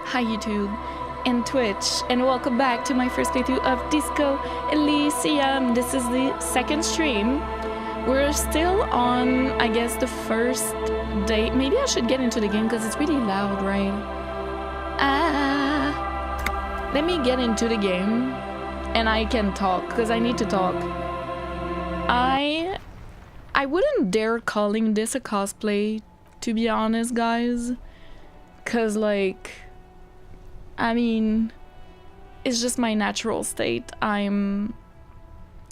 Hi YouTube and Twitch, and welcome back to my first playthrough of Disco Elysium. This is the second stream. We're still on, I guess, the first day. Maybe I should get into the game because it's really loud, right? Let me get into the game and I can talk because I need to talk. I wouldn't dare calling this a cosplay, to be honest, guys, because like, I mean, it's just my natural state. I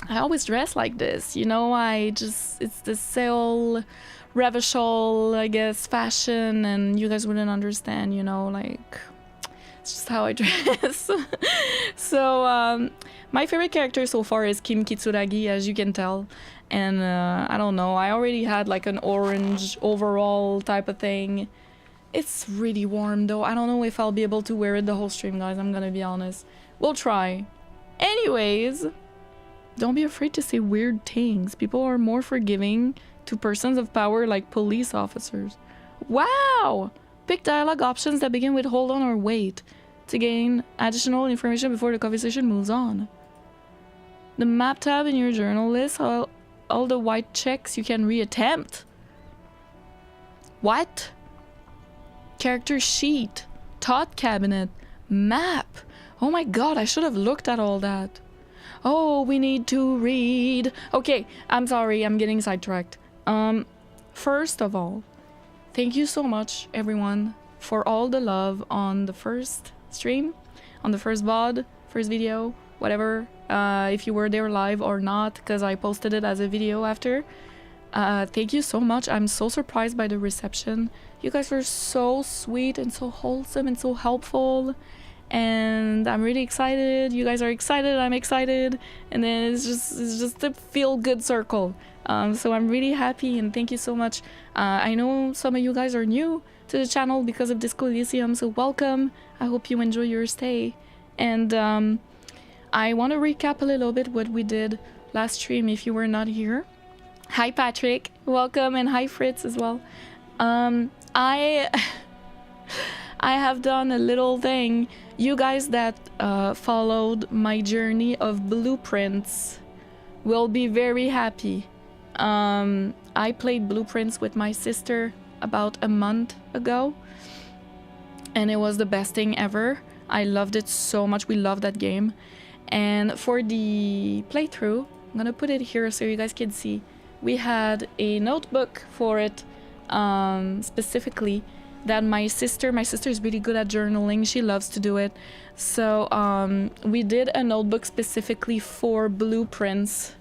always dress like this, you know. It's the sale revival, I guess, fashion, and you guys wouldn't understand, you know, like, it's just how I dress. So my favorite character so far is Kim Kitsuragi, as you can tell, and I don't know, I already had like an orange overall type of thing. It's really warm though. I don't know if I'll be able to wear it the whole stream, guys. I'm gonna be honest. We'll try. Anyways, don't be afraid to say weird things. People are more forgiving to persons of power like police officers. Wow! Pick dialogue options that begin with hold on or wait to gain additional information before the conversation moves on. The map tab in your journal list all the white checks you can reattempt. What? Character sheet, thought cabinet, map. Oh my god, I should have looked at all that. Oh, we need to read. Okay, I'm sorry, I'm getting sidetracked. First of all, thank you so much, everyone, for all the love on the first stream, on the first VOD, first video, whatever. If you were there live or not, because I posted it as a video after. Thank you so much. I'm so surprised by the reception. You guys were so sweet and so wholesome and so helpful, and I'm really excited. You guys are excited, I'm excited, and then it's just a feel-good circle. So I'm really happy, and thank you so much. I know some of you guys are new to the channel because of Disco Elysium, so welcome. I hope you enjoy your stay, and I want to recap a little bit what we did last stream if you were not here. Hi Patrick, welcome, and hi Fritz as well. I have done a little thing. You guys that followed my journey of blueprints will be very happy. I played blueprints with my sister about a month ago, and it was the best thing ever. I loved it so much. We loved that game. And for the playthrough, I'm gonna put it here so you guys can see. We had a notebook for it, specifically, that my sister is really good at journaling. She loves to do it. So we did a notebook specifically for blueprints,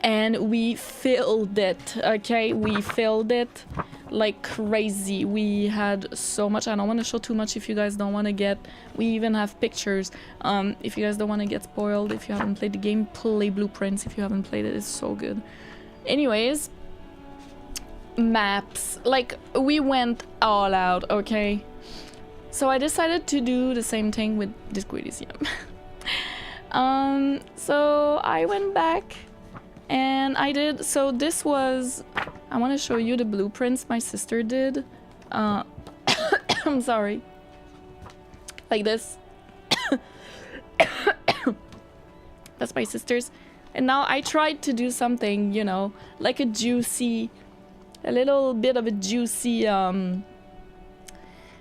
and we filled it. Okay, we filled it like crazy. We had so much. I don't want to show too much if you guys don't want to get, we even have pictures. If you guys don't want to get spoiled, if you haven't played the game, play blueprints. If you haven't played it, it's so good. Anyways, maps, like, we went all out, okay? So I decided to do the same thing with Disco Elysium. So I went back and I did, so this was, I want to show you the blueprints my sister did. I'm sorry. Like this. That's my sister's. And now I tried to do something, you know, like a juicy, a little bit of a juicy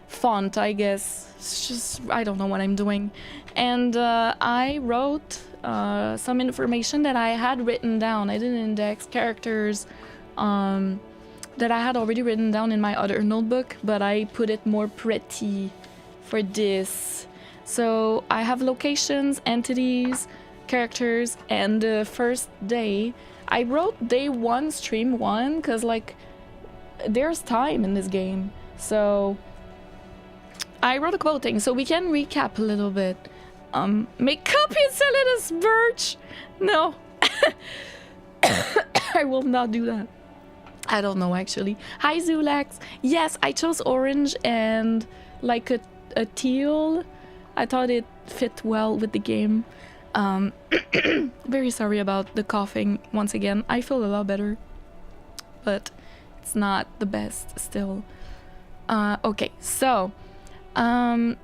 font, I guess. It's just, I don't know what I'm doing. And I wrote some information that I had written down. I didn't index characters that I had already written down in my other notebook, but I put it more pretty for this. So I have locations, entities, characters, and the first day I wrote day 1, stream 1, because like there's time in this game, so I wrote a couple things so we can recap a little bit. Make copies, sell it as merch. No. I will not do that. I don't know, actually. Hi Zulax. Yes, I chose orange and like a teal. I thought it fit well with the game. Very sorry about the coughing once again. I feel a lot better, but it's not the best still. Okay, so What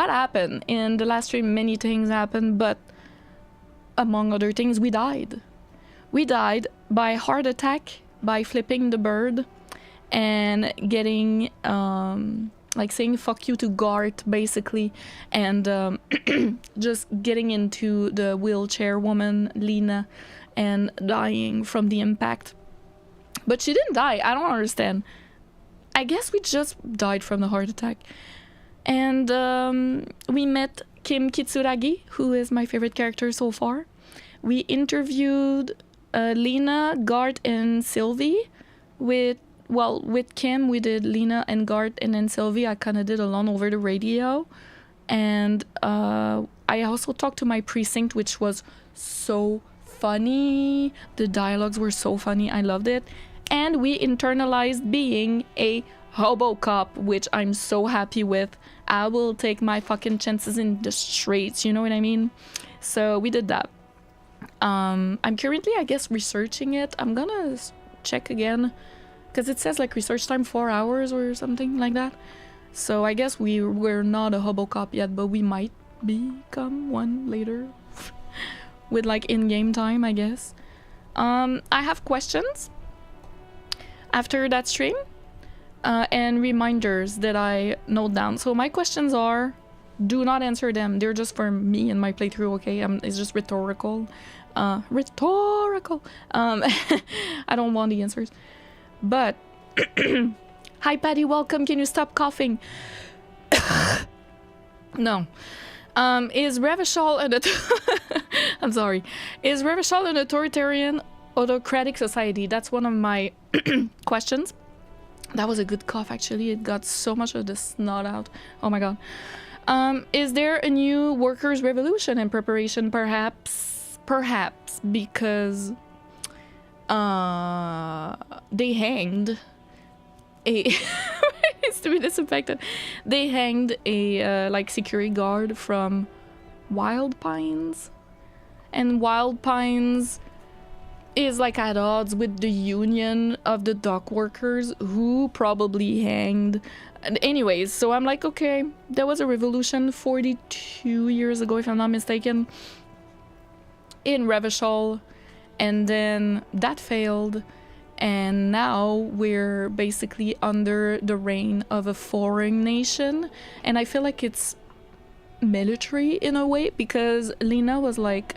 happened in the last stream? Many things happened, but among other things, we died. We died by heart attack, by flipping the bird, and getting like saying fuck you to Garth basically, and just getting into the wheelchair woman Lena and dying from the impact. But she didn't die. I don't understand. I guess we just died from the heart attack. And we met Kim Kitsuragi, who is my favorite character so far. We interviewed Lena, Garth, and Sylvie. With Kim, we did Lena and Garth, and then Sylvie I kind of did alone over the radio. And I also talked to my precinct, which was so funny. The dialogues were so funny. I loved it. And we internalized being a HOBOCOP, which I'm so happy with. I will take my fucking chances in the streets, you know what I mean? So we did that. I'm currently, I guess, researching it. I'm gonna check again, because it says like research time 4 hours or something like that. So I guess we're not a HOBOCOP yet, but we might become one later with like in-game time, I guess. I have questions after that stream and reminders that I note down. So my questions are, do not answer them. They're just for me and my playthrough, okay? It's just rhetorical. Rhetorical. I don't want the answers. But, hi Patty, welcome. Can you stop coughing? No. Is Revachol an I'm sorry. Is Revachol an authoritarian autocratic society? That's one of my questions. That was a good cough, actually. It got so much of the snot out. Oh my god. Is there a new workers' revolution in preparation? Perhaps, because they hanged a it's to be disinfected. They hanged a like security guard from Wild Pines, and Wild Pines is like at odds with the union of the dock workers, who probably hanged. And anyways, so I'm like, okay, there was a revolution 42 years ago, if I'm not mistaken, in Revachol, and then that failed, and now we're basically under the reign of a foreign nation, and I feel like it's military in a way, because Lena was like,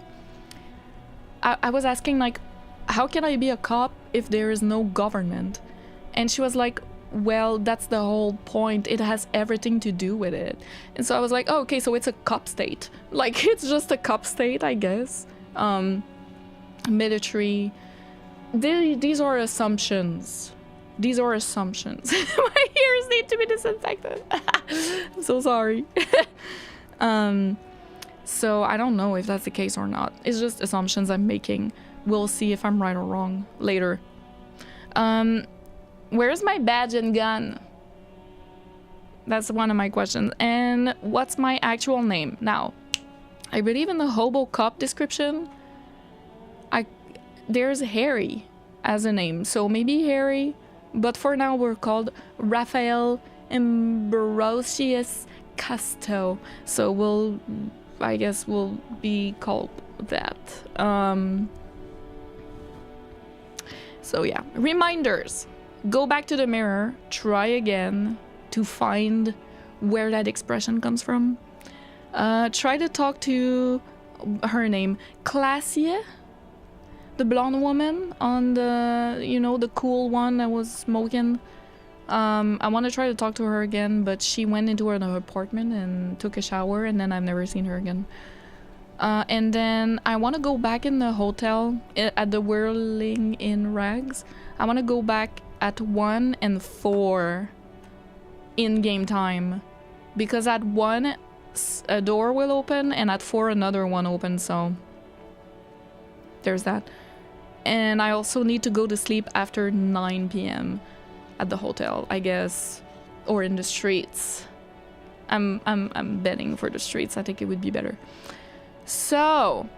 I was asking like, how can I be a cop if there is no government? And she was like, well, that's the whole point. It has everything to do with it. And so I was like, oh, okay, so it's a cop state. Like, it's just a cop state, I guess. Military. These are assumptions. These are assumptions. My ears need to be disinfected. I'm so sorry. So I don't know if that's the case or not. It's just assumptions I'm making. We'll see if I'm right or wrong later. Where's my badge and gun? That's one of my questions. And what's my actual name? Now, I believe in the HOBOCOP description, there's Harry as a name. So maybe Harry, but for now we're called Raphael Ambrosius Casto. So I guess we'll be called that. So yeah, reminders. Go back to the mirror, try again to find where that expression comes from. Try to talk to her name, Classia, the blonde woman on the, you know, the cool one that was smoking. I want to try to talk to her again, but she went into her apartment and took a shower, and then I've never seen her again. And then I want to go back in the hotel at the Whirling-In-Rags. I want to go back at 1 and 4 in game time, because at 1 a door will open and at 4 another one opens, so there's that. And I also need to go to sleep after 9 p.m. at the hotel, I guess, or in the streets. I'm betting for the streets. I think it would be better. So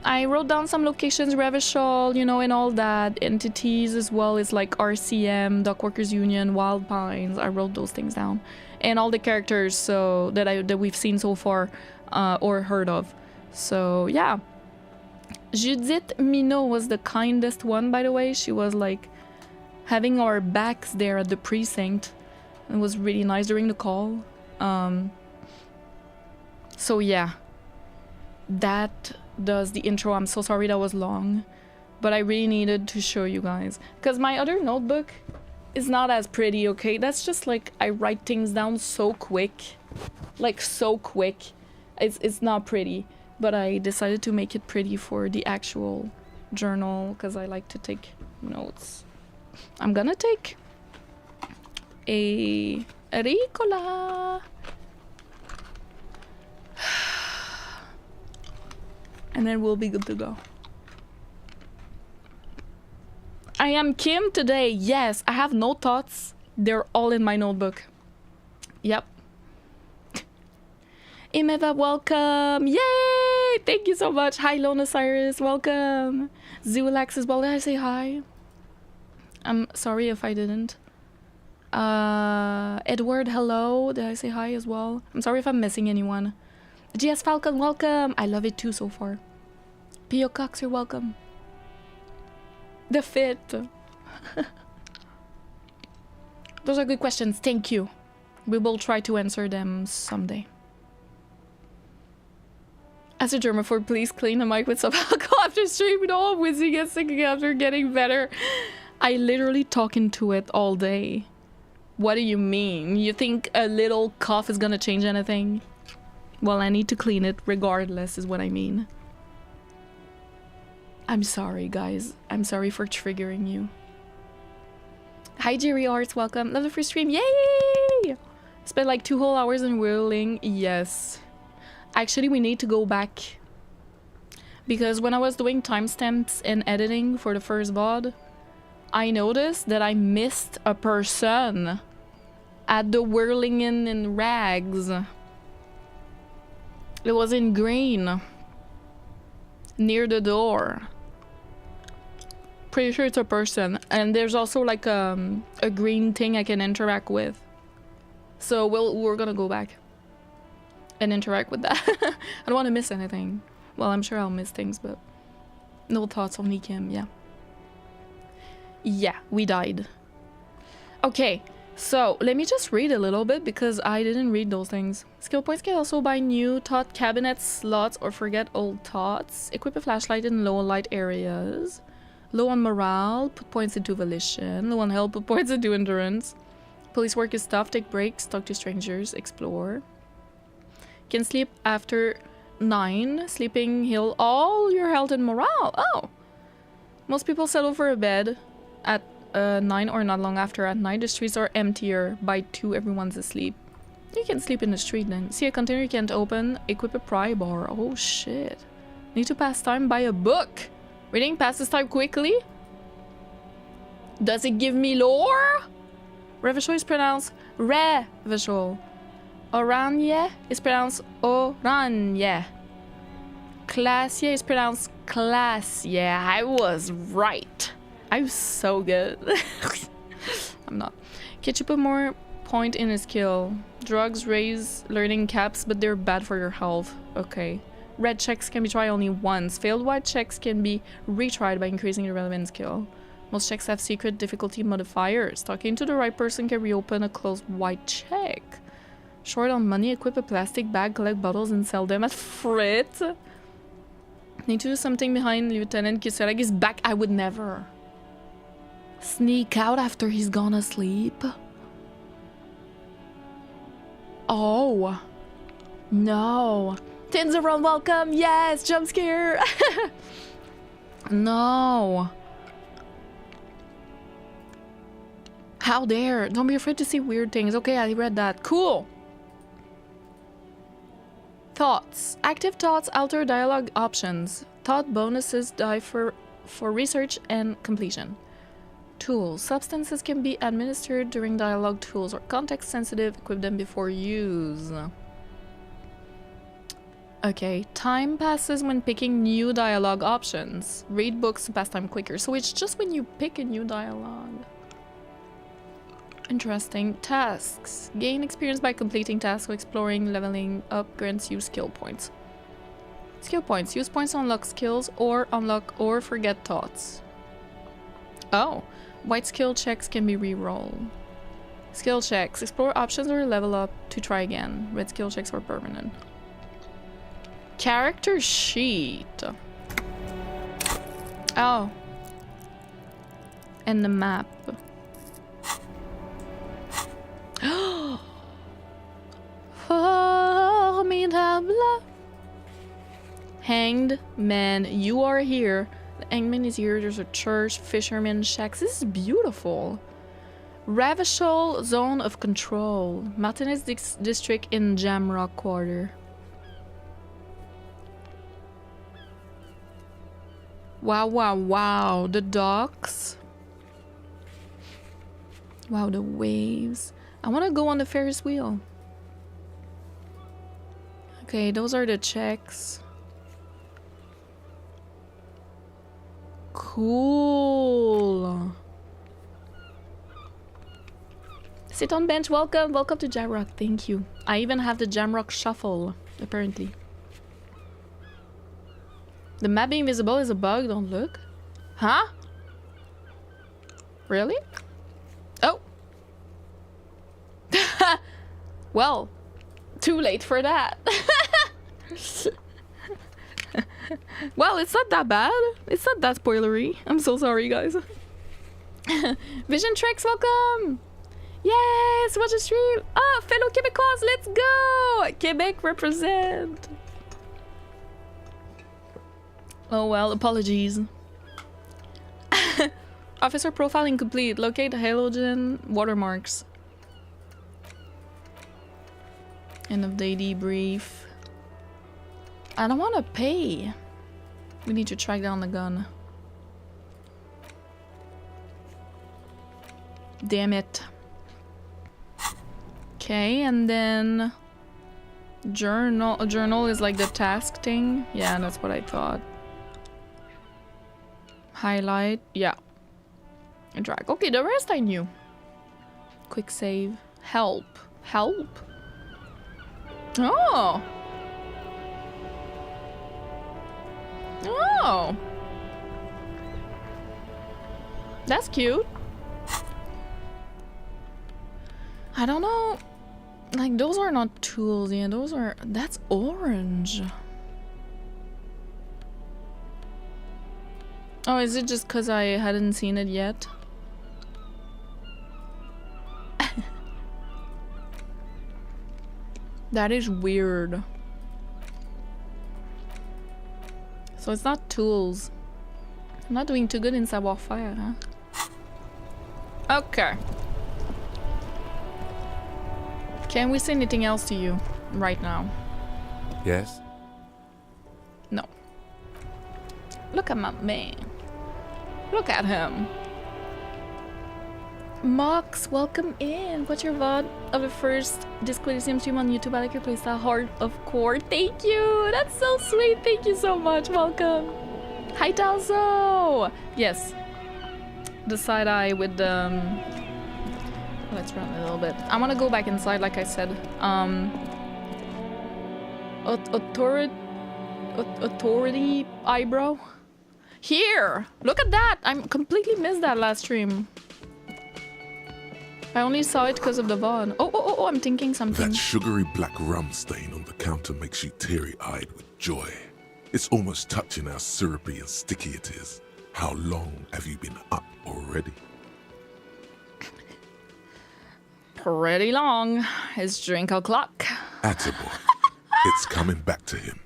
I wrote down some locations, Revachol, you know, and all that. Entities as well as like RCM, Dock Workers Union, Wild Pines. I wrote those things down. And all the characters so that we've seen so far or heard of. So yeah. Judith Minot was the kindest one, by the way. She was like having our backs there at the precinct. It was really nice during the call. So yeah. That does the intro. I'm so sorry that was long, but I really needed to show you guys because my other notebook is not as pretty. Okay, that's just like I write things down so quick, like so quick. It's not pretty, but I decided to make it pretty for the actual journal because I like to take notes. I'm gonna take a Ricola. And then we'll be good to go. I am Kim today. Yes, I have no thoughts. They're all in my notebook. Yep. Imeva, welcome. Yay! Thank you so much. Hi, Lona Cyrus. Welcome. Zuelax as well. Did I say hi? I'm sorry if I didn't. Edward, hello. Did I say hi as well? I'm sorry if I'm missing anyone. GS Falcon, welcome. I love it too so far. Pio Cox, you're welcome. The fit. Those are good questions. Thank you. We will try to answer them someday. As a germaphobe, please clean the mic with some alcohol after stream. No, I'm whizzing and singing after getting better. I literally talk into it all day. What do you mean? You think a little cough is gonna change anything? Well, I need to clean it regardless is what I mean. I'm sorry, guys. I'm sorry for triggering you. Hi, Jerry Arts. Welcome. Love the free stream. Yay! Spent like 2 whole hours in whirling. Yes. Actually, we need to go back. Because when I was doing timestamps and editing for the first VOD, I noticed that I missed a person at the Whirling-In-Rags. It was in green. Near the door. Pretty sure it's a person. And there's also like a green thing I can interact with. So we're gonna go back and interact with that. I don't want to miss anything. Well, I'm sure I'll miss things, but no thoughts on Kim. Yeah. Yeah, we died. Okay. So, let me just read a little bit because I didn't read those things. Skill points can also buy new thought cabinet slots or forget old thoughts. Equip a flashlight in low light areas. Low on morale, put points into volition. Low on health, put points into endurance. Police work is tough, take breaks, talk to strangers, explore. Can sleep after 9. Sleeping heal all your health and morale. Oh! Most people settle for a bed at 9 or not long after at night. The streets are emptier. By 2, everyone's asleep. You can sleep in the street then. See a container you can't open. Equip a pry bar. Oh shit. Need to pass time. Buy a book. Reading passes time quickly. Does it give me lore? Revachol is pronounced Revachol. Oranje is pronounced Oranje. Classier is pronounced Classier. I was right. I'm so good. I'm not. Can you put more point in a skill? Drugs raise learning caps, but they're bad for your health. Okay. Red checks can be tried only once. Failed white checks can be retried by increasing the relevant skill. Most checks have secret difficulty modifiers. Talking to the right person can reopen a closed white check. Short on money, equip a plastic bag, collect bottles and sell them at Frit. Need to do something behind Lieutenant Kisaragi's back. I would never. Sneak out after he's gone asleep. Oh. No. Tins around, welcome. Yes, jump scare. No. How dare. Don't be afraid to see weird things. Okay, I read that. Cool. Thoughts. Active thoughts alter dialogue options. Thought bonuses die for research and completion. Tools. Substances can be administered during dialogue. Tools are context sensitive. Equip them before use. Okay, time passes when picking new dialogue options. Read books to pass time quicker. So it's just when you pick a new dialogue. Interesting. Tasks. Gain experience by completing tasks or exploring, leveling up grants you skill points. Skill points. Use points to unlock skills or unlock or forget thoughts. Oh. White skill checks can be re-rolled. Skill checks. Explore options or level up to try again. Red skill checks are permanent. Character sheet. Oh. And the map. Formidable. Hanged man, you are here. The hangman is here. There's a church, fisherman shacks. This is beautiful. Ravishal zone of control. Martinez district in Jamrock quarter. Wow, wow, wow. The docks. Wow, the waves. I want to go on the Ferris wheel. Okay, those are the checks. Cool. Sit on bench. Welcome. Welcome to Jamrock. Thank you. I even have the Jamrock shuffle, apparently. The map being visible is a bug. Don't look. Huh? Really? Oh. Well, too late for that. Well, it's not that bad. It's not that spoilery. I'm so sorry, guys. Vision Treks, welcome. Yes, watch the stream. Oh, fellow Québécois, let's go. Quebec represent. Oh well, apologies. Officer profile incomplete. Locate halogen watermarks. End of day debrief. I don't want to pay. We need to track down the gun. Damn it. Okay, and then journal. A journal is like the task thing. Yeah, that's what I thought. Highlight. Yeah. And drag. Okay, the rest I knew. Quick save. Help. Help. Oh. Oh. That's cute. I don't know. Like, those are not tools. Yeah, those are... That's orange. Oh, is it just because I hadn't seen it yet? That is weird. So it's not tools. I'm not doing too good in savoir-faire, huh? Okay. Can we say anything else to you right now? Yes? No. Look at my man. Look at him. Mox, welcome in. What's your VOD of the first DISCO ELYSIUM stream on YouTube? I like your playstyle. Heart of Core. Thank you. That's so sweet. Thank you so much. Welcome. Hi, Talzo. Yes. The side eye with the... Let's run a little bit. I want to go back inside, like I said. Authority eyebrow. Here. Look at that. I completely missed that last stream. I only saw it because of the VOD. Oh, I'm thinking something. That sugary black rum stain on the counter makes you teary-eyed with joy. It's almost touching how syrupy and sticky it is. How long have you been up already? Pretty long. It's drink o'clock. Attaboy. It's coming back to him.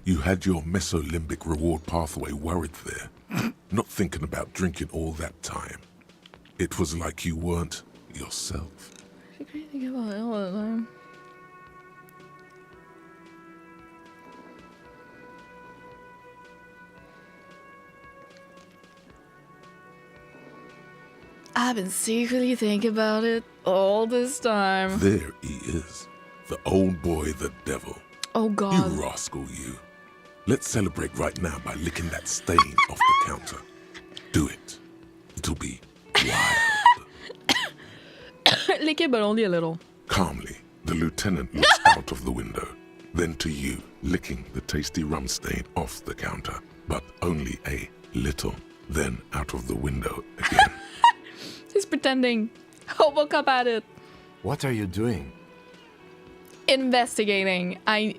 You had your mesolimbic reward pathway worried there. Not thinking about drinking all that time. It was like you weren't yourself. I think about it all the time. I've been secretly thinking about it all this time. There he is. The old boy, the devil. Oh You god. rascal, you. Let's celebrate right now by licking that stain off the counter. Do it. It'll be wild. Lick it, but only a little. Calmly, the lieutenant looks out of the window. Then to you, licking the tasty rum stain off the counter, but only a little. Then out of the window again. He's pretending. HOBOCOP at it. What are you doing? Investigating. I'm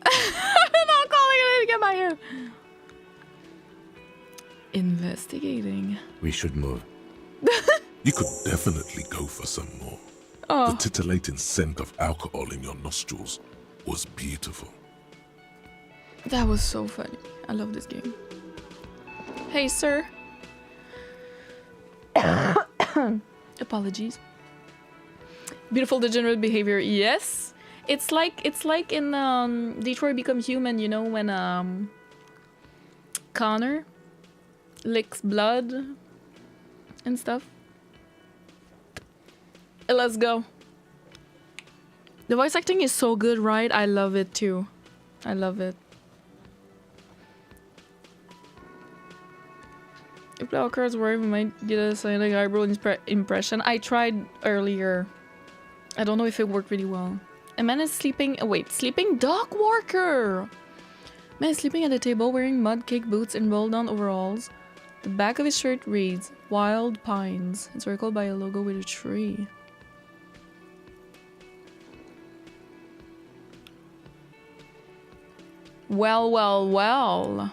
not calling it in. Get my hair. Investigating. We should move. You could definitely go for some more. Oh. The titillating scent of alcohol in your nostrils was beautiful. That was so funny. I love this game. Hey, sir. Apologies. Beautiful degenerate behavior. Yes. It's like in Detroit Become Human, you know, when Connor licks blood and stuff. Let's go. The voice acting is so good, right? I love it too. I love it. If the occurs where we might get a sonic eyebrow impression. I tried earlier. I don't know if it worked really well. A man is sleeping. Wait, sleeping dog worker. Man is sleeping at a table wearing mud cake boots and roll-down overalls. The back of his shirt reads Wild Pines. It's circled by a logo with a tree. Well, well, well.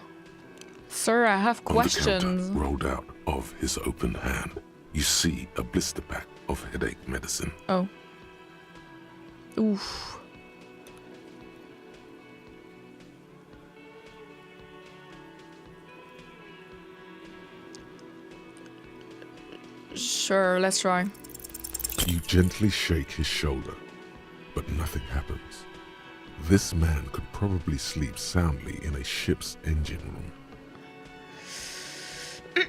Sir, I have questions. On the counter, rolled out of his open hand, you see a blister pack of headache medicine. Oh. Oof. Sure, let's try. You gently shake his shoulder, but nothing happens. This man could probably sleep soundly in a ship's engine room.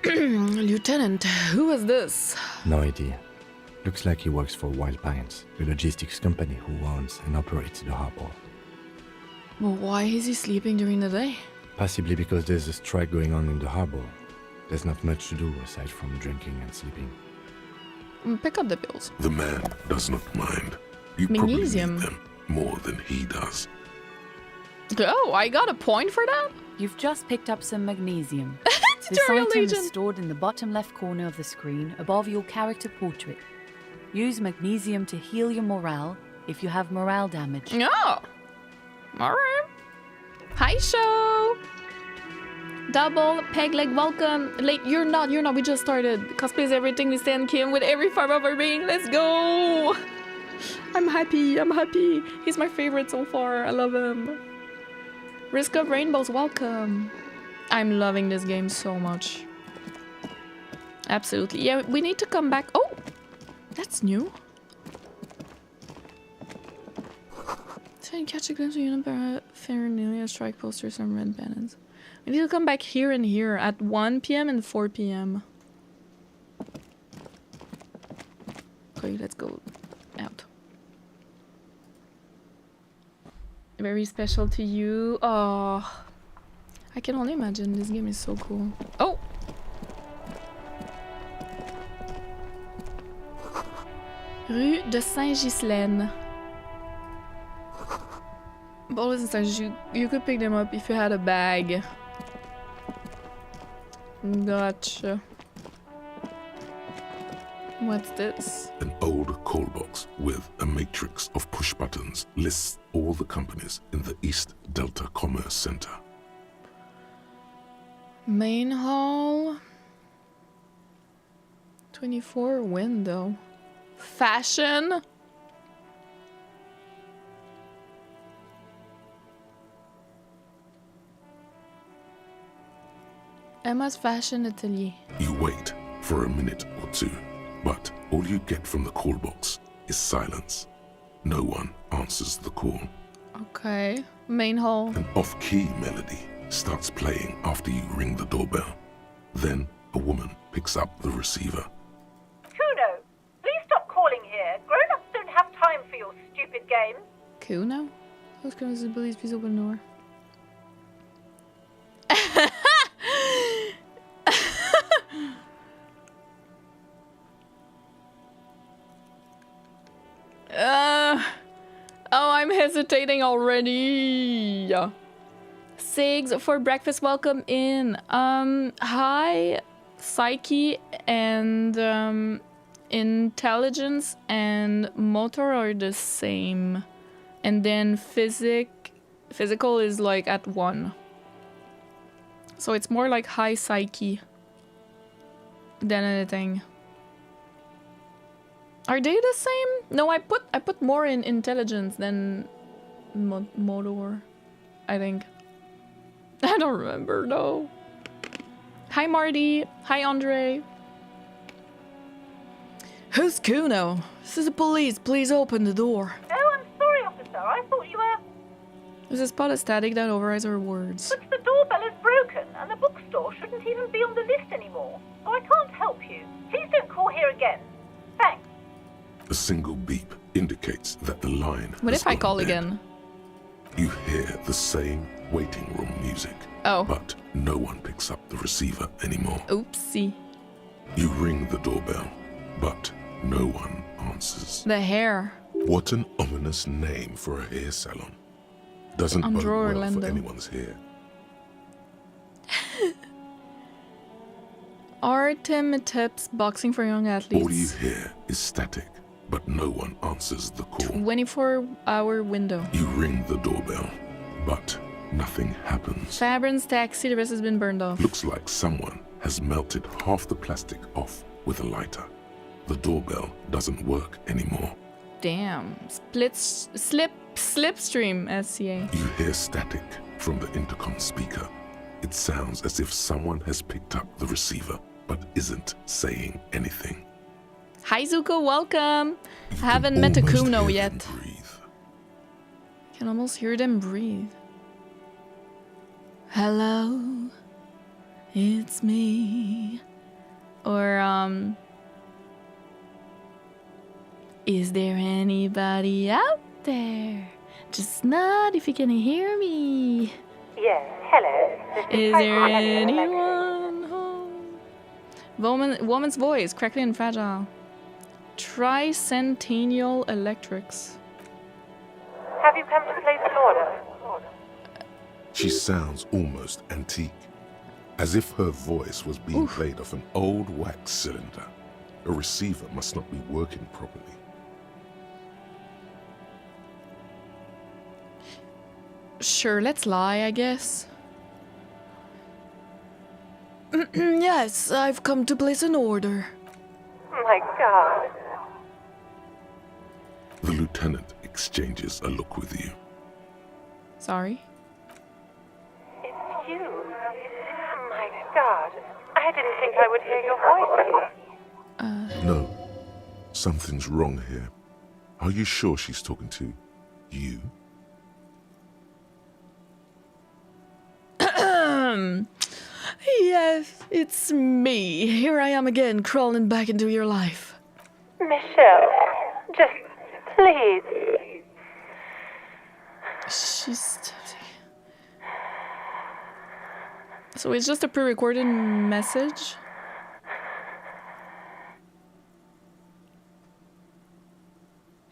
Lieutenant, who is this? No idea. Looks like he works for Wild Pines, the logistics company who owns and operates the harbor. Well, why is he sleeping during the day? Possibly because there's a strike going on in the harbor. There's not much to do aside from drinking and sleeping. Pick up the pills. The man does not mind. You Magnesium. probably need them more than he does. Oh, I got a point for that? You've just picked up some magnesium. This Tutorial item agent. is stored in the bottom left corner of the screen above your character portrait. Use magnesium to heal your morale if you have morale damage. Oh. Alright. Hi, show. Double peg leg welcome. Late, you're not. We just started. Cosplay is everything. We stand Kim with every fiber of our being. Let's go. I'm happy. He's my favorite so far. I love him. Risk of Rainbows, welcome. I'm loving this game so much. Absolutely. Yeah, we need to come back. Oh, that's new. So you catch a glimpse of Uniparafernalia strike posters and red banners. We need to come back here and here at 1 p.m. and 4 p.m. Okay, let's go out. Very special to you. Oh, I can only imagine. This game is so cool. Oh! Rue de Saint-Ghislaine. But listen, you could pick them up if you had a bag. Gotcha. What's this? An old call box with a matrix of push buttons lists all the companies in the East Delta Commerce Center. Main hall. 24 window. Fashion. Emma's Fashion Atelier. You wait for a minute or two, but all you get from the call box is silence. No one answers the call. Okay. Main hall. An off-key melody starts playing after you ring the doorbell. Then a woman picks up the receiver. Kuno, please stop calling here. Grown-ups don't have time for your stupid games. Kuno? Who's coming to the police? Please open the door. Oh, I'm hesitating already. Sigs for breakfast, welcome in. Hi, psyche and intelligence and motor are the same. And then physical is like at 1. So it's more like high psyche than anything. Are they the same? No, I put more in intelligence than motor, I think. I don't remember though. Hi Marty. Hi Andre. Who's Kuno? This is the police. Please open the door. Oh, I'm sorry, officer. I thought you were... There's a spot of static that overrides our words. But the doorbell is broken, and the bookstore shouldn't even be on the list anymore. So I can't help you. Please don't call here again. Thanks. A single beep indicates that the line What has if I gone call dead. again? You hear the same waiting room music, Oh. but no one picks up the receiver anymore. Oopsie. You ring the doorbell, but no one answers. The hair. What an ominous name for a hair salon. Doesn't bode Andrew well Orlando. for anyone's hair. Artem tips boxing for young athletes. All you hear is static, but no one answers the call. 24-hour window. You ring the doorbell, but nothing happens. Fabrin's taxi, the rest has been burned off. Looks like someone has melted half the plastic off with a lighter. The doorbell doesn't work anymore. Damn. Slipstream, SCA. You hear static from the intercom speaker. It sounds as if someone has picked up the receiver, but isn't saying anything. Hi Zuko, welcome. You I haven't can met almost Akuno hear yet. them breathe. Can almost hear them breathe. Hello, it's me. Or, is there anybody out there? Just nod if you can hear me. Yes, hello. Is there anyone home? Woman's voice, crackly and fragile. Tricentennial Electrics. Have you come to place an order? She sounds almost antique, as if her voice was being played off an old wax cylinder. A receiver must not be working properly. Sure, let's lie, I guess. Yes, I've come to place an order. My God. The lieutenant exchanges a look with you. Sorry. It's you. My God. I didn't think I would hear your voice. No, something's wrong here. Are you sure she's talking to you? Yes, it's me. Here I am again, crawling back into your life. Michelle, just please. She's... So it's just a pre-recorded message?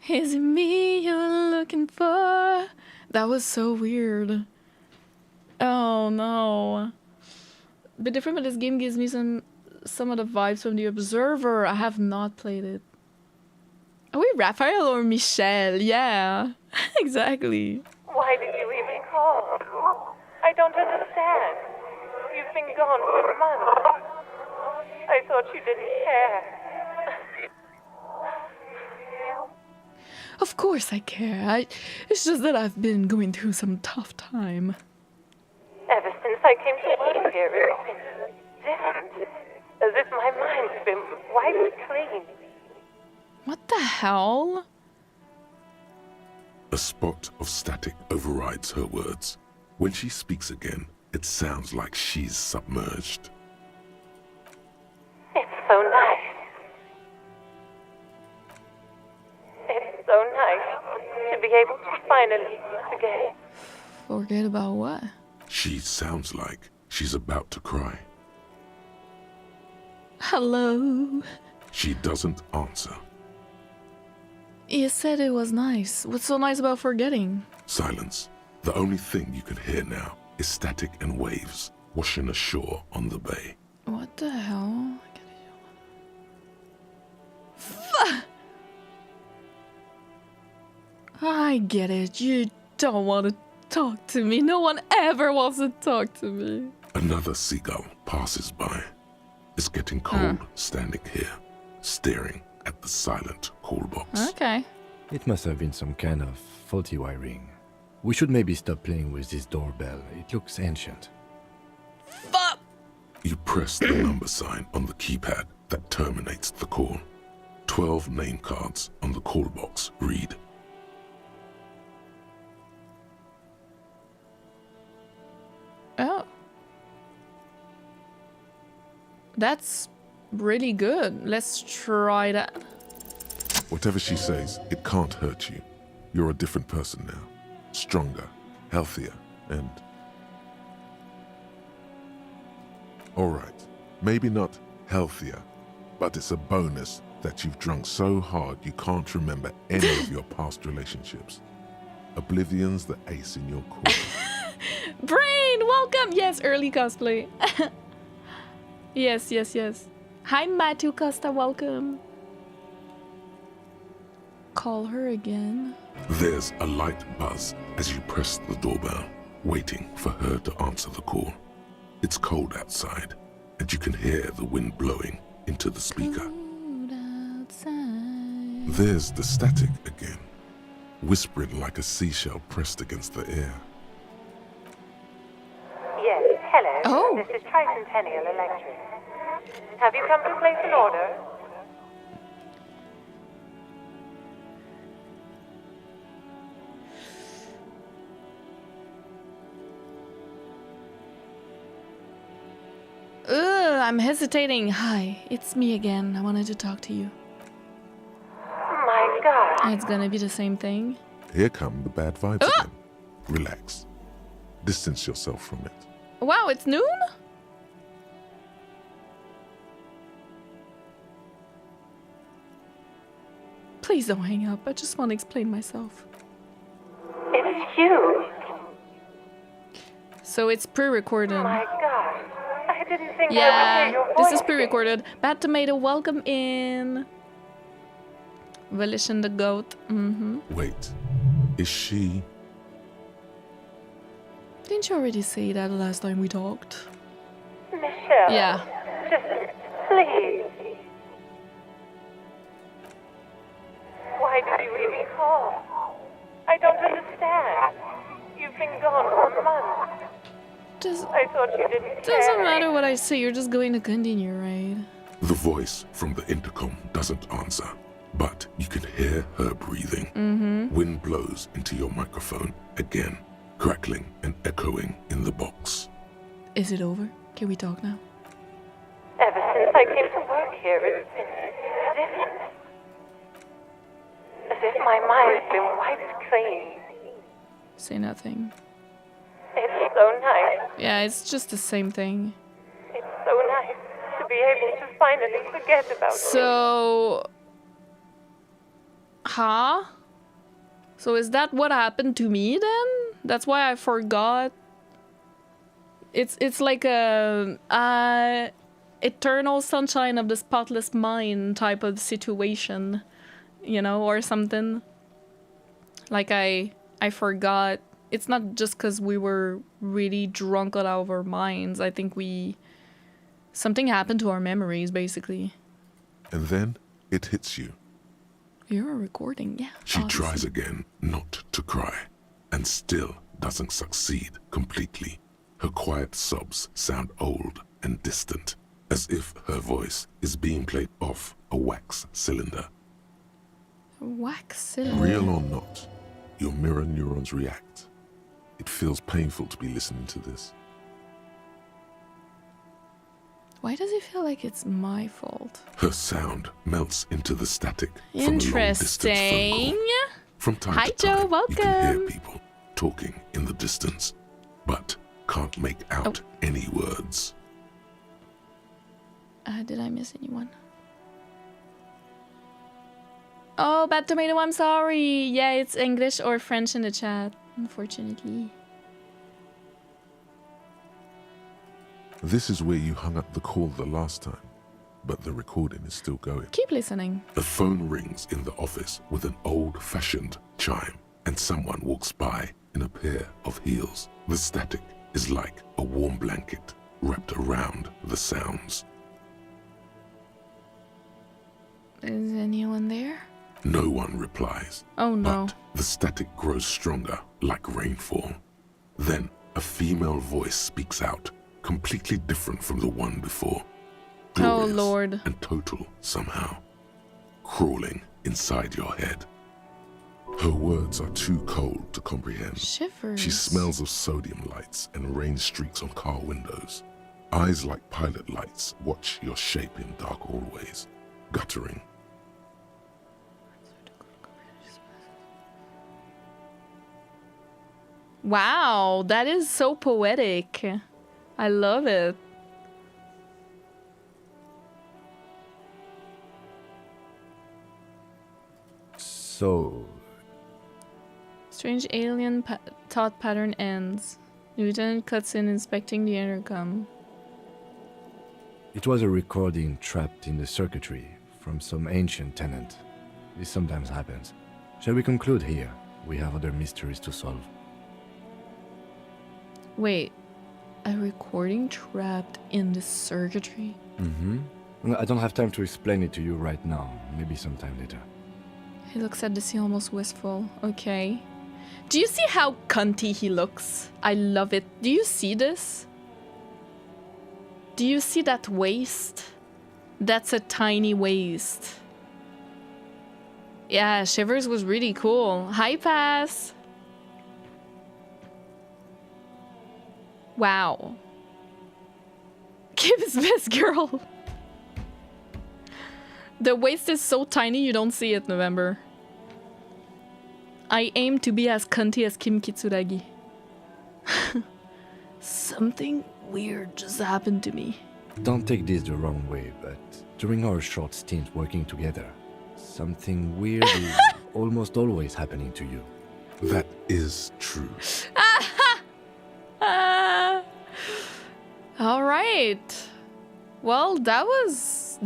Is it me you're looking for? That was so weird. Oh no. Bit different, but this game gives me some of the vibes from The Observer. I have not played it. Are we Raphael or Michelle? Yeah, exactly. Why did you even call? I don't understand. You've been gone for months. I thought you didn't care. Of course I care. It's just that I've been going through some tough time. Ever since I came to work here, it's been different. As if my mind's been wiped clean. What the hell? A spot of static overrides her words. When she speaks again, it sounds like she's submerged. It's so nice. It's so nice to be able to finally forget. Forget about what? She sounds like she's about to cry. Hello. She doesn't answer. You said it was nice. What's so nice about forgetting? Silence. The only thing you can hear now is static and waves washing ashore on the bay. What the hell? I get it. You don't want to talk to me. No one ever wants to talk to me. Another seagull passes by. It's getting cold standing here, staring at the silent call box. Okay. It must have been some kind of faulty wiring. We should maybe stop playing with this doorbell. It looks ancient. Fuck! You press the number sign on the keypad that terminates the call. 12 name cards on the call box read. Oh. That's really good. Let's try that. Whatever she says, it can't hurt you. You're a different person now. Stronger, healthier, and... Alright, maybe not healthier, but it's a bonus that you've drunk so hard you can't remember any of your past relationships. Oblivion's the ace in your corner. Brain, welcome! Yes, early cosplay. Yes, yes, yes. Hi, Matthew Costa, welcome. Call her again. There's a light buzz as you press the doorbell, waiting for her to answer the call. It's cold outside, and you can hear the wind blowing into the speaker. Cold outside. There's the static again, whispering like a seashell pressed against the air. Yes, hello. Oh. This is Tricentennial Electric. Have you come to place an order? Ugh, I'm hesitating. Hi, it's me again. I wanted to talk to you. My God. It's gonna be the same thing. Here come the bad vibes again. Relax. Distance yourself from it. Wow, it's noon? Please don't hang up. I just want to explain myself. It's you. So it's pre-recorded. My God. I didn't think I would hear Yeah, your voice. this is pre-recorded. Bad Tomato, welcome in. Volition the goat. Wait, is she... Didn't you already say that the last time we talked? Michelle. Yeah. Just, please. Why did you even call? I don't understand. You've been gone for months. I thought you didn't care. Doesn't matter what I say, you're just going to continue, right? The voice from the intercom doesn't answer, but you can hear her breathing. Wind blows into your microphone again, crackling and echoing in the box. Is it over? Can we talk now? Ever since I came to work here, it's been different. As if my mind's been wiped clean. Say nothing. It's so nice. Yeah, it's just the same thing. It's so nice to be able to finally forget about it. So... Huh? So is that what happened to me then? That's why I forgot? It's like a... eternal sunshine of the spotless mind type of situation. You know, or something. Like I forgot. It's not just because we were really drunk out of our minds. I think something happened to our memories, basically. And then it hits you. You're recording, yeah. She obviously. tries again not to cry, and still doesn't succeed completely. Her quiet sobs sound old and distant, as if her voice is being played off a wax cylinder. Wax cylinder. Real or not, your mirror neurons react. It feels painful to be listening to this. Why does it feel like it's my fault? Her sound melts into the static from a long-distance phone Interesting. call. From time Hi, to time, Joe, you can hear welcome. people talking in the distance, but can't make out any words. Did I miss anyone? Oh, Bad Tomato, I'm sorry. Yeah, it's English or French in the chat, unfortunately. This is where you hung up the call the last time, but the recording is still going. Keep listening. The phone rings in the office with an old-fashioned chime, and someone walks by in a pair of heels. The static is like a warm blanket wrapped around the sounds. Is anyone there? No one replies. Oh no. But the static grows stronger, like rainfall. Then a female voice speaks out, completely different from the one before. Glorious Oh Lord. and total somehow, crawling inside your head. Her words are too cold to comprehend. Shivers. She smells of sodium lights and rain streaks on car windows. Eyes like pilot lights watch your shape in dark hallways, guttering. Wow, that is so poetic. I love it. So, Strange alien thought pattern ends. Lieutenant cuts in, inspecting the intercom. it was a recording trapped in the circuitry from some ancient tenant. This sometimes happens. Shall we conclude here? We have other mysteries to solve. Wait, a recording trapped in the circuitry? I don't have time to explain it to you right now. Maybe sometime later. He looks at the sea almost wistful. Okay. Do you see how cunty he looks? I love it. Do you see this? Do you see that waist? That's a tiny waist. Yeah, Shivers was really cool. Hi, Pass. Wow. Give his best girl. The waist is so tiny you don't see it, November. I aim to be as cunty as Kim Kitsuragi. Something weird just happened to me. Don't take this the wrong way, but during our short stint working together, something weird is almost always happening to you. That is true. All right. Well, that was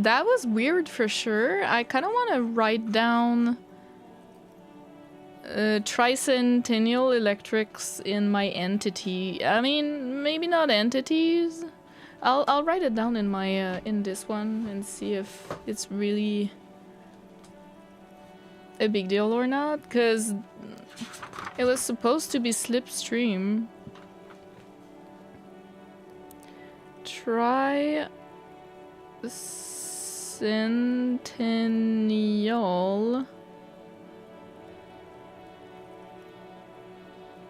weird for sure. I kind of want to write down tricentennial electrics in my entity. I mean, maybe not entities. I'll write it down in my in this one and see if it's really a big deal or not, because it was supposed to be slipstream. Tricentennial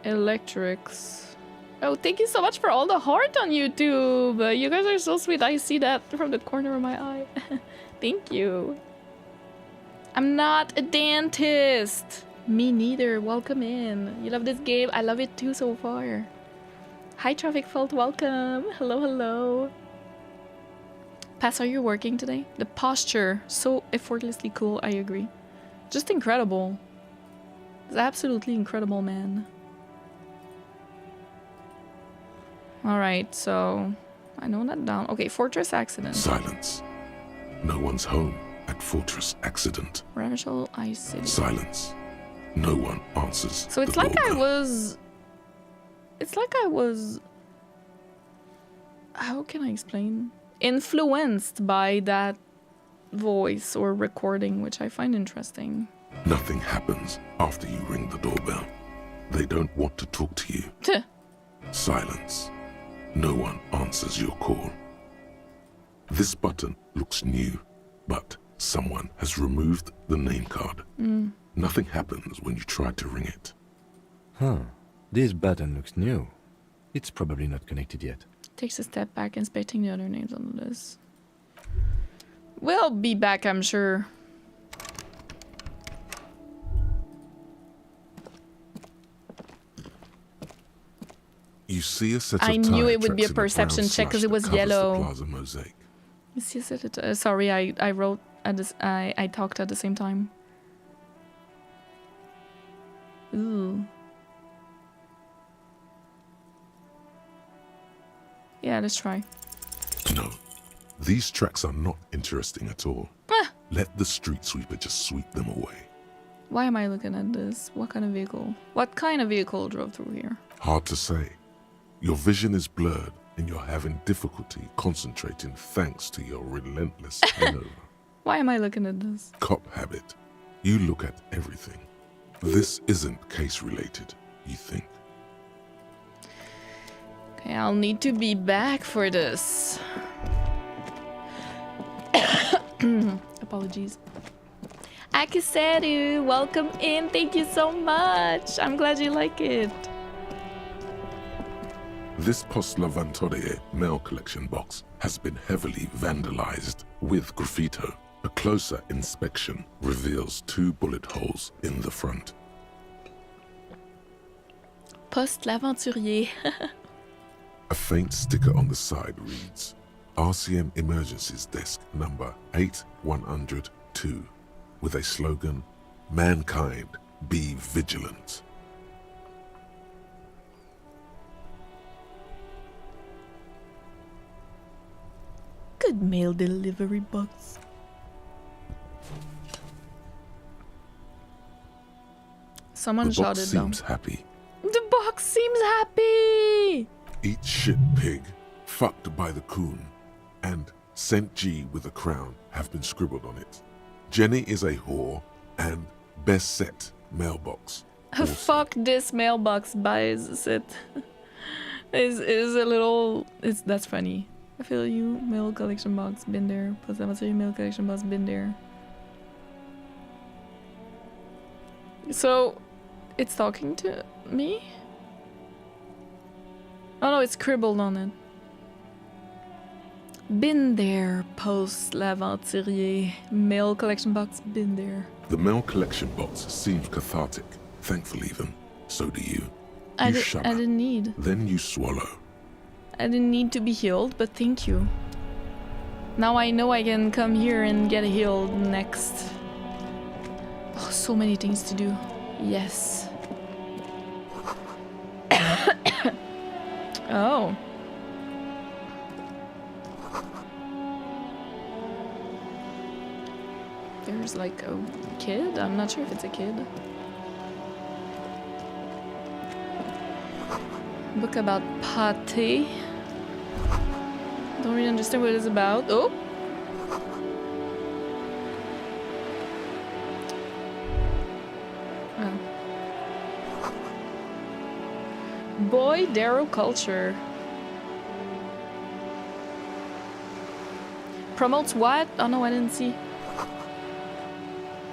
electrics. Oh, thank you so much for all the heart on YouTube. You guys are so sweet. I see that from the corner of my eye. Thank you. I'm not a dentist. Me neither. Welcome in. You love this game? I love it too so far. Hi, Traffic Fault. Welcome. Hello, hello. Pass, are you working today? The posture. So effortlessly cool. I agree. Just incredible. It's absolutely incredible, man. Alright, so I know that down. Okay, Fortress Accident. Silence. No one's home at Fortress Accident. Rachel Ice City. Silence. No one answers. So it's the like doorbell. I was how can I explain? Influenced by that voice or recording, which I find interesting. Nothing happens after you ring the doorbell. They don't want to talk to you. Tuh. Silence. No one answers your call. This button looks new, but someone has removed the name card. Nothing happens when you try to ring it. Huh. This button looks new. It's probably not connected yet. Takes a step back, inspecting the other names on the list. We'll be back, I'm sure. You see a set of I knew tire it would be a tracks in the perception brown check 'cause slush it was that covers yellow. The plaza mosaic. Sorry, I wrote at this. I talked at the same time. Ooh. Yeah, let's try. No, these tracks are not interesting at all. Ah. Let the street sweeper just sweep them away. Why am I looking at this? What kind of vehicle? What kind of vehicle drove through here? Hard to say. Your vision is blurred and you're having difficulty concentrating thanks to your relentless hangover. Why am I looking at this? Cop habit. You look at everything. This isn't case related, you think. Okay, I'll need to be back for this. Apologies. Akiseru, welcome in. Thank you so much. I'm glad you like it. This Post Lavatorie mail collection box has been heavily vandalized with graffito. A closer inspection reveals 2 bullet holes in the front. Post l'aventurier. A faint sticker on the side reads, RCM Emergencies Desk number 8102, with a slogan, Mankind, be vigilant. Good mail delivery box. Someone The box shouted down. seems happy. The box seems happy! Eat shit pig, fucked by the coon, and Saint G with a crown have been scribbled on it. Jenny is a whore, and best set mailbox. Also. Fuck this mailbox buys it. is a little. That's funny. I feel you. Mail collection box been there. Post lavatory mail collection box been there. So, it's talking to me. Oh no, it's scribbled on it. Been there, Post Laventurier. Mail collection box, been there. The mail collection box seems cathartic. Thankful even. So do you. I shudder. didn't need. Then you swallow. I didn't need to be healed, but thank you. Now I know I can come here and get healed next. Oh, so many things to do. Yes. Oh. There's like a kid? I'm not sure if it's a kid. Book about pate. Don't really understand what it's about. Oh! Oh. Boy, Darrow culture. Promotes what? Oh no, I didn't see.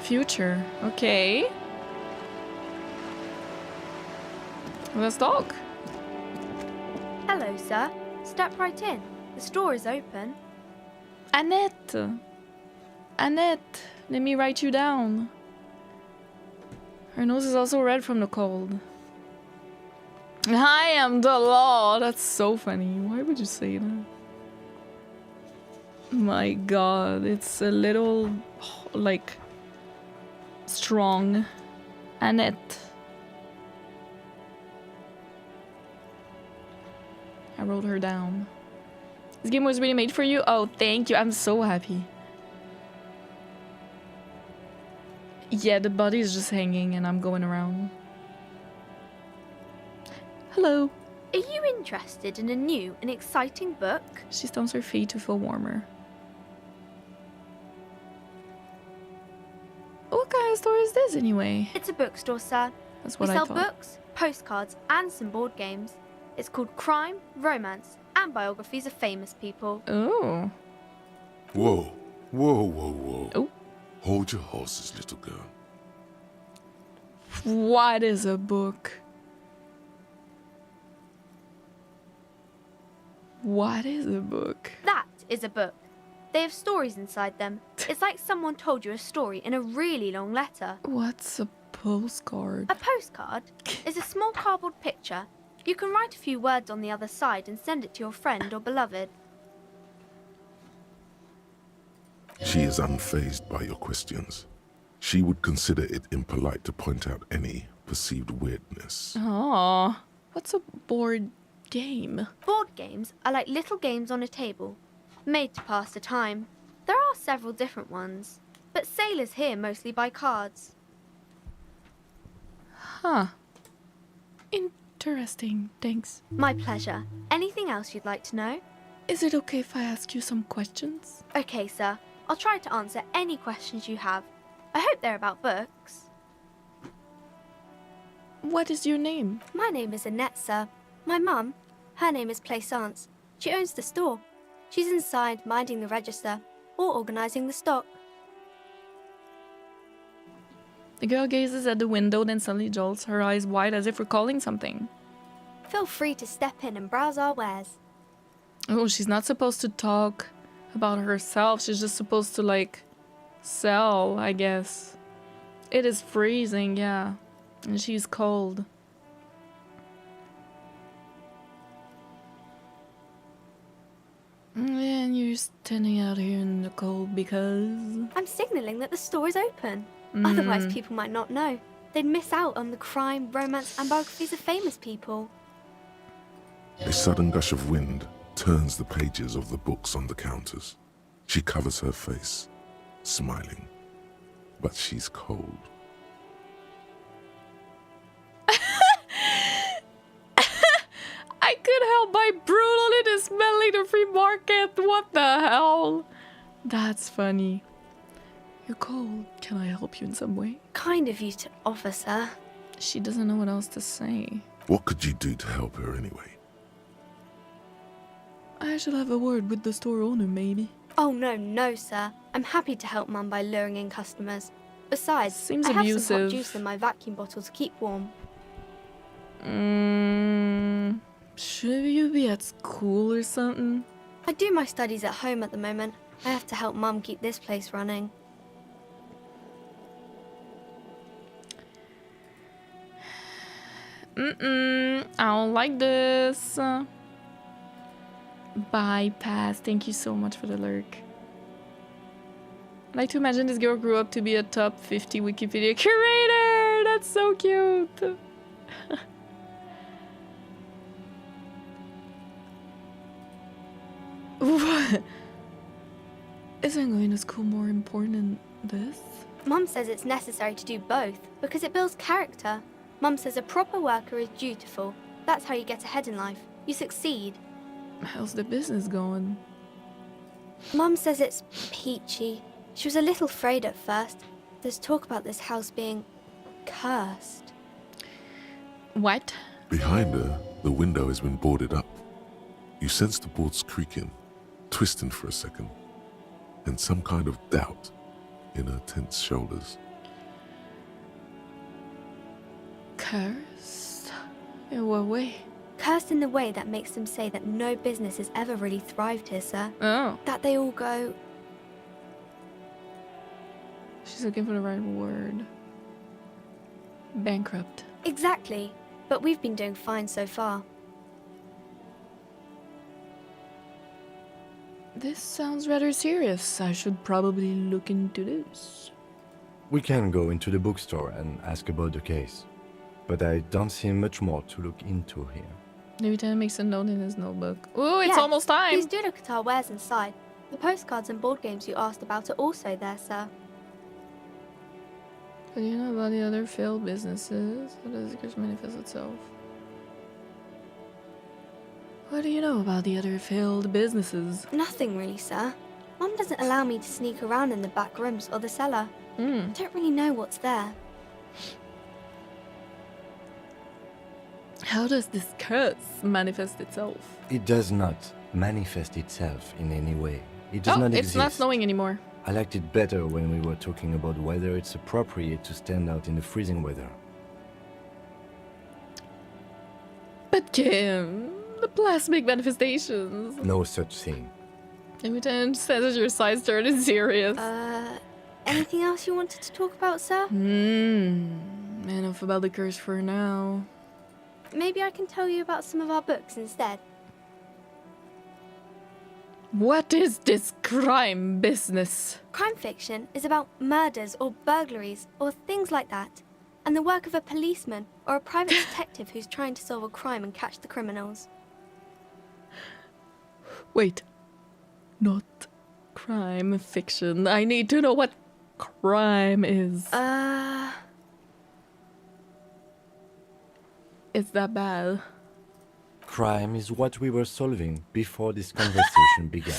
Future. Okay. Let's talk. Hello, sir. Step right in. The store is open. Annette. Annette, let me write you down. Her nose is also red from the cold. I am the law. That's so funny. Why would you say that? My god, it's a little, like, strong. Annette. I wrote her down. This game was really made for you? Oh, thank you. I'm so happy. Yeah, the body is just hanging and I'm going around. Hello. Are you interested in a new and exciting book? She stomps her feet to feel warmer. What kind of store is this anyway? It's a bookstore, sir. That's We what I sell thought. books, postcards, and some board games. It's called Crime, Romance, and Biographies of Famous People. Oh. Whoa, whoa, whoa, whoa. Oh. Hold your horses, little girl. What is a book? What is a book? That is a book. They have stories inside them. It's like someone told you a story in a really long letter. What's a postcard? A postcard is a small cardboard picture You can write a few words on the other side and send it to your friend or beloved. She is unfazed by your questions. She would consider it impolite to point out any perceived weirdness. Oh, what's a board game? Board games are like little games on a table, made to pass the time. There are several different ones, but sailors here mostly buy cards. Huh. Interesting, thanks. My pleasure. Anything else you'd like to know? Is it okay if I ask you some questions? Okay, sir. I'll try to answer any questions you have. I hope they're about books. What is your name? My name is Annette, sir. My mum, her name is Plaisance. She owns the store. She's inside minding the register or organising the stock. The girl gazes at the window, then suddenly jolts, her eyes wide as if recalling something. Feel free to step in and browse our wares. Oh, she's not supposed to talk about herself. She's just supposed to, like, sell, I guess. It is freezing, yeah. And she's cold. And you're standing out here in the cold because... I'm signalling that the store is open. Otherwise, people might not know. They'd miss out on the crime, romance, and biographies of famous people. A sudden gush of wind turns the pages of the books on the counters. She covers her face, smiling. But she's cold. I could help by brutally dismantling the free market. What the hell? That's funny. You're cold. Can I help you in some way? Kind of you to offer, sir. She doesn't know what else to say. What could you do to help her anyway? I should have a word with the store owner, maybe. Oh, no, sir. I'm happy to help Mum by luring in customers. Besides, Seems I have some abusive. hot juice in my vacuum bottle to keep warm. Should you be at school or something? I do my studies at home at the moment. I have to help Mum keep this place running. I don't like this. Bypass. Thank you so much for the lurk. I like to imagine this girl grew up to be a top 50 Wikipedia curator. That's so cute. What? Isn't going to school more important than this? Mum says it's necessary to do both because it builds character. Mum says a proper worker is dutiful. That's how you get ahead in life. You succeed. How's the business going? Mum says it's peachy. She was a little afraid at first. There's talk about this house being cursed. What? Behind her, the window has been boarded up. You sense the boards creaking, twisting for a second, and some kind of doubt in her tense shoulders. Cursed? In what way? Cursed in the way that makes them say that no business has ever really thrived here, sir. Oh. That they all go... She's looking for the right word. Bankrupt. Exactly. But we've been doing fine so far. This sounds rather serious. I should probably look into this. We can go into the bookstore and ask about the case, but I don't see much more to look into here. The lieutenant makes a note in his notebook. Ooh, it's Yes, almost time! Please do look at our wares inside. The postcards and board games you asked about are also there, sir. What do you know about the other failed businesses? How does the curse manifest itself? What do you know about the other failed businesses? Nothing really, sir. Mum doesn't allow me to sneak around in the back rooms or the cellar. I don't really know what's there. How does this curse manifest itself? It does not manifest itself in any way. It does not exist. It's not snowing anymore. I liked it better when we were talking about whether it's appropriate to stand out in the freezing weather. But Kim, the plasmic manifestations. No such thing. The lieutenant says as your sides turn serious. Anything else you wanted to talk about, sir? Enough about the curse for now. maybe I can tell you about some of our books instead. What is this crime business? Crime fiction is about murders or burglaries or things like that, and the work of a policeman or a private detective who's trying to solve a crime and catch the criminals. Wait. Not crime fiction. I need to know what crime is. It's that bad. Crime is what we were solving before this conversation began.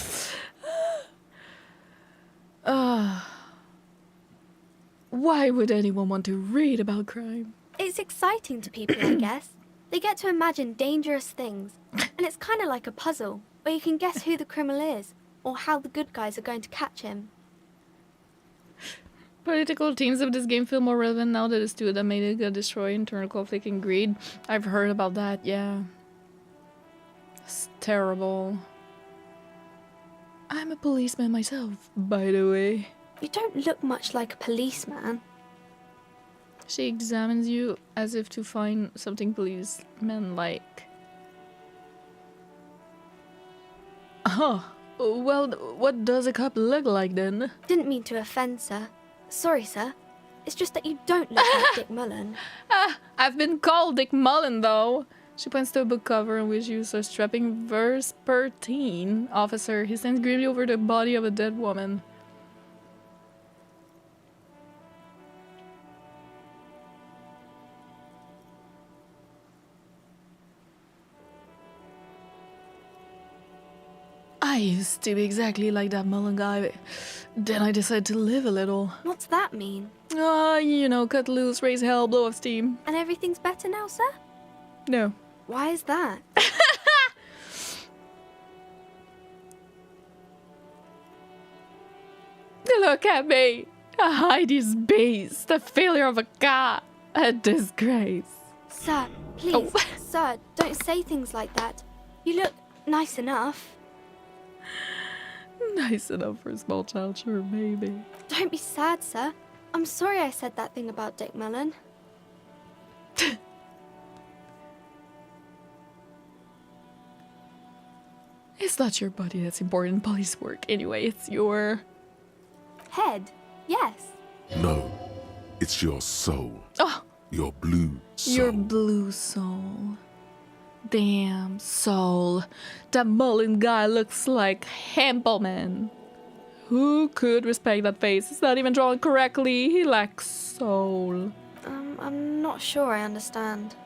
Why would anyone want to read about crime? It's exciting to people, I guess. They get to imagine dangerous things, and it's kind of like a puzzle, where you can guess who the criminal is, or how the good guys are going to catch him. Political themes of this game feel more relevant now that it's two that made it destroy internal conflict and greed. I've heard about that, yeah. It's terrible. I'm a policeman myself, by the way. You don't look much like a policeman. She examines you as if to find something policemen like. Huh. Well, what does a cop look like then? Didn't mean to offend, sir. Sorry, sir. It's just that you don't look like Dick Mullen. I've been called Dick Mullen, though. She points to a book cover in which you saw strapping Vespertine officer. He stands grimly over the body of a dead woman. I used to be exactly like that Mullen guy. Then I decided to live a little. What's that mean? You know, cut loose, raise hell, blow off steam. And everything's better now, sir? No. Why is that? Look at me. Heidi's beast, the failure of a car, a disgrace. Sir, please, sir, don't say things like that. You look nice enough. Nice enough for a small child, sure, maybe. Don't be sad, sir. I'm sorry I said that thing about Dick Mullen. It's not your body that's important in police work. Anyway, it's your... Head? Yes. No, it's your soul. Oh! Your blue soul. Your blue soul. Damn soul. That Mullen guy looks like Hempelman. Who could respect that face? It's not even drawn correctly. He lacks soul. I'm not sure I understand.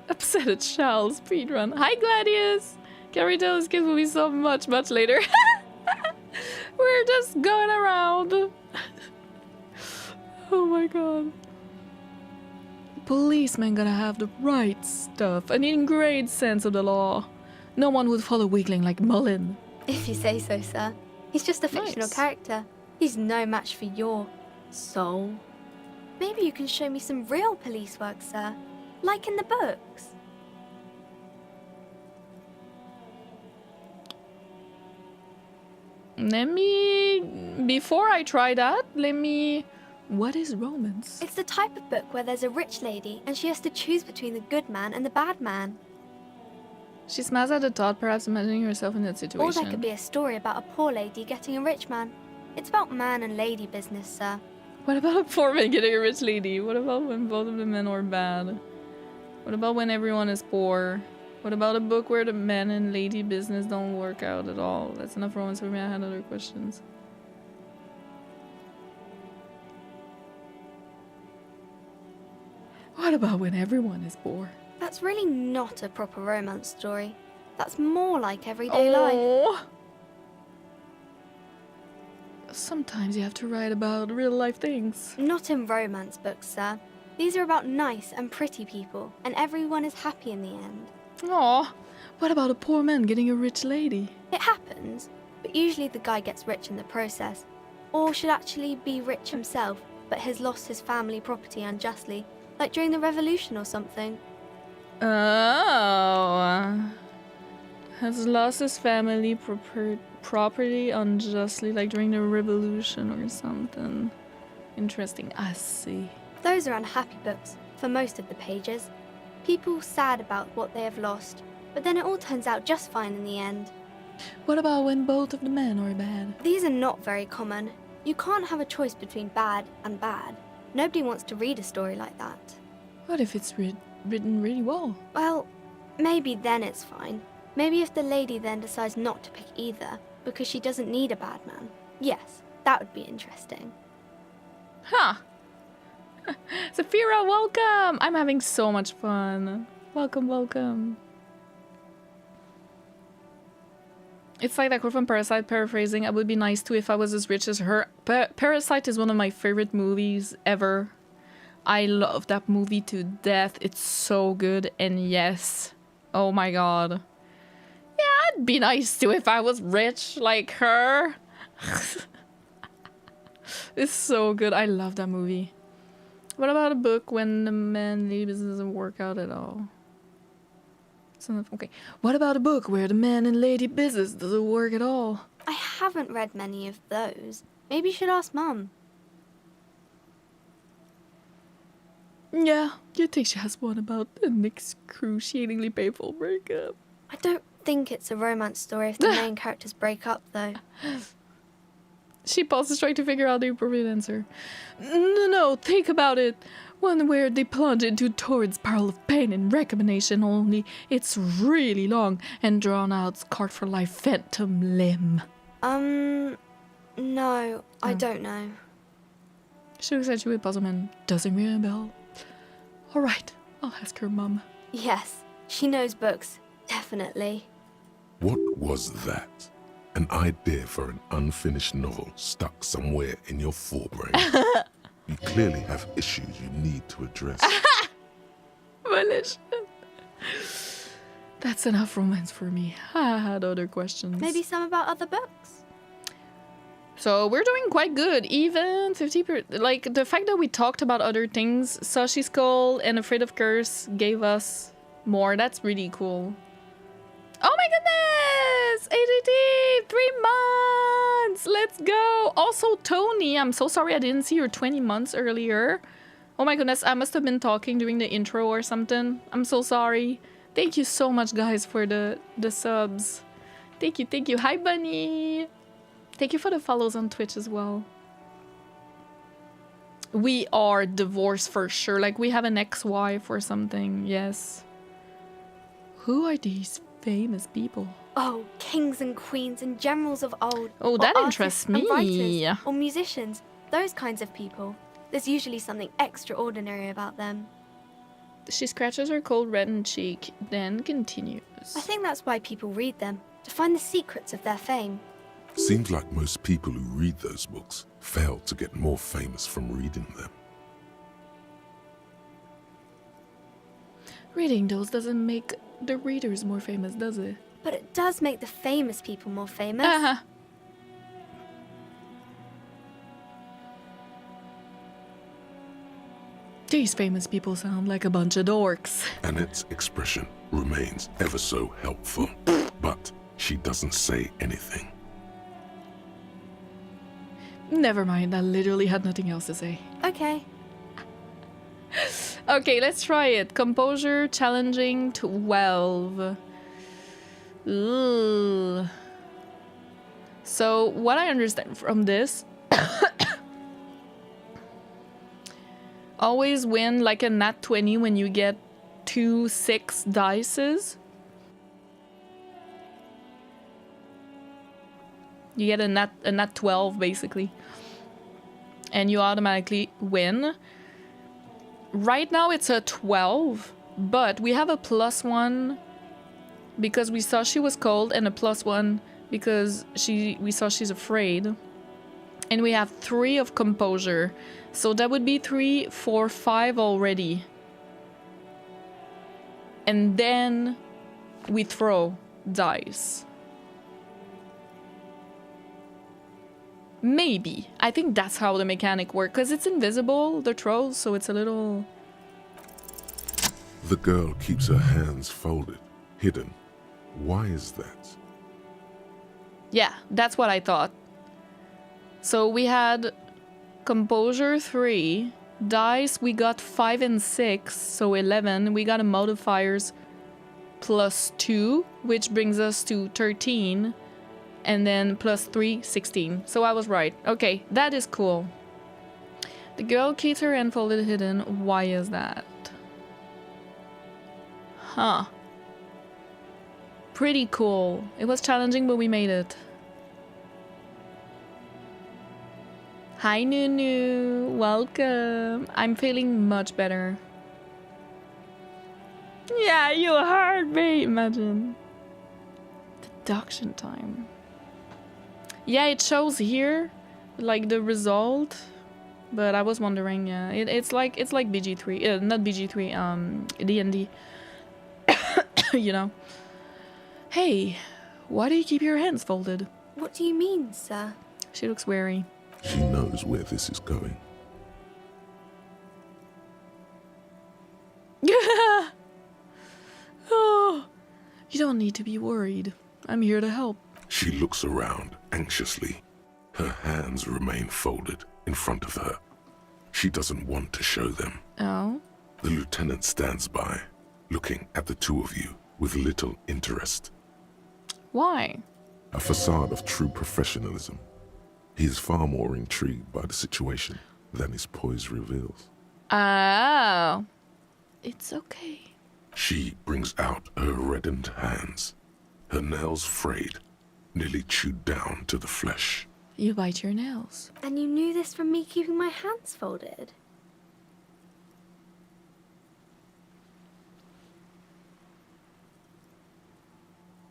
Upset child speedrun. Hi, Gladius! Can we tell this kid will be so much later? We're just going around. Oh my god. Policemen gotta have the right stuff, an ingrained sense of the law. No one would follow weakling like Mullen. If you say so, sir. He's just a fictional character. He's no match for your soul. Maybe you can show me some real police work, sir. Like in the books. Before I try that, what is romance? It's the type of book where there's a rich lady and she has to choose between the good man and the bad man. She smiles at the thought, perhaps imagining herself in that situation. Or there could be a story about a poor lady getting a rich man. It's about man and lady business, sir. What about a poor man getting a rich lady? What about when both of the men are bad? What about when everyone is poor? What about a book where the man and lady business don't work out at all? That's enough romance for me. I had other questions. What about when everyone is poor? That's really not a proper romance story. That's more like everyday life. Sometimes you have to write about real life things. Not in romance books, sir. These are about nice and pretty people, and everyone is happy in the end. Aw, what about a poor man getting a rich lady? It happens, but usually the guy gets rich in the process. Or should actually be rich himself, but has lost his family property unjustly, like during the revolution or something. Oh. Has lost his family property unjustly, like during the revolution or something. Interesting, I see. Those are unhappy books, for most of the pages. People sad about what they have lost, but then it all turns out just fine in the end. What about when both of the men are bad? These are not very common. You can't have a choice between bad and bad. Nobody wants to read a story like that. What if it's written really well? Well, maybe then it's fine. Maybe if the lady then decides not to pick either, because she doesn't need a bad man. Yes, that would be interesting. Huh. Saphira, welcome! I'm having so much fun. Welcome, welcome. It's like that quote from Parasite, paraphrasing. I would be nice too if I was as rich as her. Parasite is one of my favorite movies ever. I love that movie to death. It's so good. And yes. Oh my god. Yeah, I'd be nice too if I was rich like her. It's so good. I love that movie. What about a book when the man leaves doesn't work out at all? Okay. What about a book where the man and lady business doesn't work at all? I haven't read many of those. Maybe you should ask Mum. Yeah, you think she has one about an excruciatingly painful breakup. I don't think it's a romance story if the main characters break up, though. She pauses trying to figure out the appropriate answer. No, think about it. One where they plunge into torrid spiral of pain and recombination, only it's really long and drawn out, scarred for life phantom limb. No, I don't know. She looks at you with puzzlement. Doesn't ring a bell. Alright, I'll ask her mum. Yes, she knows books, definitely. What was that? An idea for an unfinished novel stuck somewhere in your forebrain. You clearly have issues you need to address. Malicious. That's enough romance for me. I had other questions. Maybe some about other books. So we're doing quite good. Even 50%. Like the fact that we talked about other things, Sashi Skull and Afraid of Curse gave us more. That's really cool. Oh my goodness! ADT! 3 months! Let's go! Also, Tony, I'm so sorry I didn't see your 20 months earlier. Oh my goodness, I must have been talking during the intro or something. I'm so sorry. Thank you so much, guys, for the subs. Thank you, thank you. Hi, Bunny! Thank you for the follows on Twitch as well. We are divorced for sure. Like, we have an ex-wife or something. Yes. Who are these famous people? Oh, kings and queens and generals of old. Oh, that interests me. And writers, or musicians. Those kinds of people. There's usually something extraordinary about them. She scratches her cold reddened cheek, then continues. I think that's why people read them. To find the secrets of their fame. Seems like most people who read those books fail to get more famous from reading them. Reading those doesn't make the readers more famous, does it? But it does make the famous people more famous. These famous people sound like a bunch of dorks. Annette's expression remains ever so helpful, but she doesn't say anything. Never mind, I literally had nothing else to say. Okay. Okay, let's try it. Composure, challenging, 12. Ugh. So, what I understand from this... always win like a nat 20 when you get 2 6 dices. You get a nat 12 basically. And you automatically win. Right now it's a 12, but we have a +1 because we saw she was cold, and a +1 because we saw she's afraid. And we have 3 of composure. So that would be 3, 4, 5 already. And then we throw dice. Maybe. I think that's how the mechanic works, because it's invisible, the throws, so it's a little... The girl keeps her hands folded, hidden. Why is that? Yeah, that's what I thought. So we had composure 3, Dice, we got 5 and 6, so 11. We got a modifiers +2, which brings us to 13. And then +3, 16. So I was right. Okay, that is cool. The girl keeps her hand folded hidden. Why is that? Huh. Pretty cool. It was challenging, but we made it. Hi, Nunu. Welcome. I'm feeling much better. Yeah, you heard me. Imagine. Deduction time. Yeah, it shows here, like the result. But I was wondering, yeah, it's like BG3, not BG3, D&D. You know. Hey, why do you keep your hands folded? What do you mean, sir? She looks wary. She knows where this is going. Oh, you don't need to be worried. I'm here to help. She looks around anxiously. Her hands remain folded in front of her. She doesn't want to show them. Oh? The lieutenant stands by, looking at the two of you with little interest. Why? A facade of true professionalism. He is far more intrigued by the situation than his poise reveals. Oh. It's okay. She brings out her reddened hands, her nails frayed, nearly chewed down to the flesh. You bite your nails. And you knew this from me keeping my hands folded?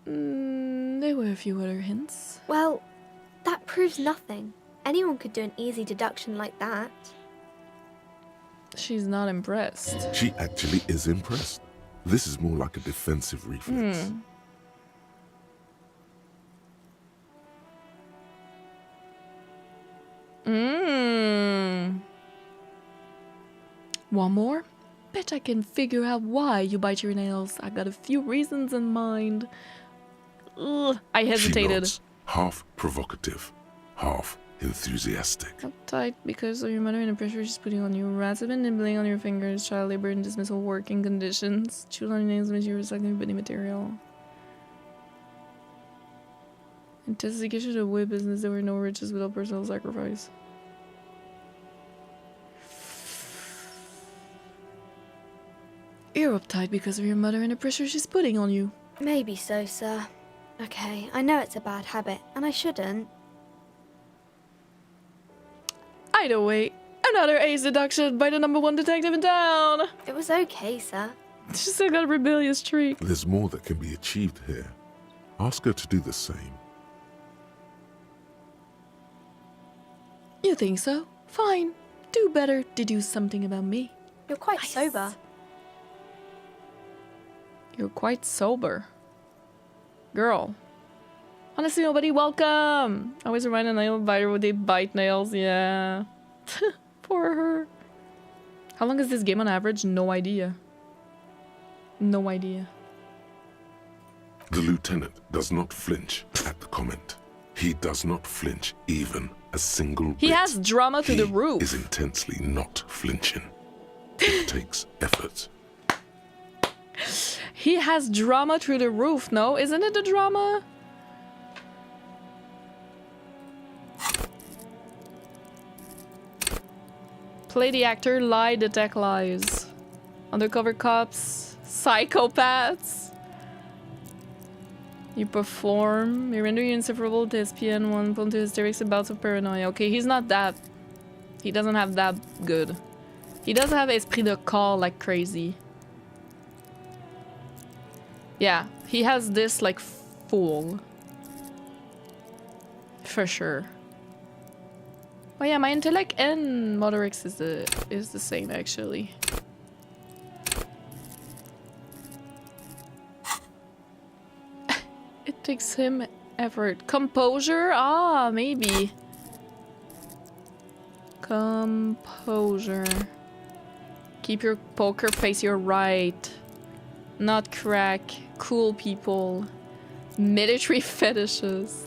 There were a few other hints. Well, that proves nothing. Anyone could do an easy deduction like that. She's not impressed. She actually is impressed. This is more like a defensive reflex. One more? Bet I can figure out why you bite your nails. I got a few reasons in mind. Ugh, I hesitated. She nods, half provocative, half enthusiastic. Uptight because of your mother and the pressure she's putting on you. Rats have been nibbling on your fingers. Child labor and dismissal working conditions. Chew on your nails when you're recycling body material. Intensification of the wood business. There were no riches without personal sacrifice. You're uptight because of your mother and the pressure she's putting on you. Maybe so, sir. Okay, I know it's a bad habit, and I shouldn't. Either way, another ace deduction by the #1 detective in town. It was okay, sir. She still got a rebellious streak. There's more that can be achieved here. Ask her to do the same. You think so? Fine. Do better. Deduce something about me. You're quite sober. You're quite sober. Girl. Honestly, nobody welcome. I always remind a nail biter when they bite nails. Yeah. Poor her. How long is this game on average? No idea. No idea. The lieutenant does not flinch at the comment. He does not flinch even a single bit. He has drama to the roof. He is intensely not flinching. It takes effort. He has drama through the roof, no? Isn't it the drama? Play the actor, lie, detect lies. Undercover cops, psychopaths. You perform. You render you insufferable to SPN, one prone to hysterics and bouts of paranoia. Okay, he's not that. He doesn't have that good. He does have esprit de corps like crazy. Yeah, he has this like full. For sure. Oh yeah, my intellect and motorics is the same actually. It takes him effort. Composure? Ah, maybe. Composure. Keep your poker face your right. Not crack. Cool people. Military fetishes.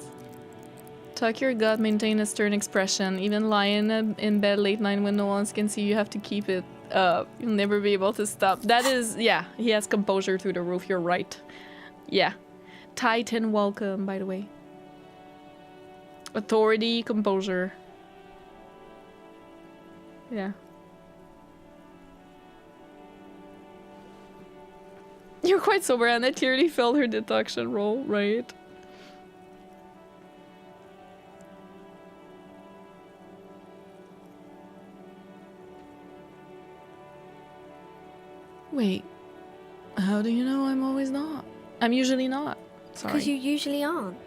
Tuck your gut, maintain a stern expression. Even lying in bed late night when no one can see you have to keep it up. You'll never be able to stop. That is, yeah, he has composure through the roof, you're right. Yeah. Titan, welcome, by the way. Authority, composure. Yeah. You're quite sober, and Annette clearly failed her deduction roll, right? Wait, how do you know I'm always not? I'm usually not. Sorry. Because you usually aren't.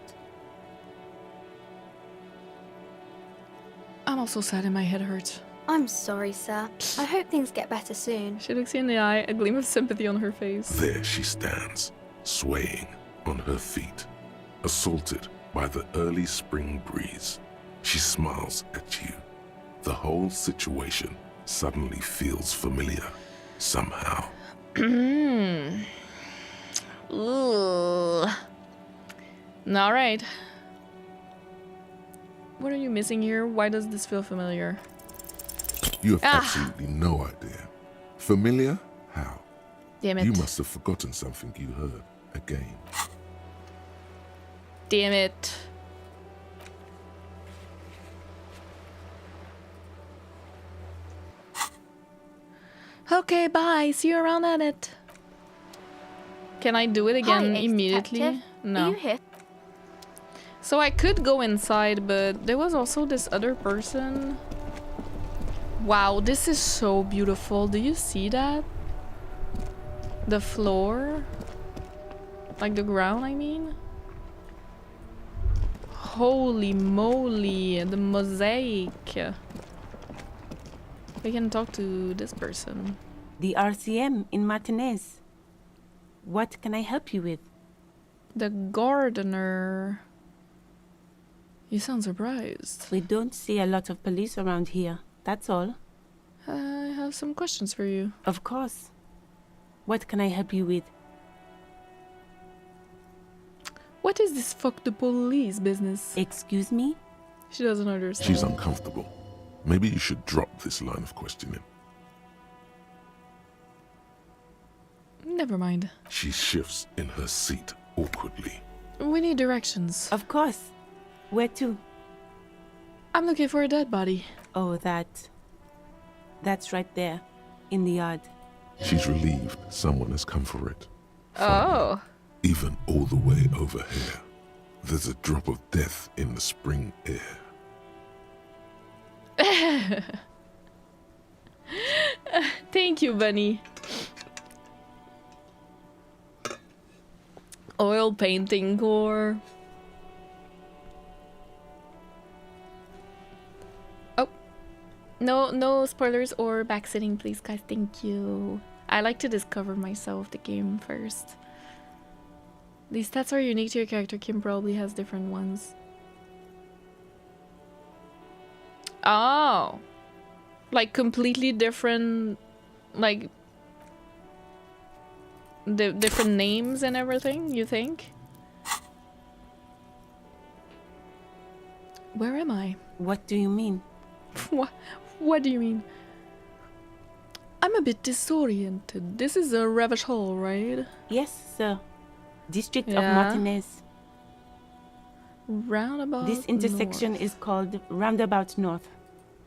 I'm also sad and my head hurts. I'm sorry, sir. I hope things get better soon. She looks you in the eye, a gleam of sympathy on her face. There she stands, swaying on her feet, assaulted by the early spring breeze. She smiles at you. The whole situation suddenly feels familiar, somehow. Ugh. Alright. What are you missing here? Why does this feel familiar? You have absolutely no idea. Familiar? How? Damn it. You must have forgotten something you heard again. Damn it. Okay, bye. See you around, Annette. Can I do it again Hi, immediately? ex-detective. No. Are you here? So I could go inside, but there was also this other person. Wow, this is so beautiful. Do you see that? The floor? Like the ground, I mean? Holy moly, the mosaic. We can talk to this person. The RCM in Martinez. What can I help you with? The gardener. You sound surprised. We don't see a lot of police around here. That's all. I have some questions for you. Of course. What can I help you with? What is this fuck the police business? Excuse me? She doesn't understand. She's uncomfortable. Maybe you should drop this line of questioning. Never mind. She shifts in her seat awkwardly. We need directions. Of course. Where to? I'm looking for a dead body. Oh, that's right there, in the yard. She's relieved someone has come for it. Oh. Even all the way over here, there's a drop of death in the spring air. Thank you, Bunny. Oil painting core. Oh. No spoilers or backseating, please, guys. Thank you. I like to discover myself the game first. These stats are unique to your character. Kim probably has different ones. Oh. Like completely different, like the different names and everything, you think? Where am I? What do you mean? What do you mean? I'm a bit disoriented. This is a Ravage Hall, right? Yes, sir. District of Yeah. Martinez. Roundabout This intersection north. is called Roundabout North.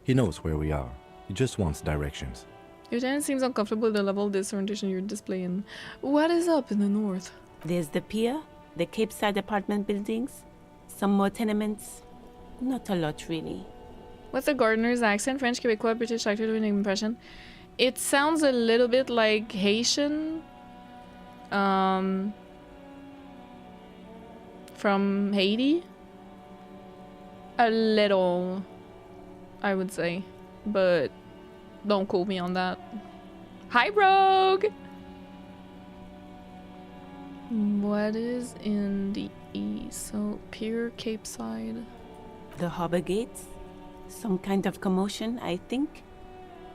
He knows where we are. He just wants directions. Your tenant seems uncomfortable with the level of disorientation you're displaying. What is up in the north? There's the pier, the Cape Side apartment buildings, some more tenements. Not a lot, really. What's the gardener's accent? French, Quebecois, British actor doing an impression? It sounds a little bit like Haitian. From Haiti. A little, I would say. But don't quote me on that. Hi, Rogue! What is in the east? So, Pier, Cape Side. The harbor gates? Some kind of commotion, I think.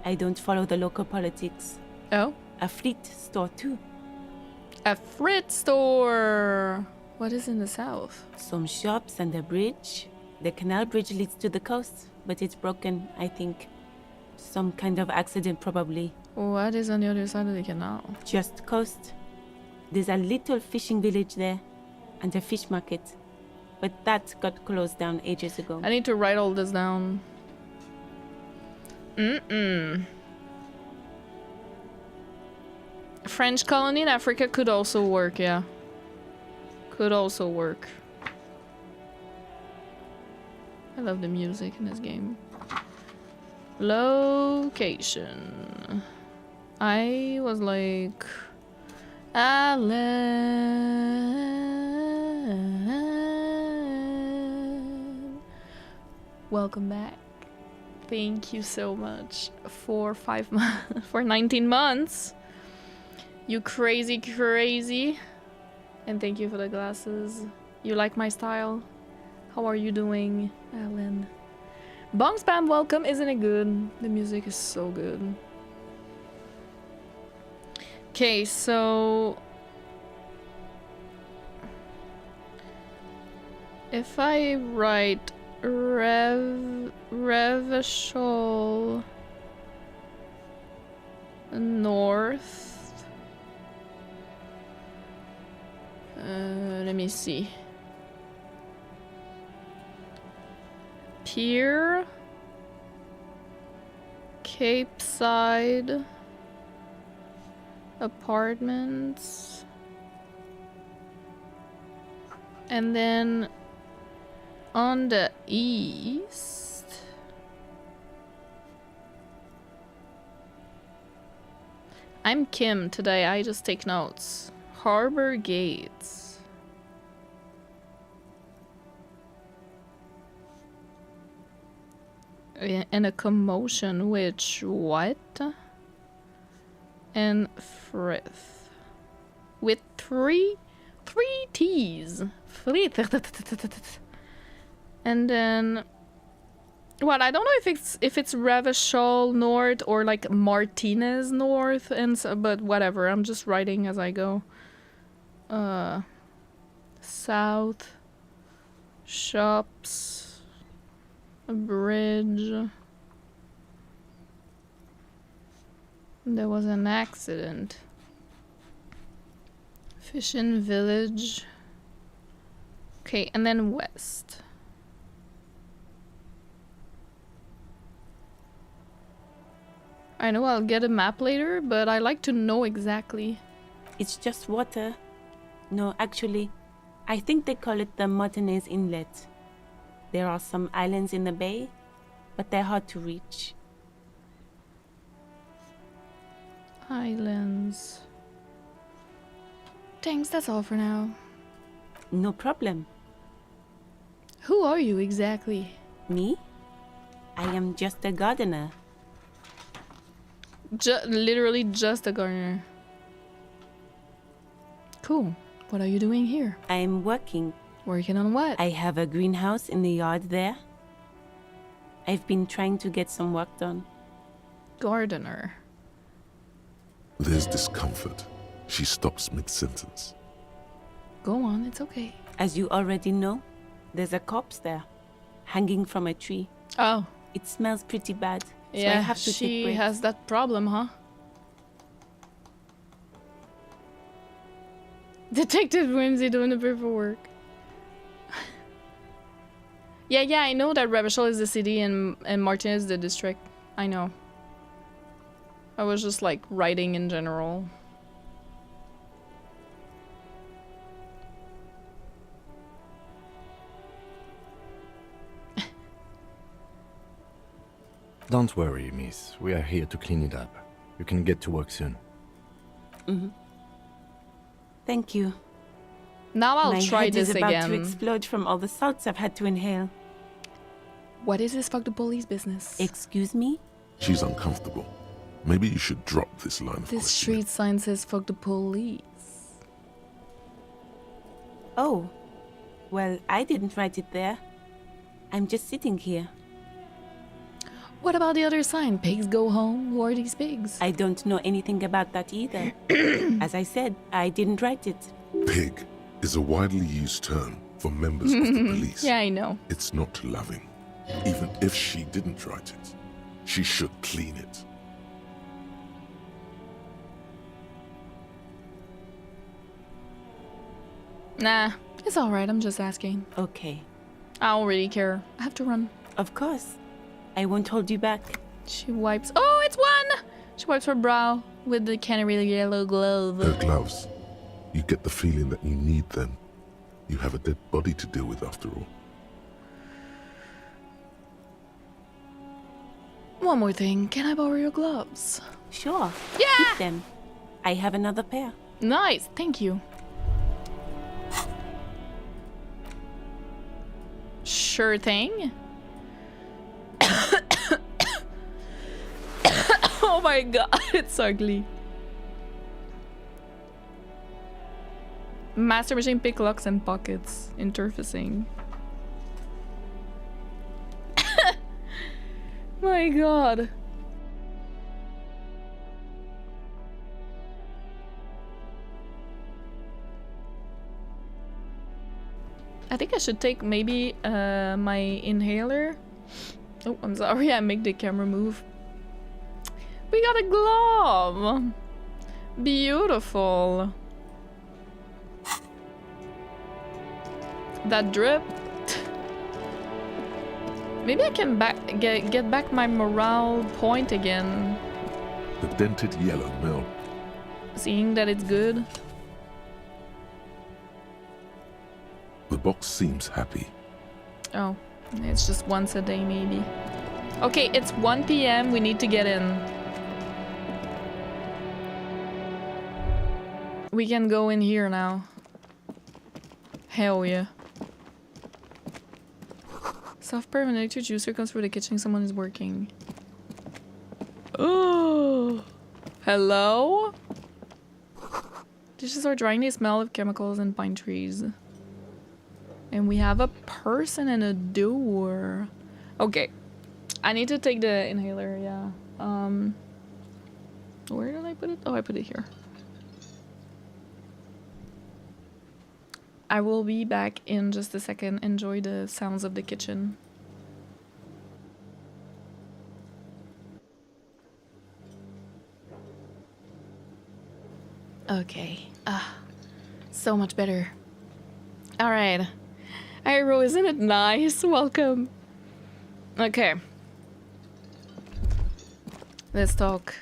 I don't follow the local politics. Oh? A fleet store, too. A Frit store! What is in the south? Some shops and a bridge. The canal bridge leads to the coast, but it's broken, I think. Some kind of accident, probably. What is on the other side of the canal? Just coast. There's a little fishing village there, and a fish market. But that got closed down ages ago. I need to write all this down. French colony in Africa could also work, yeah. Could also work. I love the music in this game. Location. I was like... Alan. Welcome back. Thank you so much for 5 months, for 19 months. You crazy, crazy. And thank you for the glasses. You like my style? How are you doing, Alan? Bong Spam, welcome. Isn't it good? The music is so good. Okay, so... if I write Revachol North... let me see. Pier, Cape Side, apartments, and then on the east, I'm Kim today, I just take notes. Harbor Gates. And a commotion, which what? And Frith. With three T's. Frith. And then well, I don't know if it's Revachol North or like Martinez North, and so, but whatever, I'm just writing as I go. South, shops, a bridge. There was an accident. Fishing village. Okay, and then west. I know I'll get a map later, but I like to know exactly. It's just water. No, actually, I think they call it the Martinez Inlet. There are some islands in the bay, but they're hard to reach. Islands. Thanks, that's all for now. No problem. Who are you exactly? Me? I am just a gardener. Literally just a gardener. Cool. What are you doing here? I am working. Working on what? I have a greenhouse in the yard there. I've been trying to get some work done. Gardener. There's discomfort. She stops mid-sentence. Go on, it's okay. As you already know, there's a corpse there, hanging from a tree. Oh. It smells pretty bad, so I Yeah, have to take she breaks. has that problem, huh? Detective Whimsy doing the paperwork. yeah, I know that Revachol is the city and Martinez is the district. I know. I was just like writing in general. Don't worry, miss. We are here to clean it up. You can get to work soon. Mm-hmm. Thank you. Now I'll My try head this is about again. to explode from all the salts I've had to inhale. What is this fuck the police business? Excuse me? She's uncomfortable. Maybe you should drop this line of This questioning. street sign says fuck the police. Oh. Well, I didn't write it there. I'm just sitting here. What about the other sign? Pigs go home? Who are these pigs? I don't know anything about that either. As I said, I didn't write it. Pig is a widely used term for members of the police. Yeah, I know. It's not loving. Even if she didn't write it, she should clean it. Nah, it's alright, I'm just asking. Okay. I don't really care. I have to run. Of course. I won't hold you back. She wipes. Oh, it's one! She wipes her brow with the canary yellow glove. Her gloves. You get the feeling that you need them. You have a dead body to deal with after all. One more thing. Can I borrow your gloves? Sure. Yeah! Keep them. I have another pair. Nice, thank you. Sure thing. Oh my god, it's ugly. Master machine pick locks and pockets. Interfacing. My god. I think I should take maybe my inhaler. Oh, I'm sorry, I make the camera move. We got a glove! Beautiful. That drip. Maybe I can get back my morale point again. The dented yellow milk. Seeing that it's good. The box seems happy. Oh, it's just once a day maybe. Okay, it's 1 p.m. We need to get in. We can go in here now. Hell yeah. Soft permanent juicer comes through the kitchen. Someone is working. Oh, hello? Dishes are drying. They smell of chemicals and pine trees. And we have a person and a door. Okay. I need to take the inhaler, yeah. Where did I put it? Oh, I put it here. I will be back in just a second. Enjoy the sounds of the kitchen. Okay. So much better. Alright. Iro, isn't it nice? Welcome. Okay. Let's talk.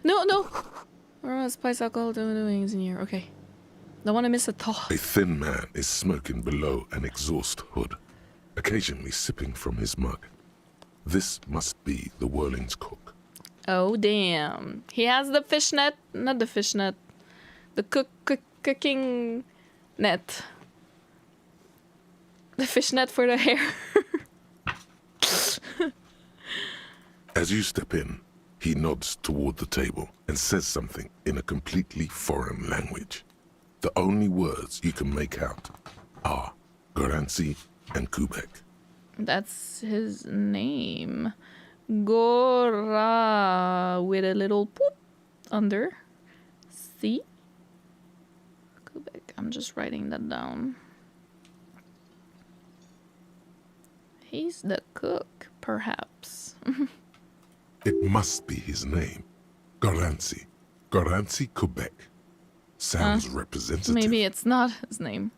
No, no! Spice alcohol doing in here. Okay. Don't want to miss a thought. A thin man is smoking below an exhaust hood, occasionally sipping from his mug. This must be the Whirling's cook. Oh, damn. He has the fishnet. Not the fishnet. The cooking net. The fishnet for the hair. As you step in, he nods toward the table and says something in a completely foreign language. The only words you can make out are Garanci and Kubek. That's his name. Gora with a little poop under. See? Kubek. I'm just writing that down. He's the cook, perhaps. It must be his name. Garanci. Garanci Kubek. Sounds representative. Maybe it's not his name.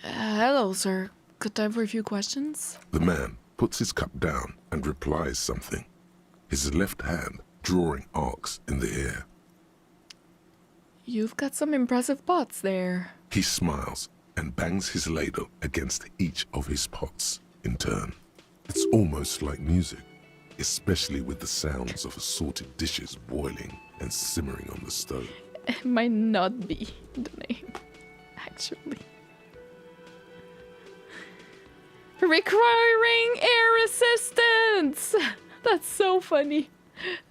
Hello, sir. Good time for a few questions? The man puts his cup down and replies something, his left hand drawing arcs in the air. You've got some impressive pots there. He smiles and bangs his ladle against each of his pots in turn. It's almost like music, especially with the sounds of assorted dishes boiling and simmering on the stove. It might not be the name, actually. Requiring air assistance! That's so funny.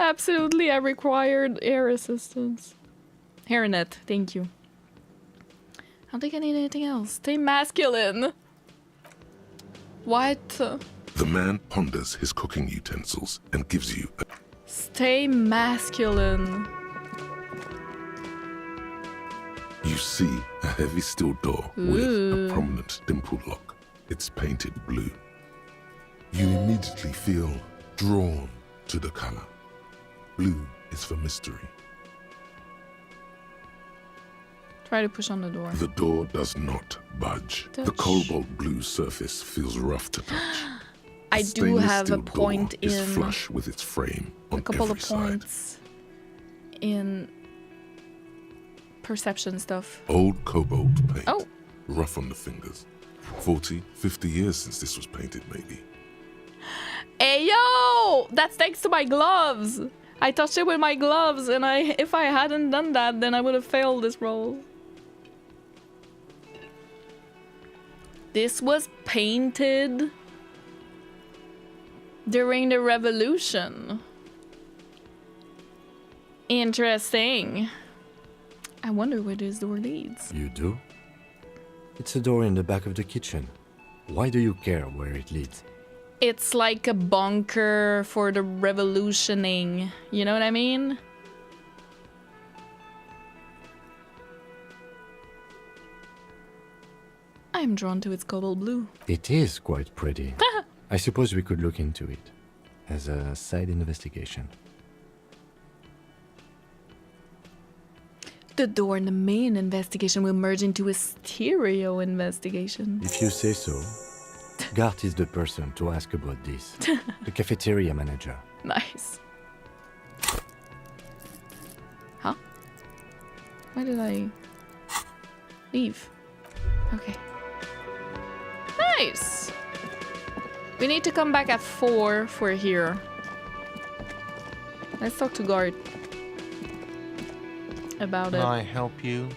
Absolutely, I required air assistance. Annette, thank you. I don't think I need anything else. Stay masculine. What? The man ponders his cooking utensils and gives you a... Stay masculine. You see a heavy steel door with a prominent dimple lock. It's painted blue. You immediately feel drawn to the color. Blue is for mystery. Try to push on the door. The door does not budge. The cobalt blue surface feels rough to touch. I The do stainless have a steel point door is in flush with its frame on a couple every of side. points in perception stuff. Old cobalt paint. Oh. Rough on the fingers. 40, 50 years since this was painted, maybe. Hey yo! That's thanks to my gloves! I touched it with my gloves, and if I hadn't done that, then I would have failed this roll. This was painted during the revolution. Interesting. I wonder where this door leads. You do? It's a door in the back of the kitchen. Why do you care where it leads? It's like a bunker for the revolutioning. You know what I mean? I'm drawn to its cobalt blue. It is quite pretty. I suppose we could look into it as a side investigation. The door in the main investigation will merge into a stereo investigation. If you say so. Gart is the person to ask about this. The cafeteria manager. Nice. Huh? Why did I leave? Okay. Nice! We need to come back at 4 for here. Let's talk to Gart about it. Can I help you?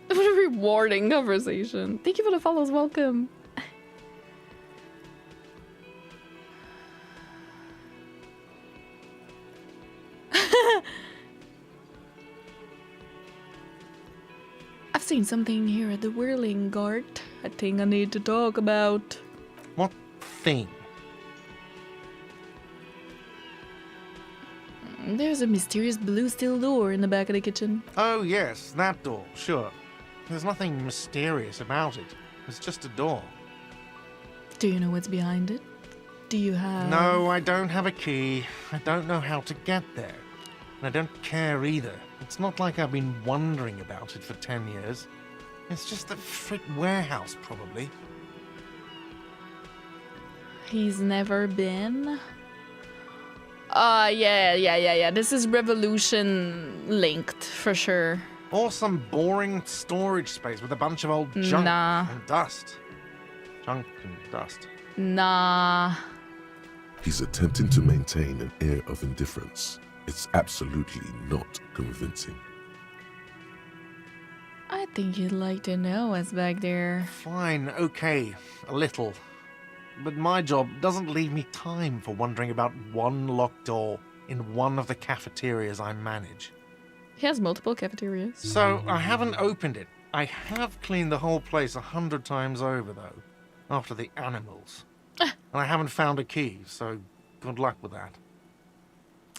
What a rewarding conversation. Thank you for the follows. Welcome. I've seen something here at the Whirling Gart. I think I need to talk about. What thing? There's a mysterious blue steel door in the back of the kitchen. Oh, yes, that door, sure. There's nothing mysterious about it. It's just a door. Do you know what's behind it? Do you have... No, I don't have a key. I don't know how to get there. And I don't care either. It's not like I've been wondering about it for 10 years. It's just a frit warehouse, probably. He's never been? Yeah. This is Revolution linked, for sure. Or some boring storage space with a bunch of old junk Nah. and dust. Junk and dust. Nah. He's attempting to maintain an air of indifference. It's absolutely not convincing. I think you'd like to know what's back there. Fine, okay, a little. But my job doesn't leave me time for wondering about one locked door in one of the cafeterias I manage. He has multiple cafeterias. So I haven't opened it. I have cleaned the whole place 100 times over, though, after the animals. And I haven't found a key, so good luck with that.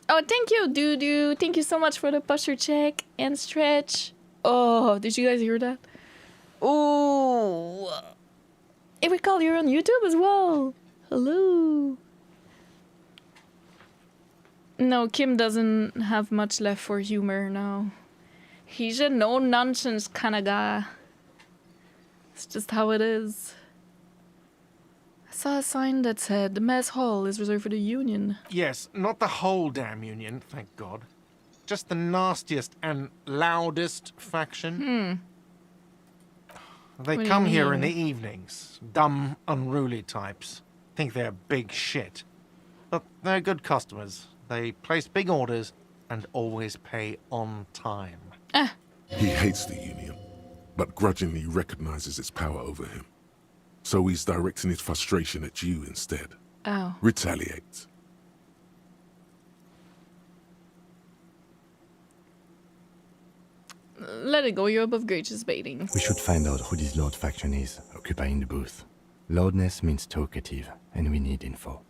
Oh, thank you, Doo-Doo. Thank you so much for the posture check and stretch. Oh, did you guys hear that? Ooh. Hey, we call you on YouTube as well. Hello. No, Kim doesn't have much left for humor now. He's a no-nonsense kind of guy. It's just how it is. I saw a sign that said the mess hall is reserved for the union. Yes, not the whole damn union, thank God. Just the nastiest and loudest faction. They What do you come here in the mean? evenings. Dumb, unruly types. Think they're big shit. But they're good customers. They place big orders and always pay on time. He hates the union, but grudgingly recognizes its power over him. So he's directing his frustration at you instead. Oh. Retaliate. Let it go, you're above gracious baiting. We should find out who this loud faction is, occupying the booth. Loudness means talkative, and we need info.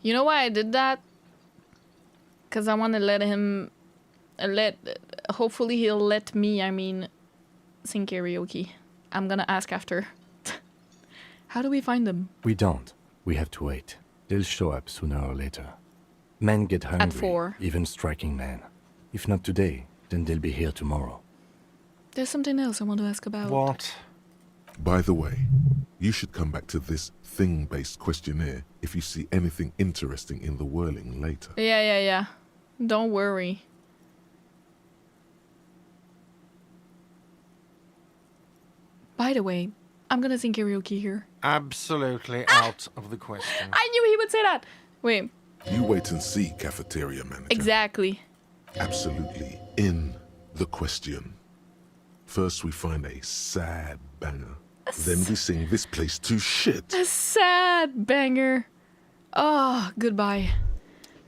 You know why I did that? Because I want to let him... hopefully he'll let me, sing karaoke. I'm gonna ask after. How do we find them? We don't. We have to wait. They'll show up sooner or later. Men get hungry. At 4. Even striking men. If not today, then they'll be here tomorrow. There's something else I want to ask about. What? By the way, you should come back to this thing-based questionnaire if you see anything interesting in the whirling later. Yeah. Don't worry. By the way, I'm gonna sing karaoke here. Absolutely out of the question. I knew he would say that! Wait. You wait and see, cafeteria manager. Exactly. Absolutely in the question. First we find a sad banger. Then we sing this place to shit. A sad banger. Oh, goodbye.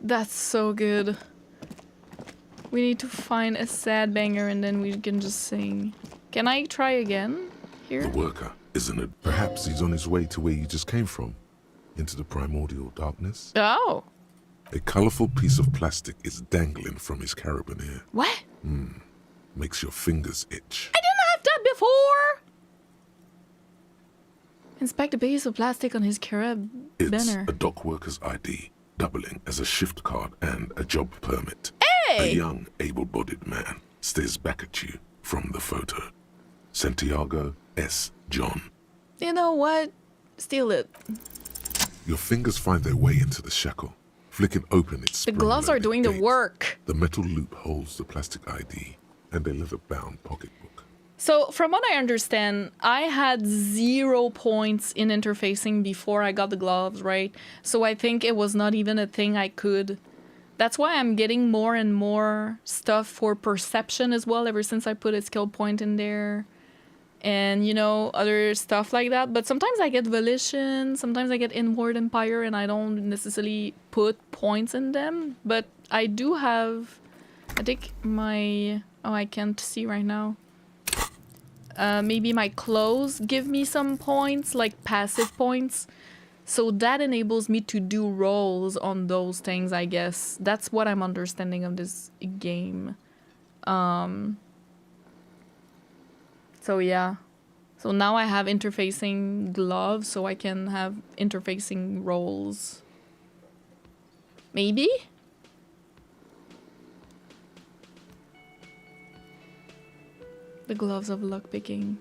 That's so good. We need to find a sad banger and then we can just sing. Can I try again? Here? The worker, isn't it? Perhaps he's on his way to where you just came from. Into the primordial darkness. Oh. A colourful piece of plastic is dangling from his carabiner. What? Makes your fingers itch. I didn't have that before! Inspect a piece of plastic on his It's carabiner. a dock worker's ID, doubling as a shift card and a job permit. Hey! A young, able-bodied man stares back at you from the photo. Santiago S. John. You know what? Steal it. Your fingers find their way into the shackle, flicking open its The gloves are spring-loaded doing the gate. work. The metal loop holds the plastic ID and a leather-bound pocketbook. So, from what I understand, I had 0 points in interfacing before I got the gloves, right? So I think it was not even a thing I could... That's why I'm getting more and more stuff for perception as well, ever since I put a skill point in there. And, you know, other stuff like that. But sometimes I get volition, sometimes I get inward empire, and I don't necessarily put points in them. But I do have... I think my... Oh, I can't see right now. Maybe my clothes give me some points, like passive points. So that enables me to do rolls on those things, I guess. That's what I'm understanding of this game. So yeah. So now I have interfacing gloves, so I can have interfacing rolls. Maybe? The gloves of lockpicking.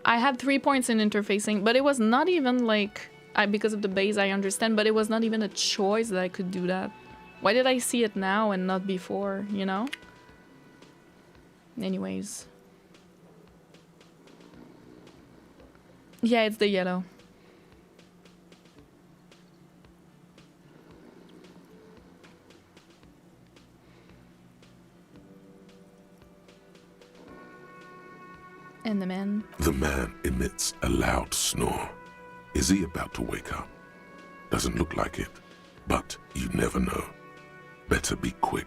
I had 3 points in interfacing, but it was not even like... because of the base, I understand, but it was not even a choice that I could do that. Why did I see it now and not before, you know? Anyways. Yeah, it's the yellow. And the man. The man emits a loud snore. Is he about to wake up? Doesn't look like it, but you never know. Better be quick.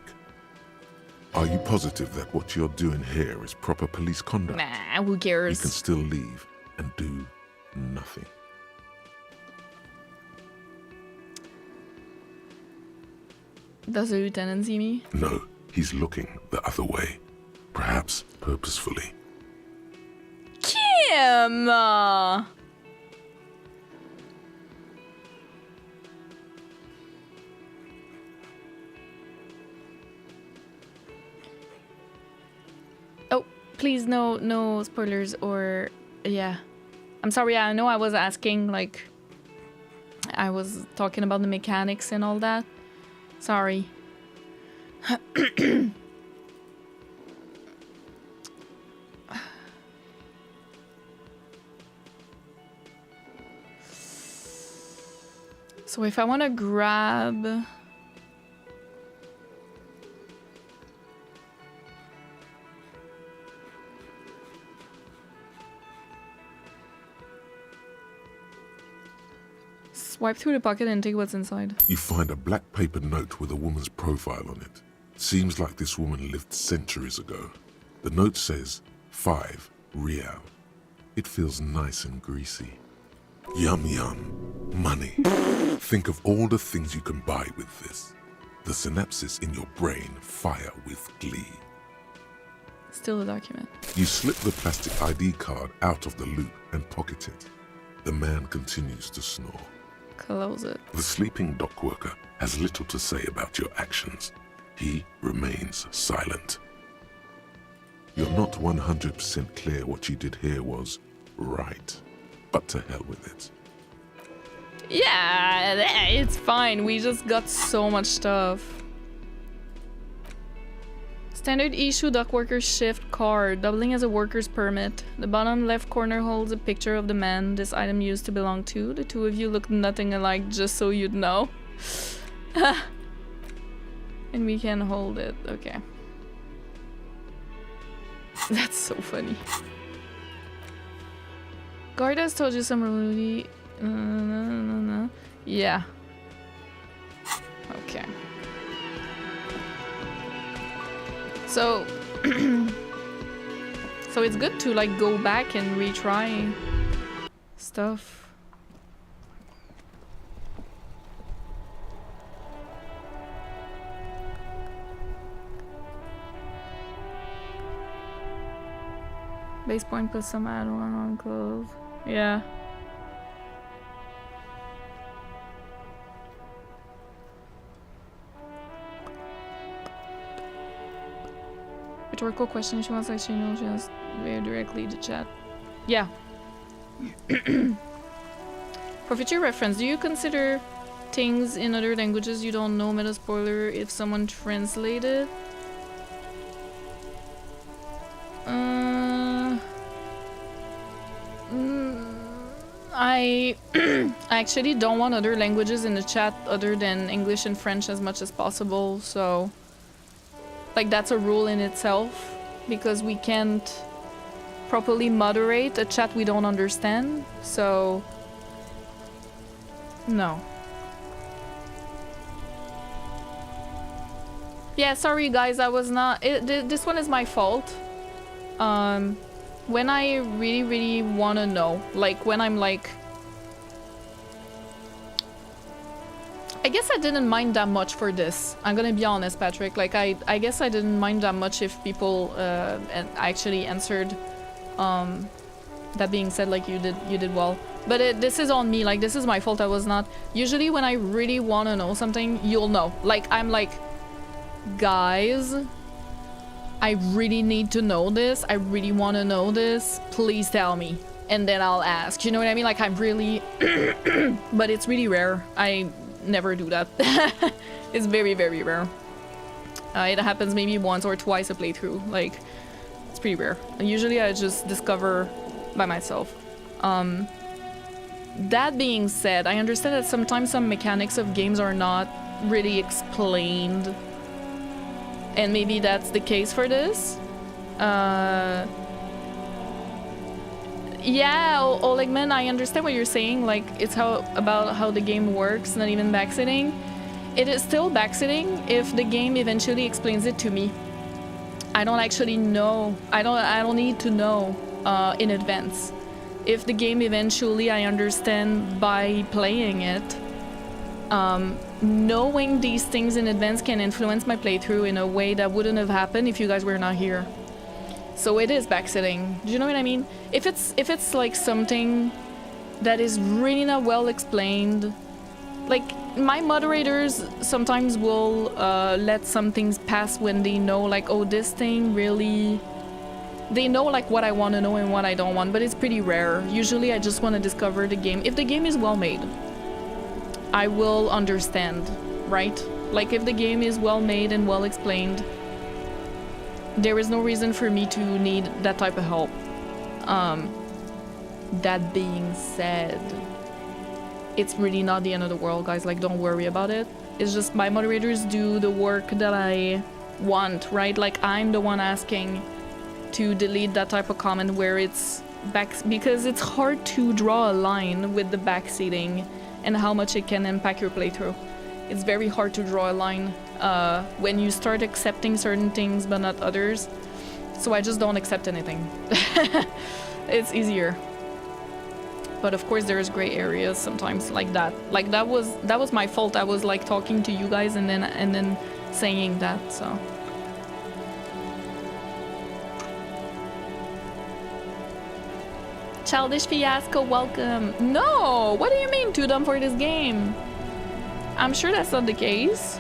Are you positive that what you're doing here is proper police conduct? Nah, who You cares? can still leave and do nothing. Does the lieutenant see me? No, he's looking the other way. Perhaps purposefully. Kim! Oh, please no spoilers or... Yeah. I'm sorry, I know I was asking, like... I was talking about the mechanics and all that. Sorry. So if I want to grab... Swipe through the pocket and take what's inside. You find a black paper note with a woman's profile on it. Seems like this woman lived centuries ago. The note says 5 real. It feels nice and greasy. Yum yum. Money. Think of all the things you can buy with this. The synapses in your brain fire with glee. Still a document. You slip the plastic ID card out of the loop and pocket it. The man continues to snore. Close it. The sleeping dock worker has little to say about your actions. He remains silent. You're not 100% clear what you did here was right, but to hell with it. Yeah, it's fine. We just got so much stuff. Standard issue dock worker shift card, doubling as a worker's permit. The bottom left corner holds a picture of the man this item used to belong to. The two of you look nothing alike, just so you'd know. And we can hold it. Okay. That's so funny. Guard has told you some really... Yeah. Okay. So... so it's good to like go back and retry stuff. Base point plus some add-on on clothes. Yeah. Rhetorical question. She wants to actually know just very directly to chat. Yeah. For future reference, do you consider things in other languages you don't know meta spoiler if someone translated? I actually don't want other languages in the chat other than English and French as much as possible, so like that's a rule in itself because we can't properly moderate a chat we don't understand, so no. Yeah, sorry guys, I was not... this one is my fault. When I really want to know, like when I'm like... I guess I didn't mind that much for this. I'm gonna be honest, Patrick. Like, I guess I didn't mind that much if people actually answered. That being said, like, you did well. But this is on me. Like, this is my fault. I was not... Usually when I really want to know something, you'll know. Like, I'm like... Guys... I really need to know this. I really want to know this. Please tell me. And then I'll ask. You know what I mean? Like, I'm really... but it's really rare. I never do that. It's very rare. It happens maybe once or twice a playthrough. Like, it's pretty rare. And usually I just discover by myself. That being said, I understand that sometimes some mechanics of games are not really explained. And maybe that's the case for this. Yeah, Olegman, I understand what you're saying. Like, it's about how the game works, not even backseating. It is still backseating if the game eventually explains it to me. I don't actually know. I don't need to know in advance. If the game eventually I understand by playing it, knowing these things in advance can influence my playthrough in a way that wouldn't have happened if you guys were not here. So it is backseating. Do you know what I mean? If it's like something that is really not well explained, like my moderators sometimes will let some things pass when they know like, oh, this thing really... They know like what I want to know and what I don't want, but it's pretty rare. Usually I just want to discover the game. If the game is well made, I will understand, right? Like if the game is well made and well explained, there is no reason for me to need that type of help. That being said, it's really not the end of the world, guys. Like, don't worry about it. It's just my moderators do the work that I want, right? Like, I'm the one asking to delete that type of comment where it's back, because it's hard to draw a line with the backseating and how much it can impact your playthrough. It's very hard to draw a line when you start accepting certain things but not others. So I just don't accept anything. It's easier. But of course there's gray areas sometimes like that. Like that was my fault. I was like talking to you guys and then saying that, so. Childish Fiasco, welcome. No! What do you mean too dumb for this game? I'm sure that's not the case.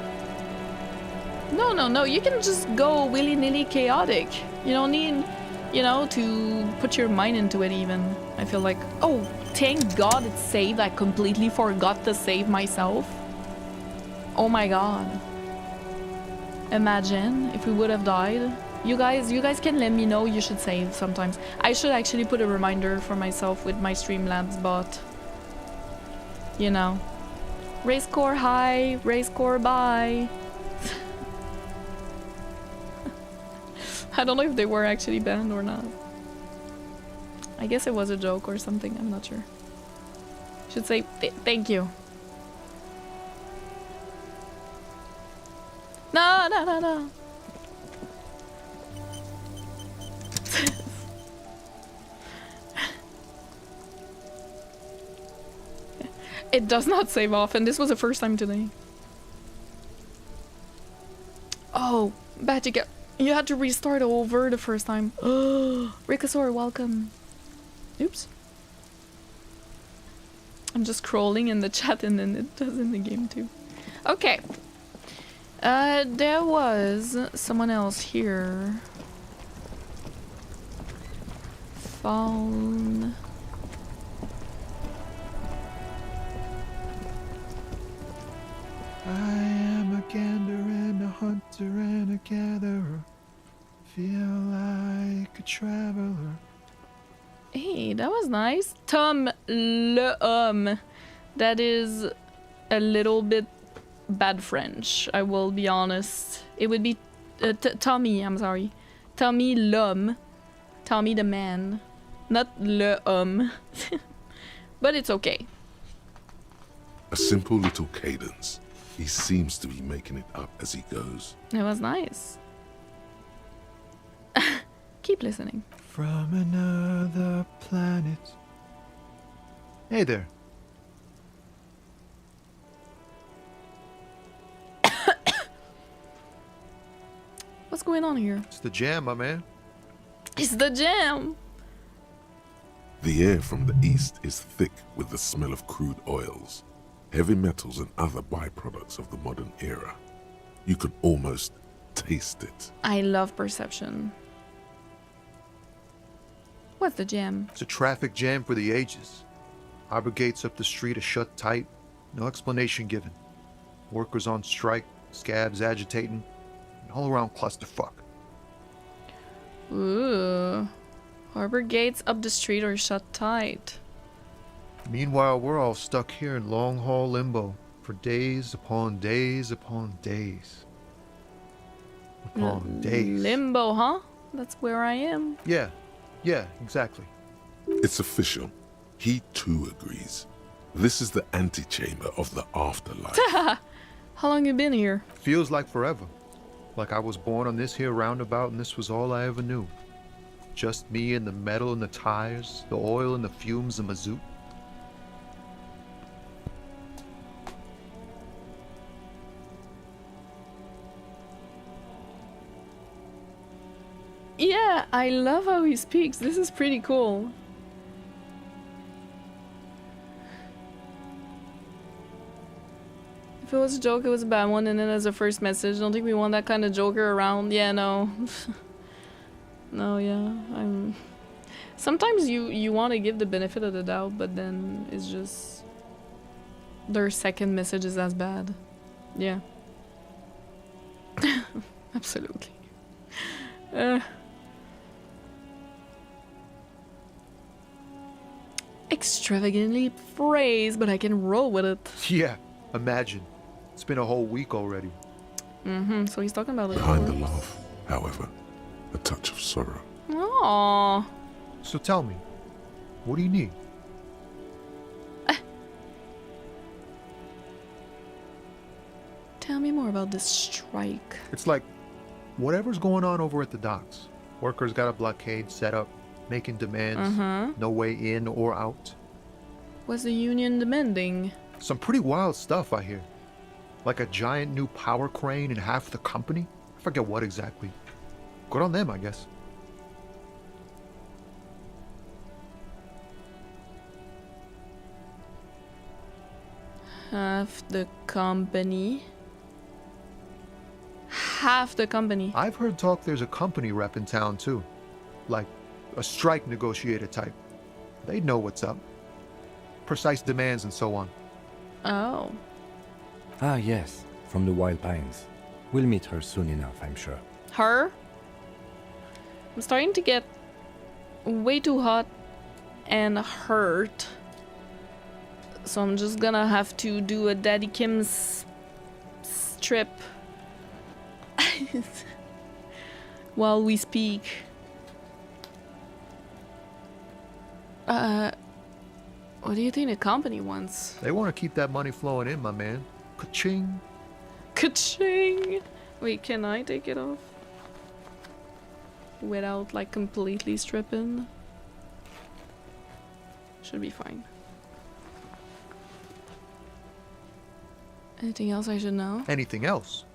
No, you can just go willy-nilly chaotic. You don't need, you know, to put your mind into it even. I feel like, oh, thank God it's saved. I completely forgot to save myself. Oh my God. Imagine if we would have died. You guys can let me know you should save sometimes. I should actually put a reminder for myself with my Streamlabs bot. You know. Race core high, race core bye. I don't know if they were actually banned or not. I guess it was a joke or something, I'm not sure. Should say thank you. No. It does not save often. This was the first time today. Oh, Bajiga, you had to restart over the first time. Rickosaur, welcome. Oops. I'm just scrolling in the chat and then it does in the game too. Okay. There was someone else here. Phone. I am a gander and a hunter and a gatherer. Feel like a traveler. Hey, that was nice. Tommy Le Homme. That is a little bit bad French, I will be honest. It would be Tommy, I'm sorry. Tommy Le Homme. Tommy the man. Not Le Homme. But it's okay. A simple little cadence. He seems to be making it up as he goes. It was nice. Keep listening. From another planet. Hey there. What's going on here? It's the jam, my man. It's the jam. The air from the east is thick with the smell of crude oils, heavy metals and other byproducts of the modern era. You can almost taste it. I love perception. What's the jam? It's a traffic jam for the ages. Harbor gates up the street are shut tight. No explanation given. Workers on strike, scabs agitating, an all-around clusterfuck. Ooh. Harbor gates up the street are shut tight. Meanwhile, we're all stuck here in long-haul limbo for days upon days upon days. Upon days. Limbo, huh? That's where I am. Yeah, exactly. It's official. He too agrees. This is the antechamber of the afterlife. How long you been here? Feels like forever. Like I was born on this here roundabout and this was all I ever knew. Just me and the metal and the tires, the oil and the fumes and mazout. Yeah, I love how he speaks. This is pretty cool. If it was a joke, it was a bad one, and then as a first message, don't think we want that kind of joker around. Yeah, no. No, yeah. Sometimes you want to give the benefit of the doubt, but then it's just their second message is as bad. Yeah. Absolutely. Extravagantly phrased, but I can roll with it. Yeah, imagine. It's been a whole week already. So he's talking about it. Behind the laugh, however, a touch of sorrow. Aww. So tell me, what do you need? Tell me more about this strike. It's like, whatever's going on over at the docks. Workers got a blockade set up, making demands, no way in or out. What's the union demanding? Some pretty wild stuff, I hear. Like a giant new power crane in half the company? I forget what exactly. Good on them, I guess. Half the company. Half the company. I've heard talk there's a company rep in town too. Like a strike negotiator type. They'd know what's up. Precise demands and so on. Oh. Ah, yes, from the Wild Pines. We'll meet her soon enough, I'm sure. Her? I'm starting to get way too hot and hurt. So I'm just gonna have to do a Daddy Kim's strip while we speak. What do you think the company wants? They want to keep that money flowing in, my man. Ka-ching. Ka-ching! Wait, can I take it off? Without like completely stripping? Should be fine. Anything else I should know? Anything else?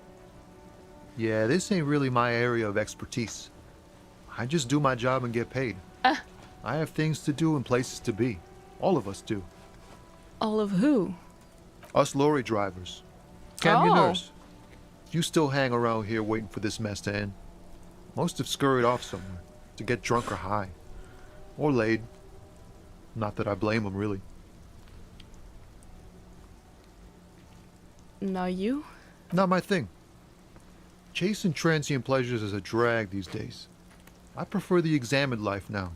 Yeah, this ain't really my area of expertise. I just do my job and get paid. I have things to do and places to be. All of us do. All of who? Us lorry drivers. Camioners. You still hang around here waiting for this mess to end. Most have scurried off somewhere to get drunk or high. Or laid. Not that I blame them, really. Not you? Not my thing. Chasing transient pleasures is a drag these days. I prefer the examined life now.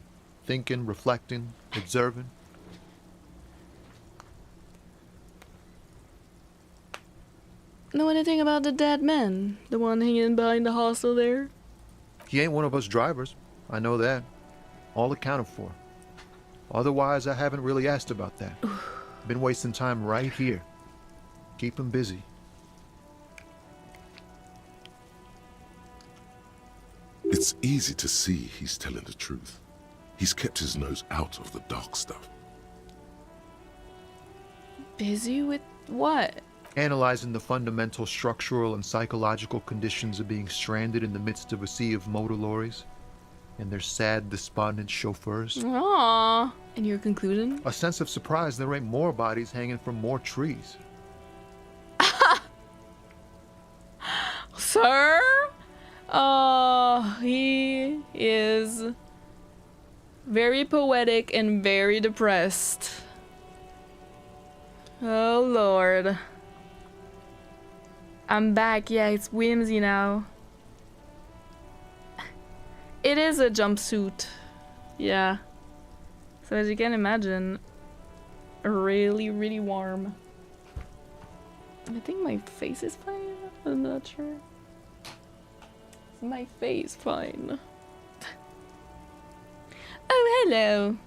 Thinking, reflecting, observing. Know anything about the dead man? The one hanging behind the hostel there? He ain't one of us drivers. I know that. All accounted for. Otherwise, I haven't really asked about that. Been wasting time right here. Keep him busy. It's easy to see he's telling the truth. He's kept his nose out of the dark stuff. Busy with what? Analyzing the fundamental structural and psychological conditions of being stranded in the midst of a sea of motor lorries and their sad, despondent chauffeurs. Aww. And your conclusion? A sense of surprise there ain't more bodies hanging from more trees. Sir? He is very poetic and very depressed. Oh Lord. I'm back. Yeah, it's whimsy now. It is a jumpsuit. Yeah. So as you can imagine, really, really warm. I think my face is fine. I'm not sure. Is my face fine? Oh, hello.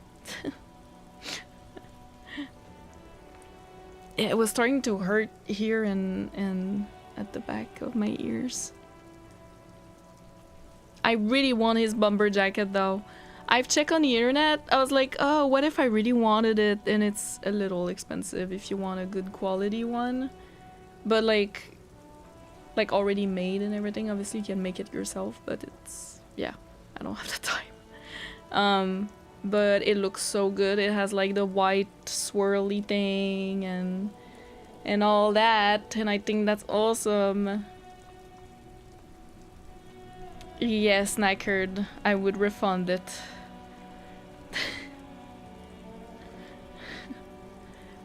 It was starting to hurt here and at the back of my ears. I really want his bomber jacket though. I've checked on the internet. I was like, oh, what if I really wanted it? And it's a little expensive if you want a good quality one. But like already made and everything. Obviously you can make it yourself, but it's, yeah, I don't have the time. But it looks so good. It has like the white swirly thing and all that, and I think that's awesome. Yes, knackered. I would refund it.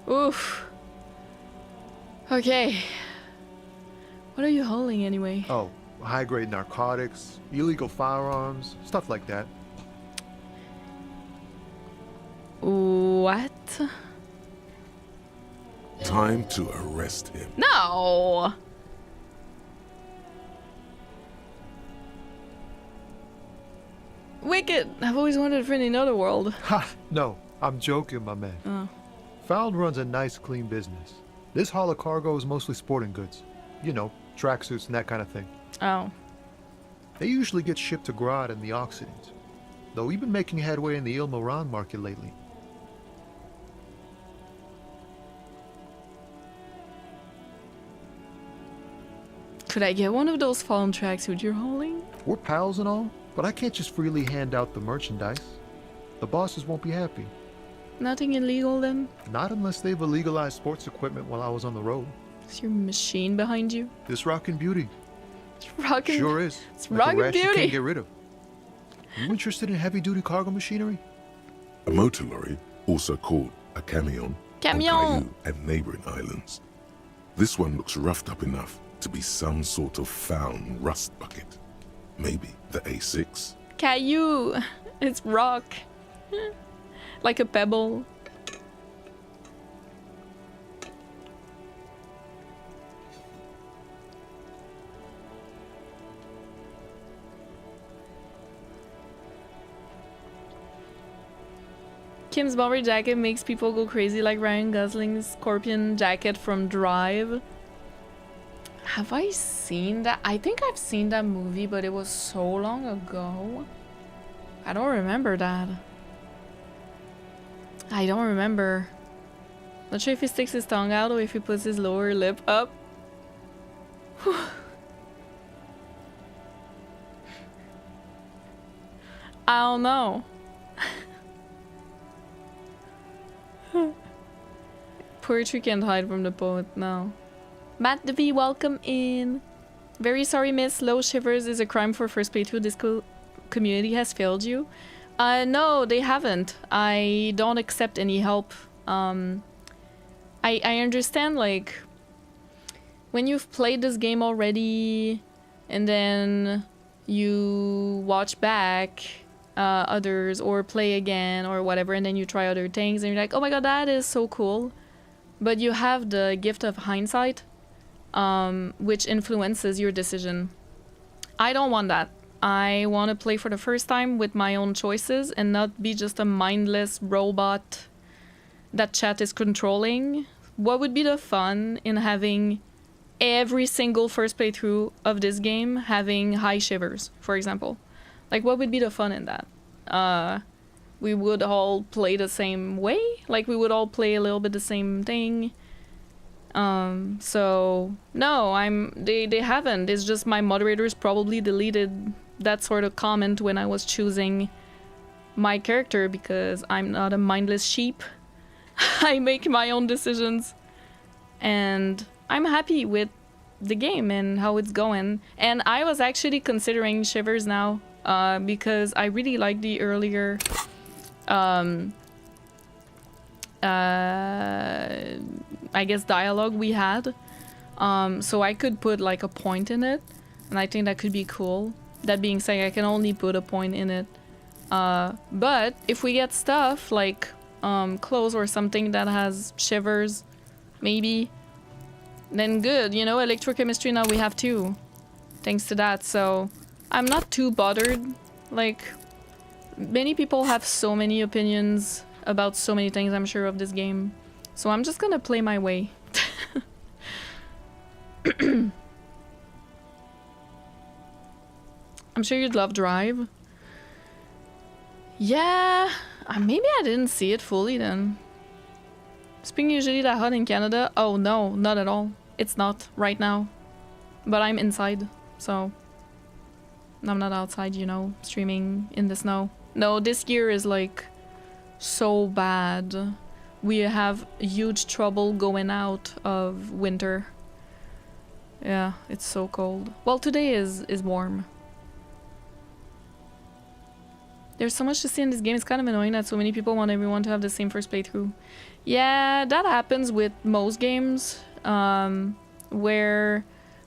Oof. Okay. What are you holding anyway? Oh, high-grade narcotics, illegal firearms, stuff like that. What? Time to arrest him. No! Wicked! I've always wanted a friend in another world. Ha! No, I'm joking, my man. Oh. Found runs a nice, clean business. This haul of cargo is mostly sporting goods. You know, tracksuits and that kind of thing. Oh. They usually get shipped to Grad and the Occident. Though we've been making headway in the Il Moran market lately. Could I get one of those fallen tracksuits you're hauling? We're pals and all, but I can't just freely hand out the merchandise. The bosses won't be happy. Nothing illegal then? Not unless they've illegalized sports equipment while I was on the road. Is your machine behind you? This rockin' beauty. It's rockin'. Sure is. It's like rockin' a rash you beauty. can't get rid of. You interested in heavy-duty cargo machinery? A motor lorry, also called a camion, Camion. on Caillou and neighboring islands. This one looks roughed up enough to be some sort of found rust bucket. Maybe the A6. Caillou. It's rock. Like a pebble. Kim's bomber jacket makes people go crazy like Ryan Gosling's scorpion jacket from Drive. Have I seen that? I think I've seen that movie, but it was so long ago. I don't remember that. I don't remember. Not sure if he sticks his tongue out or if he puts his lower lip up. Whew. I don't know. Poetry can't hide from the poet now. Matt DeVee, welcome in. Very sorry, miss. Low shivers is a crime for first playthrough. Disco community has failed you. No, they haven't. I don't accept any help. I understand, like, when you've played this game already and then you watch back others or play again or whatever, and then you try other things and you're like, oh my god, that is so cool. But you have the gift of hindsight, which influences your decision. I don't want that. I want to play for the first time with my own choices and not be just a mindless robot that chat is controlling. What would be the fun in having every single first playthrough of this game having high shivers, for example? Like, what would be the fun in that? We would all play the same way? Like, we would all play a little bit the same thing? So, no, they haven't. It's just my moderators probably deleted that sort of comment when I was choosing my character because I'm not a mindless sheep. I make my own decisions. And I'm happy with the game and how it's going. And I was actually considering shivers now because I really like the earlier I guess dialogue we had. So I could put like a point in it, and I think that could be cool. That being said, I can only put a point in it. But if we get stuff like clothes or something that has shivers, maybe, then good. You know, electrochemistry now we have too, thanks to that. So I'm not too bothered. Like, many people have so many opinions about so many things, I'm sure, of this game. So I'm just gonna play my way. I'm sure you'd love Drive. Yeah, maybe I didn't see it fully then. Spring usually that hot in Canada? Oh no, not at all. It's not right now. But I'm inside, so I'm not outside, you know, streaming in the snow. No, this year is like so bad. We have huge trouble going out of winter. Yeah, it's so cold. Well, today is warm. There's so much to see in this game. It's kind of annoying that so many people want everyone to have the same first playthrough. Yeah, that happens with most games, where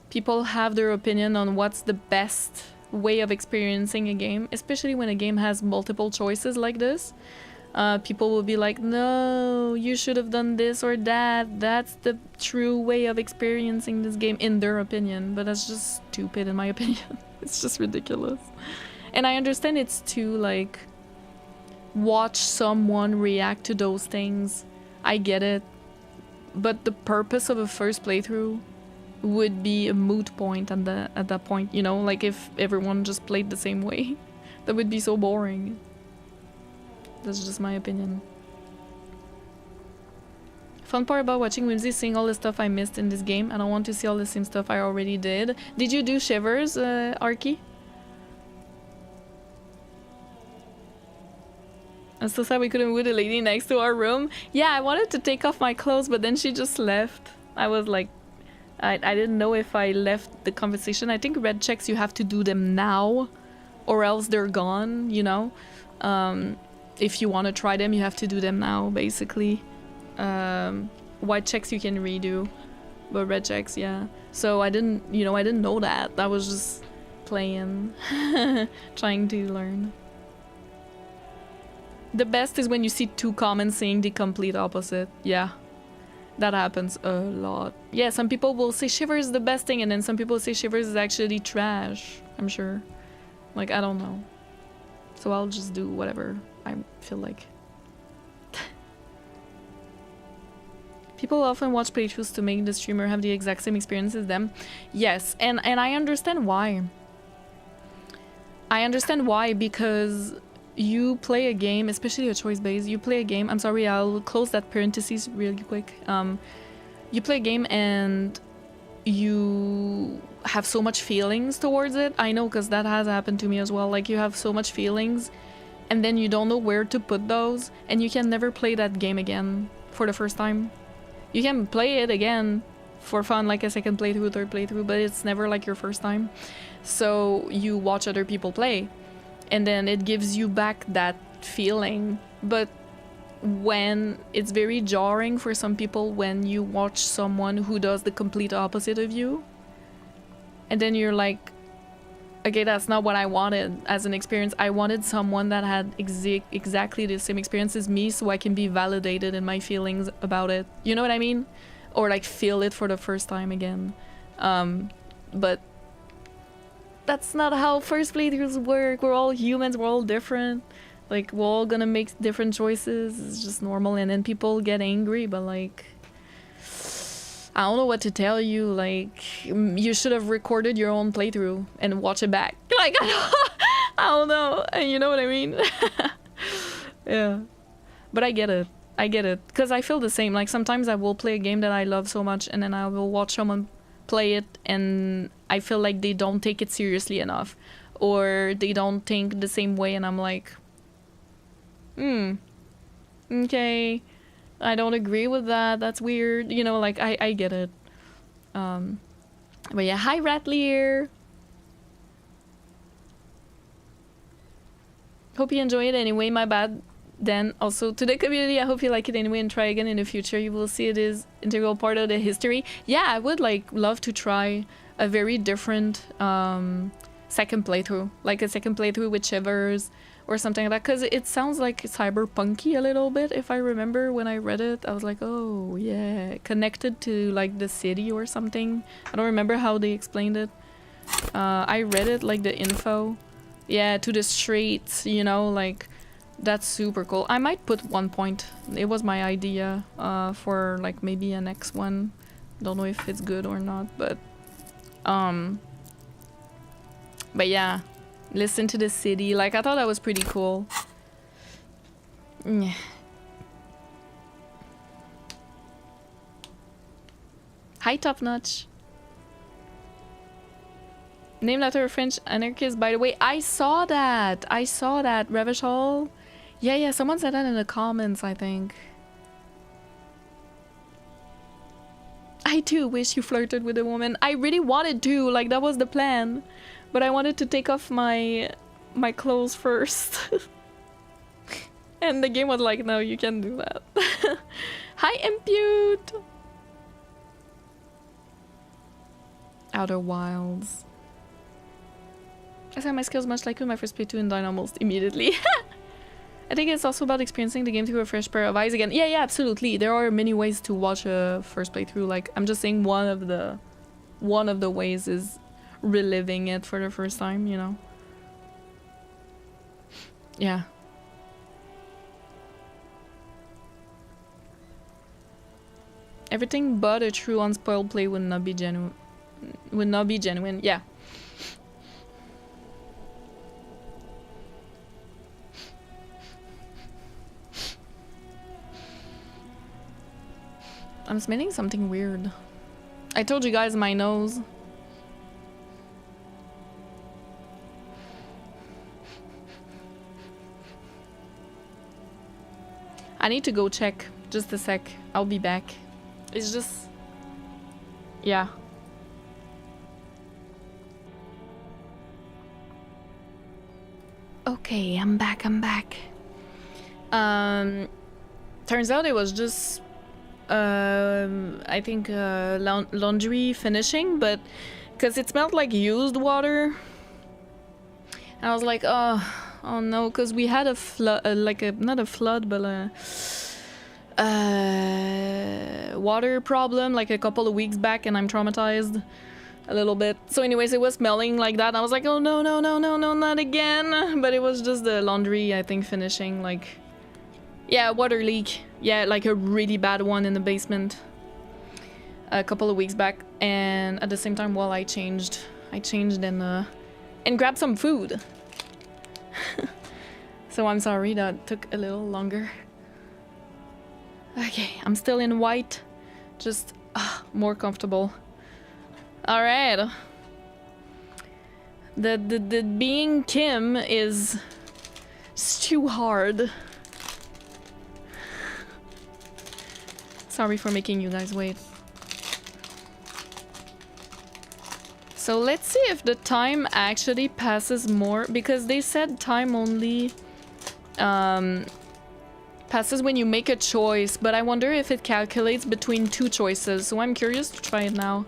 people have their opinion on what's the best way of experiencing a game, especially when a game has multiple choices like this. People will be like, no, you should have done this or that. That's the true way of experiencing this game, in their opinion. But that's just stupid, in my opinion. It's just ridiculous. And I understand it's to, like, watch someone react to those things. I get it. But the purpose of a first playthrough would be a moot point at that point, you know? Like, if everyone just played the same way. That would be so boring. That's just my opinion. Fun part about watching Whimsy seeing all the stuff I missed in this game. I don't want to see all the same stuff I already did. Did you do Shivers, Arky? I'm so sad we couldn't woo the lady next to our room. Yeah, I wanted to take off my clothes, but then she just left. I was like, I didn't know if I left the conversation. I think red checks, you have to do them now, or else they're gone, you know? If you want to try them, you have to do them now, basically. White checks you can redo, but red checks, yeah. So I didn't, you know, I didn't know that. I was just playing, trying to learn. The best is when you see two comments saying the complete opposite. Yeah, that happens a lot. Yeah, some people will say Shivers is the best thing, and then some people say Shivers is actually trash. I'm sure. Like, I don't know. So I'll just do whatever I feel like. People often watch playthroughs to make the streamer have the exact same experience as them. Yes, and I understand why. I understand why, because you play a game, especially a choice-based, you play a game, I'm sorry, I'll close that parentheses really quick. You play a game and you have so much feelings towards it. I know, because that has happened to me as well. Like, you have so much feelings and then you don't know where to put those, and you can never play that game again for the first time. You can play it again for fun, like a second playthrough, third playthrough, but it's never like your first time. So you watch other people play, and then it gives you back that feeling. But when it's very jarring for some people when you watch someone who does the complete opposite of you, and then you're like, okay, that's not what I wanted as an experience. I wanted someone that had exactly the same experience as me, so I can be validated in my feelings about it. You know what I mean? Or like feel it for the first time again. But that's not how first playthroughs work. We're all humans, we're all different. Like, we're all gonna make different choices. It's just normal, and then people get angry, but like, I don't know what to tell you. Like, you should have recorded your own playthrough and watch it back. Like, I don't know. You know what I mean? Yeah. But I get it. I get it. Because I feel the same. Like, sometimes I will play a game that I love so much, and then I will watch someone play it, and I feel like they don't take it seriously enough. Or they don't think the same way, and I'm like, okay. I don't agree with that. That's weird. You know, like, I get it. But yeah, hi Ratlier. Hope you enjoy it anyway. My bad. Then also to the community, I hope you like it anyway and try again in the future. You will see it is integral part of the history. Yeah, I would like love to try a very different second playthrough. Like a second playthrough with Shivers or something like that, because it sounds like cyberpunky a little bit. If I remember when I read it, I was like, oh yeah, connected to like the city or something. I don't remember how they explained it. I read it like the info, yeah, to the streets, you know, like that's super cool. I might put 1 point. It was my idea for like maybe a next one. Don't know if it's good or not, but yeah. Listen to the city. Like, I thought that was pretty cool. Hi, Top Notch. Named after a French anarchist, by the way. I saw that. I saw that. Revachol. Yeah, someone said that in the comments, I think. I too wish you flirted with a woman. I really wanted to. Like, that was the plan. But I wanted to take off my clothes first. And the game was like, no, you can't do that. Hi, Impute! Outer Wilds. I saw my skills much like you in my first playthrough and died almost immediately. I think it's also about experiencing the game through a fresh pair of eyes again. Yeah, absolutely. There are many ways to watch a first playthrough. Like, I'm just saying one of the ways is reliving it for the first time, you know. Yeah. Everything but a true unspoiled play would not be genuine. Yeah. I'm smelling something weird. I told you guys my nose. I need to go check. Just a sec. I'll be back. It's just... yeah. Okay, I'm back. Turns out it was just... I think laundry finishing, but... because it smelled like used water. And I was like, oh no, because we had a flood, not a flood, but a water problem like a couple of weeks back, and I'm traumatized a little bit. So anyways, it was smelling like that, and I was like, oh no, not again. But it was just the laundry, I think, finishing, like, yeah, water leak. Yeah, like a really bad one in the basement a couple of weeks back. And at the same time, while I changed and grabbed some food. So I'm sorry that took a little longer. Okay, I'm still in white, just more comfortable. All right. The being Kim is too hard. Sorry for making you guys wait. So let's see if the time actually passes more, because they said time only passes when you make a choice, but I wonder if it calculates between two choices, so I'm curious to try it now.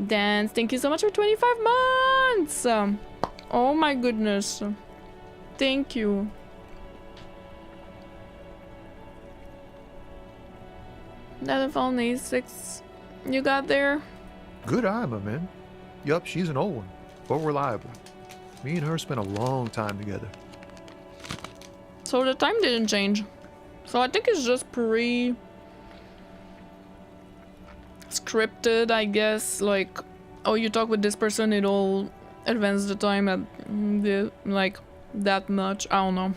Dance, thank you so much for 25 months! Oh my goodness. Thank you. That only 6 you got there? Good eye, my man. Yup, she's an old one, but reliable. Me and her spent a long time together. So the time didn't change. So I think it's just pre-scripted, I guess. Like, oh, you talk with this person, it'll advance the time at like that much. I don't know.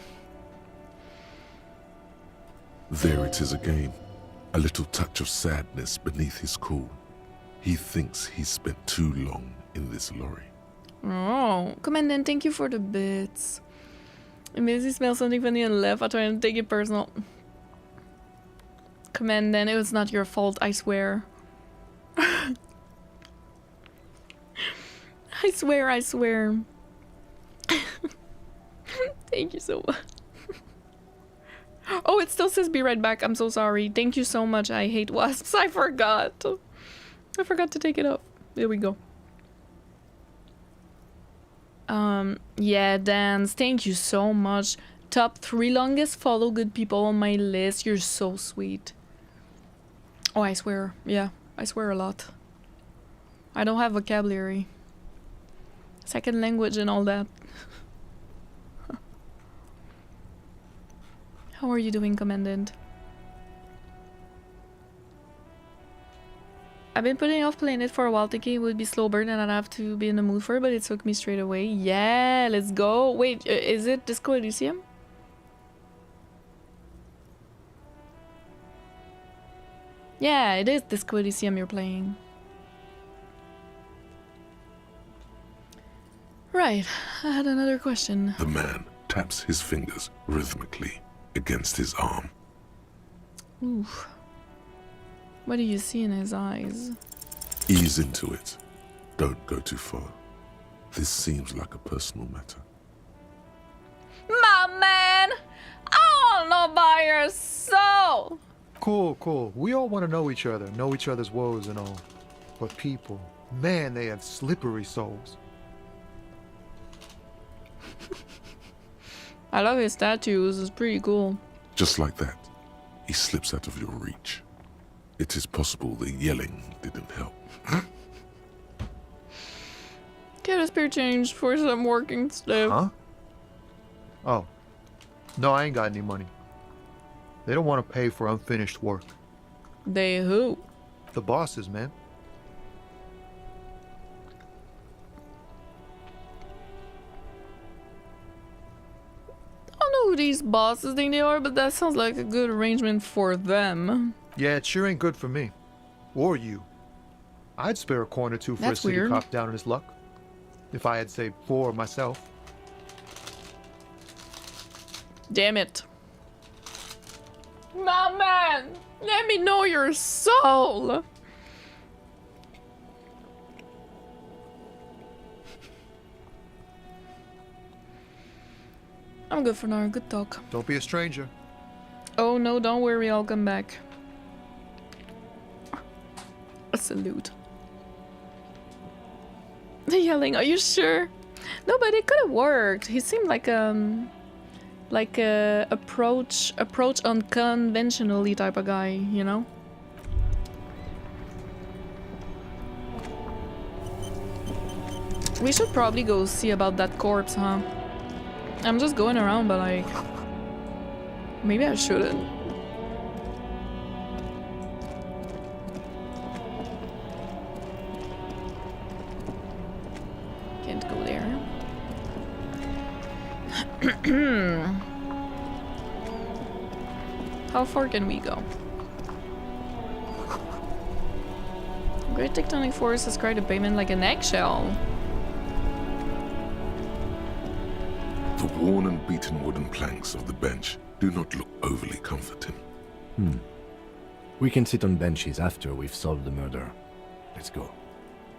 There it is again. A little touch of sadness beneath his cool. He thinks he's spent too long in this lorry. Oh, Commandant, thank you for the bits. It makes you smell something funny and left. I try to take it personal. Commandant, it was not your fault, I swear. I swear. Thank you so much. Oh, it still says be right back. I'm so sorry. Thank you so much. I hate wasps. I forgot to take it off. There we go. Yeah, Dance, thank you so much. Top 3 longest follow good people on my list. You're so sweet. Oh, I swear. Yeah, I swear a lot. I don't have vocabulary. Second language and all that. How are you doing, Commandant? I've been putting off playing it for a while, thinking it would be slow burn and I'd have to be in the mood for it, but it took me straight away. Yeah, let's go. Wait, is it Disco Elysium? Yeah, it is Disco Elysium you're playing. Right, I had another question. The man taps his fingers rhythmically against his arm. Oof. What do you see in his eyes? Ease into it. Don't go too far. This seems like a personal matter. My man! I don't know about your soul! Cool. We all want to know each other's woes and all. But people, man, they have slippery souls. I love his tattoos, it's pretty cool. Just like that, he slips out of your reach. It is possible the yelling didn't help. Get a spare change for some working stuff. Huh? Oh. No, I ain't got any money. They don't want to pay for unfinished work. They who? The bosses, man. these bosses think they are, but that sounds like a good arrangement for them. Yeah, it sure ain't good for me. Or you. I'd spare a coin or two for That's a city weird. cop down on his luck. If I had saved 4 myself. Damn it. My man, let me know your soul. I'm good for now. Good talk. Don't be a stranger. Oh no, don't worry, I'll come back. A salute. The yelling, are you sure? No, but it could have worked. He seemed like a approach unconventionally type of guy, you know? We should probably go see about that corpse, huh? I'm just going around, but like... Maybe I shouldn't. Can't go there. How far can we go? Great tectonic force has created a pavement like an eggshell. The worn and beaten wooden planks of the bench do not look overly comforting. We can sit on benches after we've solved the murder. Let's go.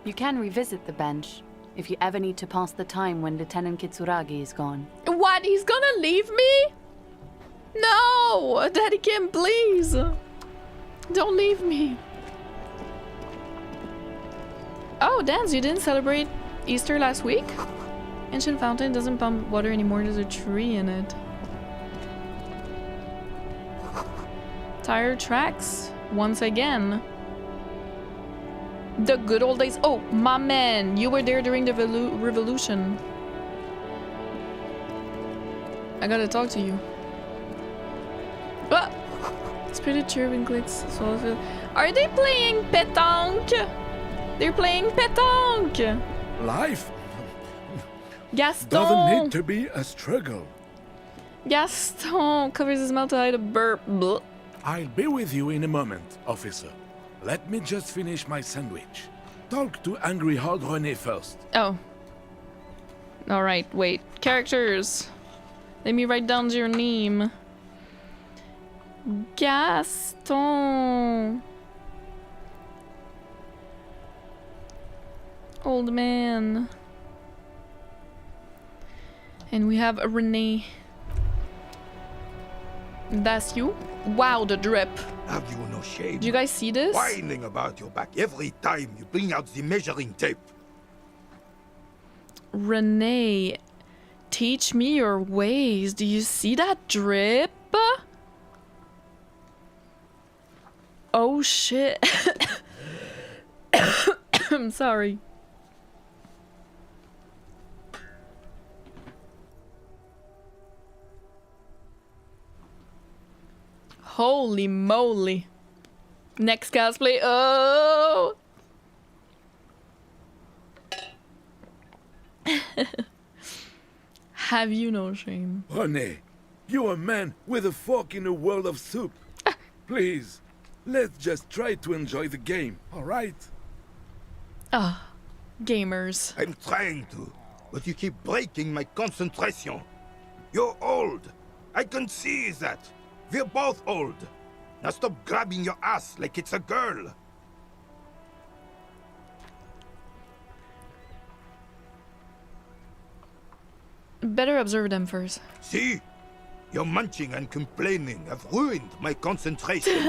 You can revisit the bench if you ever need to pass the time when Lieutenant Kitsuragi is gone. What? He's gonna leave me? No! Daddy Kim, please! Don't leave me. Oh, Dance, you didn't celebrate Easter last week? Ancient fountain doesn't pump water anymore, there's a tree in it. Tire tracks, once again. The good old days. Oh, my man, you were there during the revolution. I gotta talk to you. Ah! Spirit chirping clicks. So are they playing pétanque? They're playing pétanque. Life Gaston. doesn't need to be a struggle. Gaston covers his mouth to hide a burp. Blech. I'll be with you in a moment, officer. Let me just finish my sandwich. Talk to Angry Hard René first. Oh. Alright, wait. Characters. Let me write down your name. Gaston. Old man. And we have a René. That's you? Wow, the drip. Have you no shame? Do you guys see this? Whining about your back every time you bring out the measuring tape. René, teach me your ways. Do you see that drip? Oh shit. I'm sorry. Holy moly. Next cosplay. Oh. Have you no shame? René, you're a man with a fork in a world of soup. Please, let's just try to enjoy the game, alright? Ah, gamers. I'm trying to, but you keep breaking my concentration. You're old. I can see that. We're both old. Now stop grabbing your ass like it's a girl. Better observe them first. See? Your munching and complaining have ruined my concentration.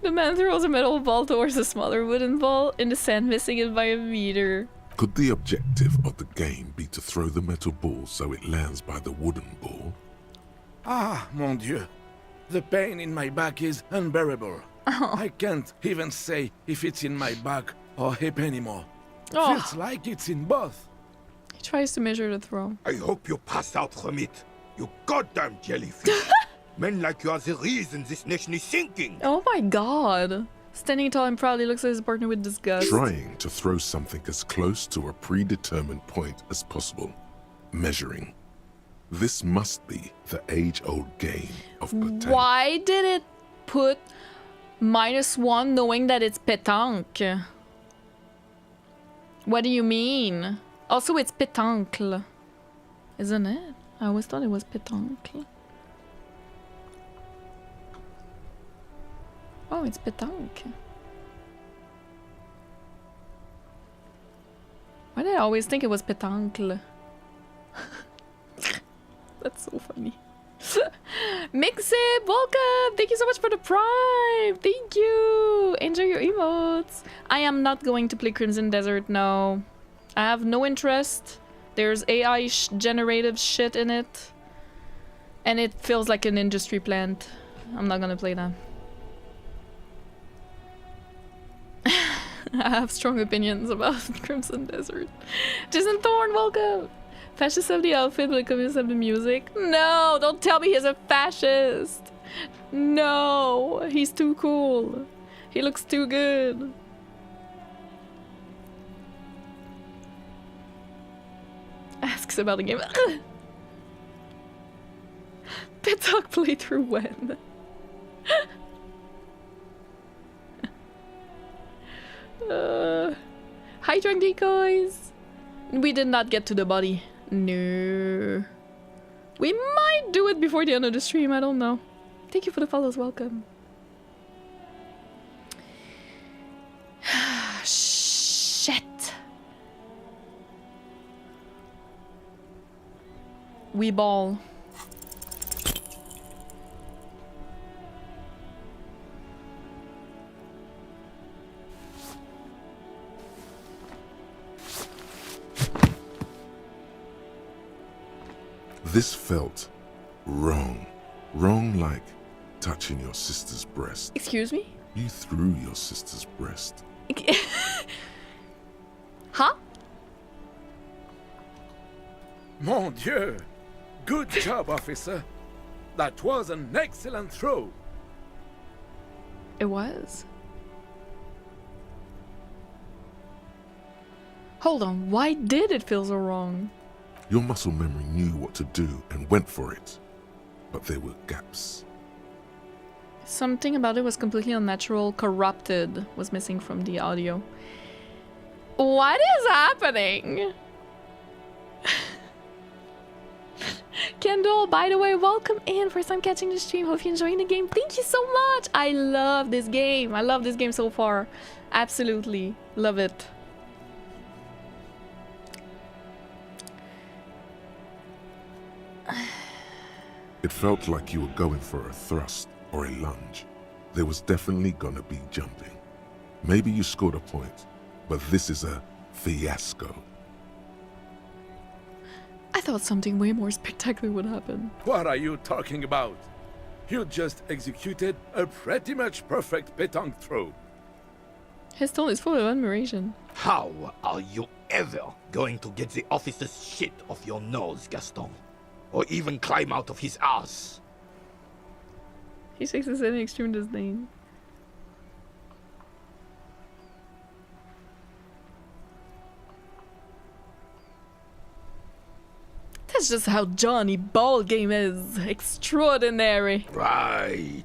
The man throws a metal ball towards a smaller wooden ball in the sand, missing it by a meter. Could the objective of the game be to throw the metal ball so it lands by the wooden ball? Ah, mon Dieu. The pain in my back is unbearable. I can't even say if it's in my back or hip anymore. Oh. Feels like it's in both. He tries to measure the throw. I hope you pass out from it. You goddamn jellyfish. Men like you are the reason this nation is sinking. Oh my god. Standing tall and proudly looks at his partner with disgust. Trying to throw something as close to a predetermined point as possible. Measuring. This must be the age-old game of pétanque. Why did it put -1 knowing that it's pétanque? What do you mean? Also, it's pétanque, isn't it? I always thought it was pétanque. Oh, it's pétanque. Why did I always think it was pétanque? That's so funny. Mixip, welcome! Thank you so much for the prime! Thank you! Enjoy your emotes! I am not going to play Crimson Desert, no. I have no interest. There's AI generative shit in it. And it feels like an industry plant. I'm not gonna play that. I have strong opinions about Crimson Desert. Jason Thorne, welcome! Fascist of the outfit, but communist of the music. No, don't tell me he's a fascist. No, he's too cool. He looks too good. Asks about the game. Pétanque playthrough when? Hi, drunk decoys. We did not get to the body. No. We might do it before the end of the stream, I don't know. Thank you for the follows, welcome. Shit. We ball. This felt wrong. Wrong like touching your sister's breast. Excuse me? You threw your sister's breast. Huh? Mon Dieu! Good job, officer. That was an excellent throw. It was. Hold on, why did it feel so wrong? Your muscle memory knew what to do and went for it. But there were gaps. Something about it was completely unnatural, corrupted, was missing from the audio. What is happening? Kendall, by the way, welcome in. First time catching the stream. Hope you're enjoying the game. Thank you so much. I love this game. I love this game so far. Absolutely. Love it. It felt like you were going for a thrust or a lunge. There was definitely gonna be jumping. Maybe you scored a point, but this is a fiasco. I thought something way more spectacular would happen. What are you talking about? You just executed a pretty much perfect pétanque throw. His tone is full of admiration. How are you ever going to get the officer's shit off your nose, Gaston? Or even climb out of his ass? He shakes his head in extreme disdain. That's just how Johnny ball game is. Extraordinary. Right.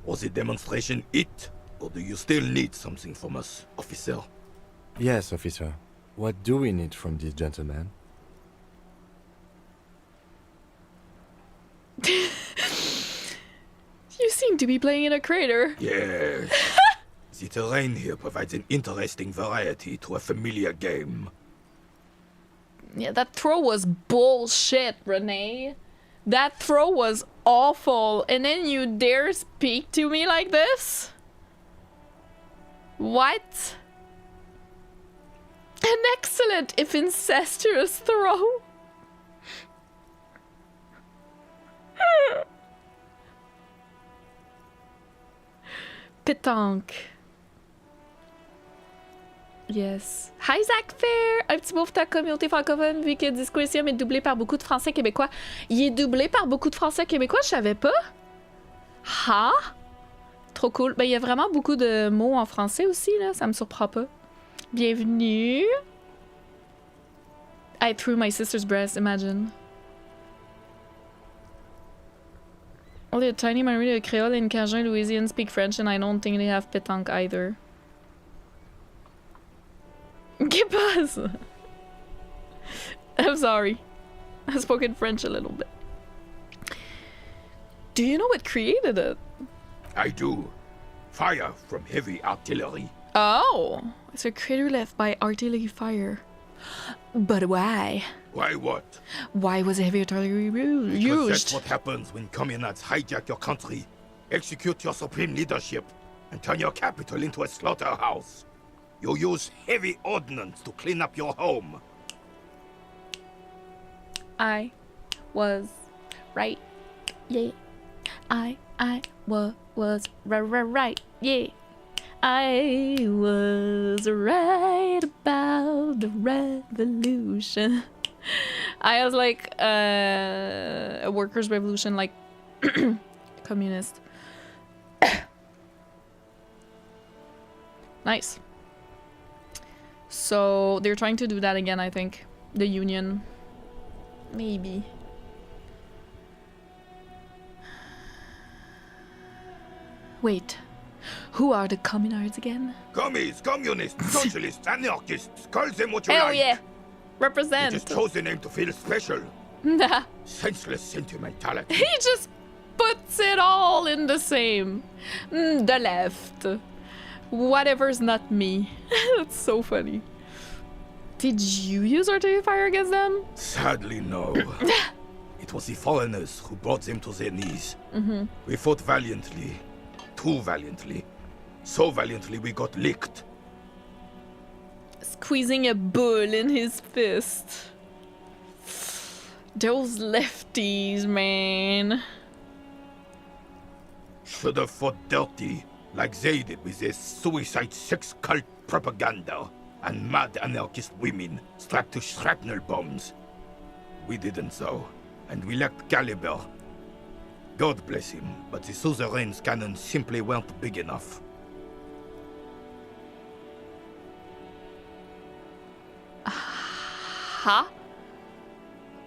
Was the demonstration it? Or do you still need something from us, officer? Yes, officer. What do we need from this gentleman? You seem to be playing in a crater. Yes. The terrain here provides an interesting variety to a familiar game. Yeah, that throw was bullshit, Renee. That throw was awful. And then you dare speak to me like this? What? An excellent, if incestuous throw. Pétanque. Yes. Hi Zach Fair! Un petit mot pour ta communauté francophone, vu que Disco Elysium est doublé par beaucoup de Français québécois. Il est doublé par beaucoup de Français québécois, je savais pas. Ha! Trop cool. Ben, il y a vraiment beaucoup de mots en français aussi, là. Ça me surprend pas. Bienvenue. I threw my sister's breast, imagine. Only a tiny minority of Creole and Cajun Louisiana speak French, and I don't think they have pétanque either. ¿Qué pasa? I'm sorry. I spoke in French a little bit. Do you know what created it? I do. Fire from heavy artillery. Oh, it's a crater left by artillery fire. But why? Why what? Why was heavy artillery Because used? that's what happens when communards hijack your country, execute your supreme leadership, and turn your capital into a slaughterhouse. You use heavy ordnance to clean up your home. I was right. Yeah. I was right. Yeah. I was right about the revolution. I was like a workers' revolution, like communist. Nice. So they're trying to do that again, I think. The union. Maybe. Wait. Who are the communards again? Commies, communists, socialists, anarchists, call them what you Hell like. yeah. Represent. You just chose the name to feel special. Nah. Senseless sentimentality. He just puts it all in the same. The left. Whatever's not me. That's so funny. Did you use artillery fire against them? Sadly, no. It was the foreigners who brought them to their knees. We fought valiantly. Too valiantly. So valiantly we got licked. Squeezing a bull in his fist. Those lefties, man. Should have fought dirty, like they did with their suicide sex cult propaganda and mad anarchist women strapped to shrapnel bombs. We didn't though, and we lacked caliber. God bless him, but the suzerain's cannons simply weren't big enough. Huh?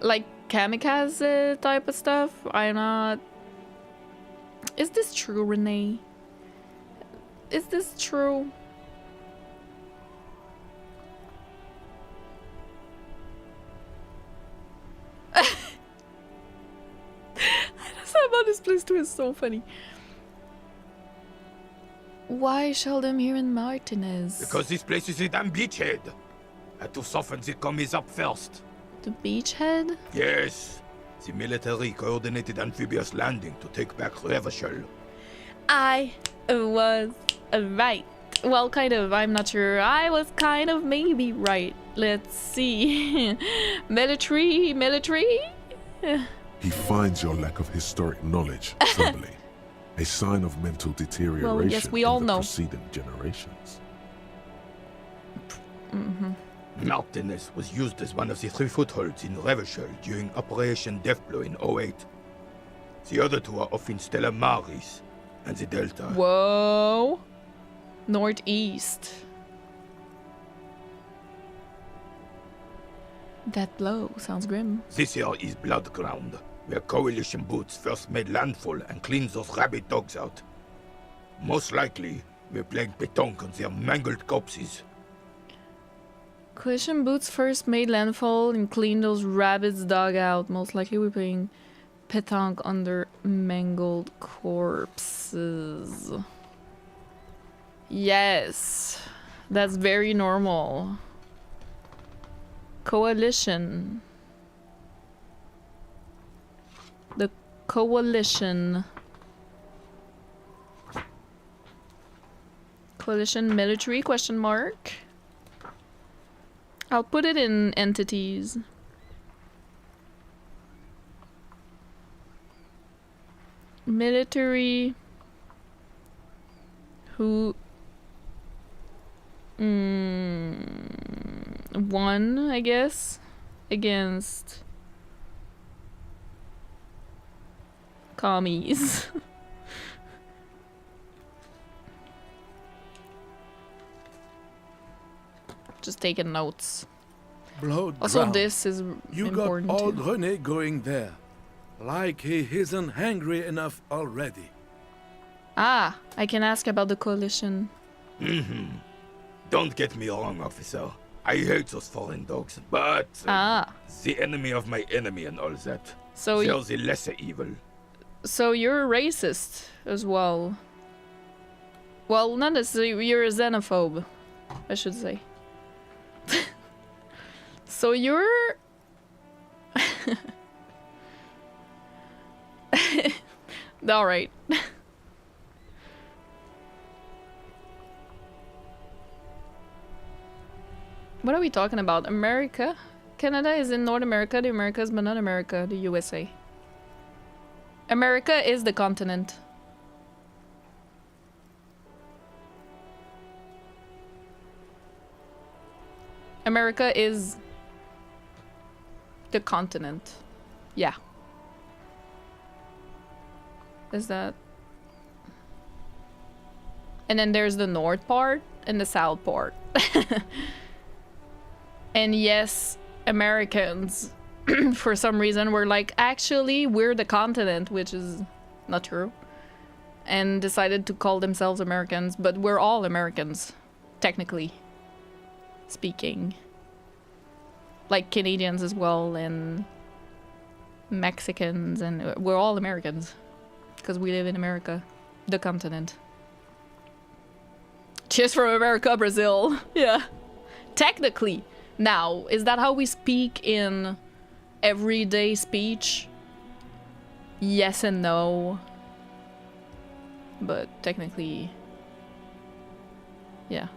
Like kamikaze type of stuff? I'm not... Is this true, Renee? Is this true? About this place too is so funny. Why Sheldon here in Martinez? Because this place is a damn beachhead. Had to soften the commies up first. The beachhead? Yes. The military coordinated amphibious landing to take back Revachol. I was right. Well, kind of. I'm not sure. I was kind of maybe right. Let's see. Military? He finds your lack of historic knowledge troubling, a sign of mental deterioration Well, yes, we all in the know. preceding generations. Martinez was used as one of the 3 footholds in Revachol during Operation Deathblow in 08. The other 2 are off in Stella Maris and the Delta. Whoa. Northeast. That blow sounds grim. This here is Blood Ground, where coalition boots first made landfall and cleaned those rabid dogs out. Most likely, we're playing pétanque on their mangled corpses. Coalition boots first made landfall and cleaned those rabbits' dog out. Most likely we're playing pétanque on their mangled corpses. Yes, that's very normal. Coalition. The coalition. Coalition military question mark. I'll put it in entities. Military who won, I guess, against commies. Just taking notes. Blood Also, ground. this is You important got old too. René going there. Like he isn't hungry enough already. Ah, I can ask about the coalition. Don't get me wrong, officer. I hate those foreign dogs, but the enemy of my enemy and all that. So they're the lesser evil. So you're a racist as well. Well, not necessarily. You're a xenophobe, I should say. So you're... Alright. What are we talking about? America? Canada is in North America, the Americas, but not America, the USA. America is the continent. America is the continent. Yeah. Is that... And then there's the north part and the south part. And yes, Americans, for some reason, were like, actually, we're the continent, which is not true. And decided to call themselves Americans, but we're all Americans, technically speaking. Like Canadians as well, and Mexicans, and we're all Americans. Because we live in America, the continent. Cheers from America, Brazil. Yeah. Technically. Now, is that how we speak in everyday speech? Yes and no. But technically, yeah.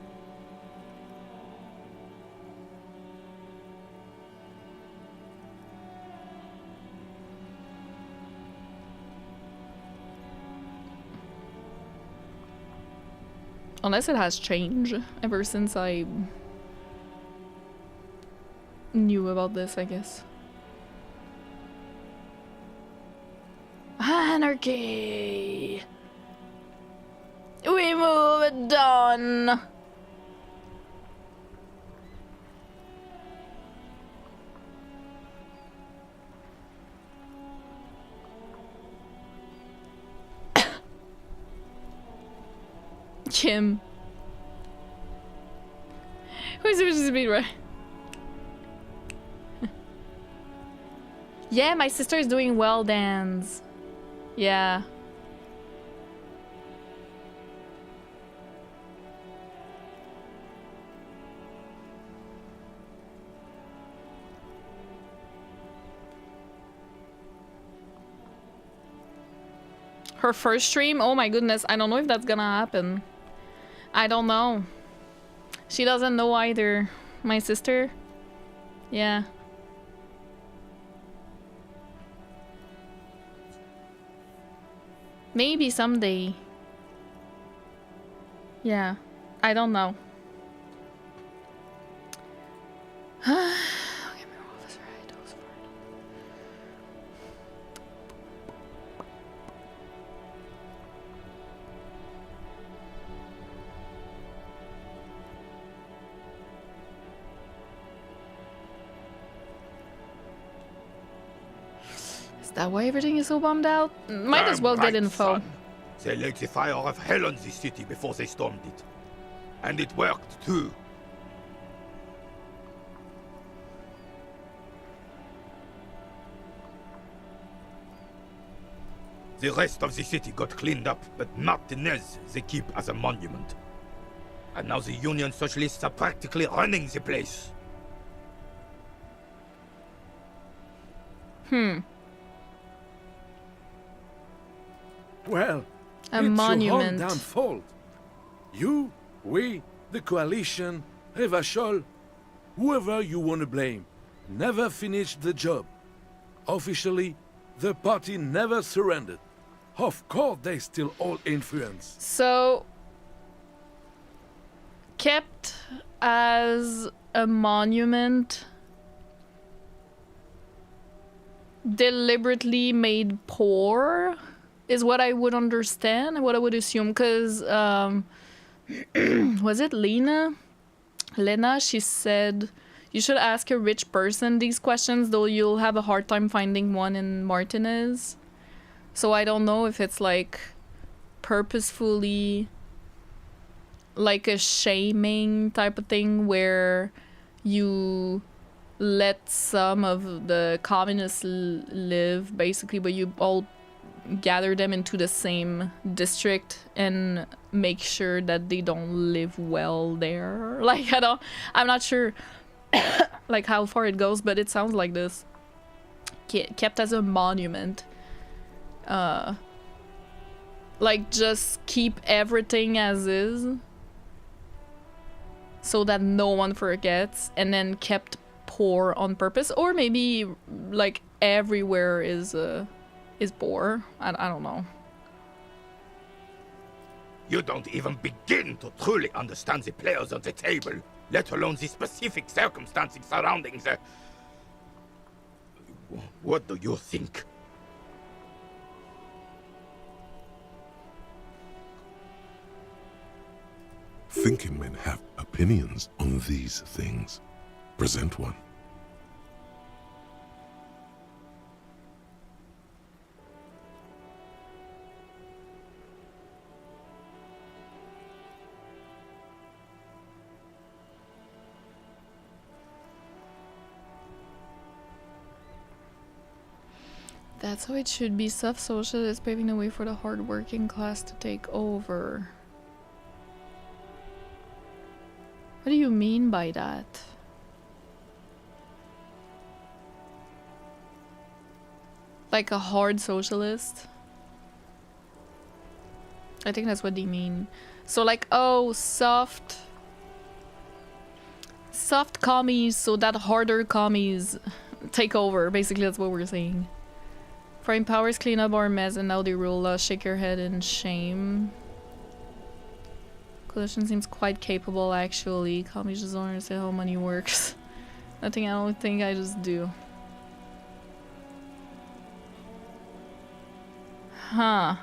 Unless it has changed ever since I knew about this, I guess. Anarchy! We move on! Kim. Who's supposed to be right? Yeah, my sister is doing well dance. Yeah. Her first stream? Oh my goodness, I don't know if that's gonna happen. I don't know. She doesn't know either. My sister? Yeah. Maybe someday. Yeah. I don't know. Is that why everything is so bombed out? Might as well get info. Son. They laid the fire of hell on the city before they stormed it. And it worked, too. The rest of the city got cleaned up, but Martinez they keep as a monument. And now the Union Socialists are practically running the place. Well, a it's monument. your own damn fault. You, we, the coalition, Revachol, whoever you want to blame, never finished the job. Officially, the party never surrendered. Of course, they still hold influence. So, kept as a monument, deliberately made poor, is what I would understand, what I would assume, because, was it Lena? Lena, she said, You should ask a rich person these questions, though you'll have a hard time finding one in Martinez. So I don't know if it's like purposefully like a shaming type of thing where you let some of the communists live basically, but you all gather them into the same district and make sure that they don't live well there. Like, I'm not sure like how far it goes, but it sounds like this. Kept as a monument. Like, just keep everything as is so that no one forgets, and then kept poor on purpose, or maybe like everywhere is poor. I don't know. You don't even begin to truly understand the players on the table, let alone the specific circumstances surrounding the... What do you think? Thinking men have opinions on these things. Present one. That's how it should be. Soft socialist paving the way for the hard working class to take over. What do you mean by that? Like a hard socialist? I think that's what they mean. So like, oh, soft commies so that harder commies take over. Basically, that's what we're saying. Foreign powers clean up our mess and now they rule us. Shake your head in shame. Coalition seems quite capable, actually. Commies just don't understand how money works. Nothing I don't think I just do. Huh.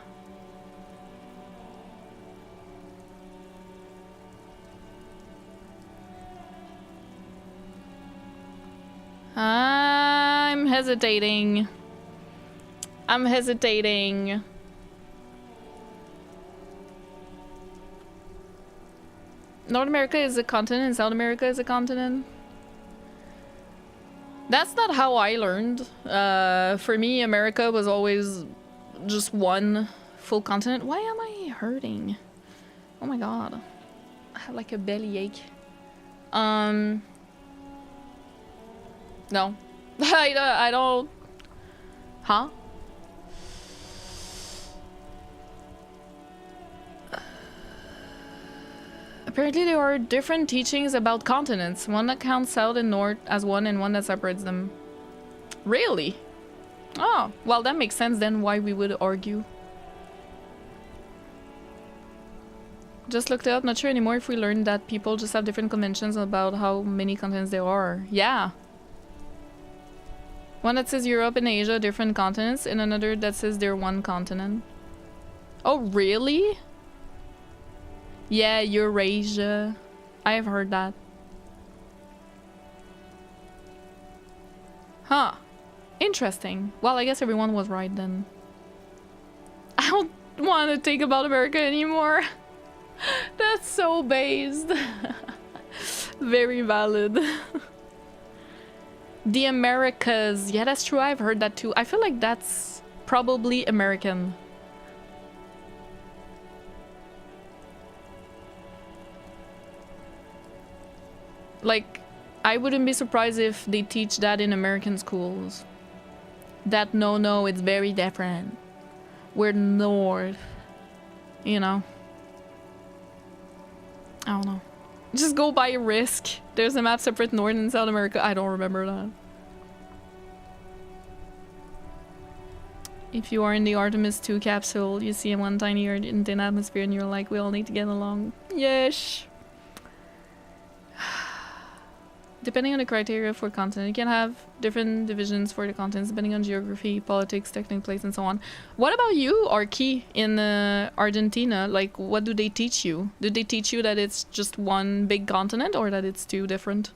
I'm hesitating. I'm hesitating. North America is a continent and South America is a continent. That's not how I learned. For me, America was always just one full continent. Why am I hurting? Oh my god. I have like a bellyache. No. I don't... Huh? Apparently there are different teachings about continents. One that counts south and north as one and one that separates them. Really? Oh, well that makes sense then why we would argue. Just looked it up, not sure anymore if we learned that people just have different conventions about how many continents there are. Yeah. One that says Europe and Asia, different continents, and another that says they're one continent. Oh, really? Yeah, Eurasia. I've heard that. Huh. Interesting. Well, I guess everyone was right then. I don't want to think about America anymore. That's so based. Very valid. The Americas. Yeah, that's true. I've heard that too. I feel like that's probably American. Like, I wouldn't be surprised if they teach that in American schools. That no, it's very different. We're north. You know? I don't know. Just go by risk. There's a map separate North and South America. I don't remember that. If you are in the Artemis 2 capsule, you see one tiny Earth in thin atmosphere and you're like, we all need to get along. Yes. Depending on the criteria for continent, you can have different divisions for the continents depending on geography, politics, technical place, and so on. What about you, Arki, in Argentina? Like, what do they teach you? Did they teach you that it's just one big continent or that it's two different?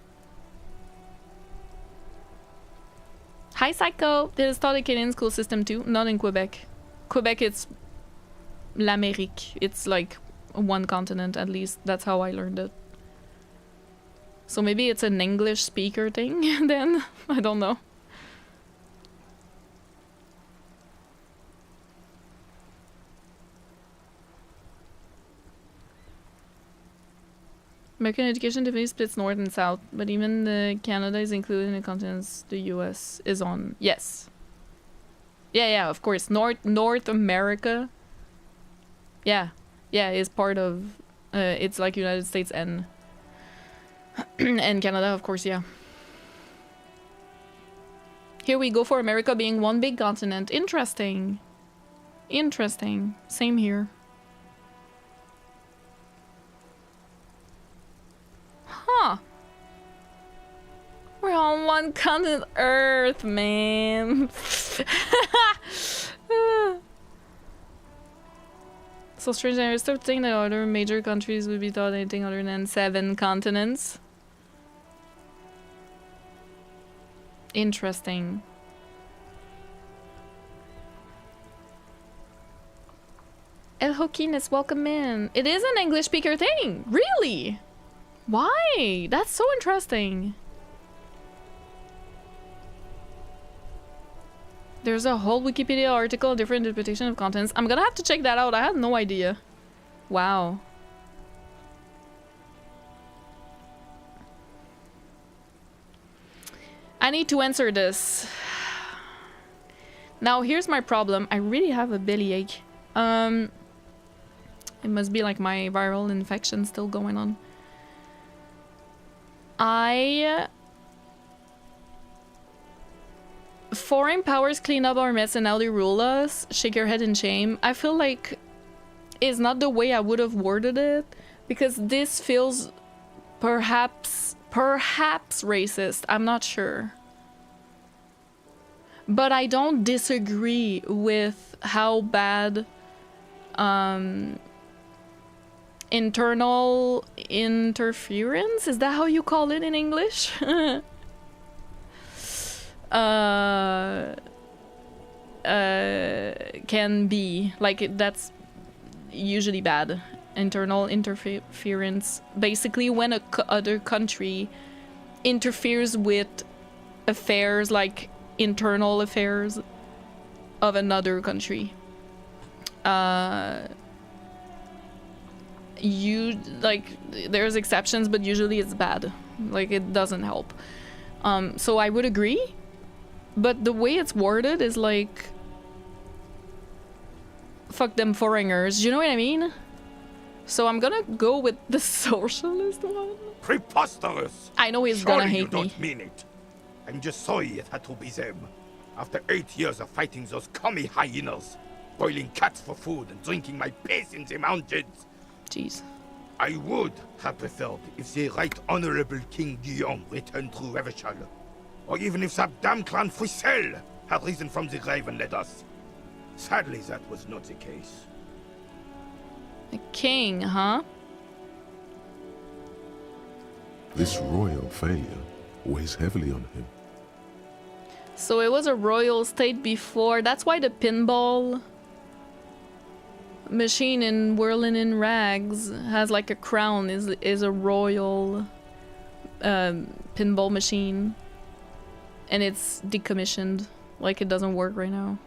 Hi, Psycho. There's still a Canadian school system too. Not in Quebec. Quebec, it's l'Amérique. It's like one continent at least. That's how I learned it. So maybe it's an English speaker thing then. I don't know. American education definitely splits north and south, but even Canada is included in the continents the US is on. Yes. Yeah, of course. North America. Yeah, is part of. It's like United States and and Canada, of course. Yeah. Here we go for America being one big continent. Interesting. Interesting. Same here. Huh. We're on one continent, Earth, man. So strange, I used to think that other major countries would be thought anything other than 7 continents. Interesting. El Joaquin, welcome in. It is an English speaker thing. Really? Why? That's so interesting. There's a whole Wikipedia article, different interpretation of contents. I'm gonna have to check that out. I had no idea. Wow. I need to answer this. Now, here's my problem. I really have a bellyache. It must be like my viral infection still going on. Foreign powers clean up our mess and now they rule us. Shake your head in shame. I feel like it's not the way I would have worded it, because this feels perhaps racist. I'm not sure. But I don't disagree with how bad internal interference, is that how you call it in English? Can be like, that's usually bad. Internal interference, basically when a other country interferes with affairs, like internal affairs of another country. There's exceptions, but usually it's bad. Like, it doesn't help. So I would agree, but the way it's worded is like, fuck them foreigners, you know what I mean? So I'm gonna go with the socialist one. Preposterous! I know he's Surely gonna hate you don't me. mean it. I'm just sorry it had to be them. After 8 years of fighting those commie hyenas, boiling cats for food and drinking my piss in the mountains. Jeez. I would have preferred if the Right Honorable King Guillaume returned through Revachol, or even if that damn clan Frisell had risen from the grave and led us. Sadly, that was not the case. The king, huh? This royal failure weighs heavily on him. So it was a royal state before. That's why the pinball machine in Whirling-In-Rags has like a crown, is a royal pinball machine, and it's decommissioned, like it doesn't work right now.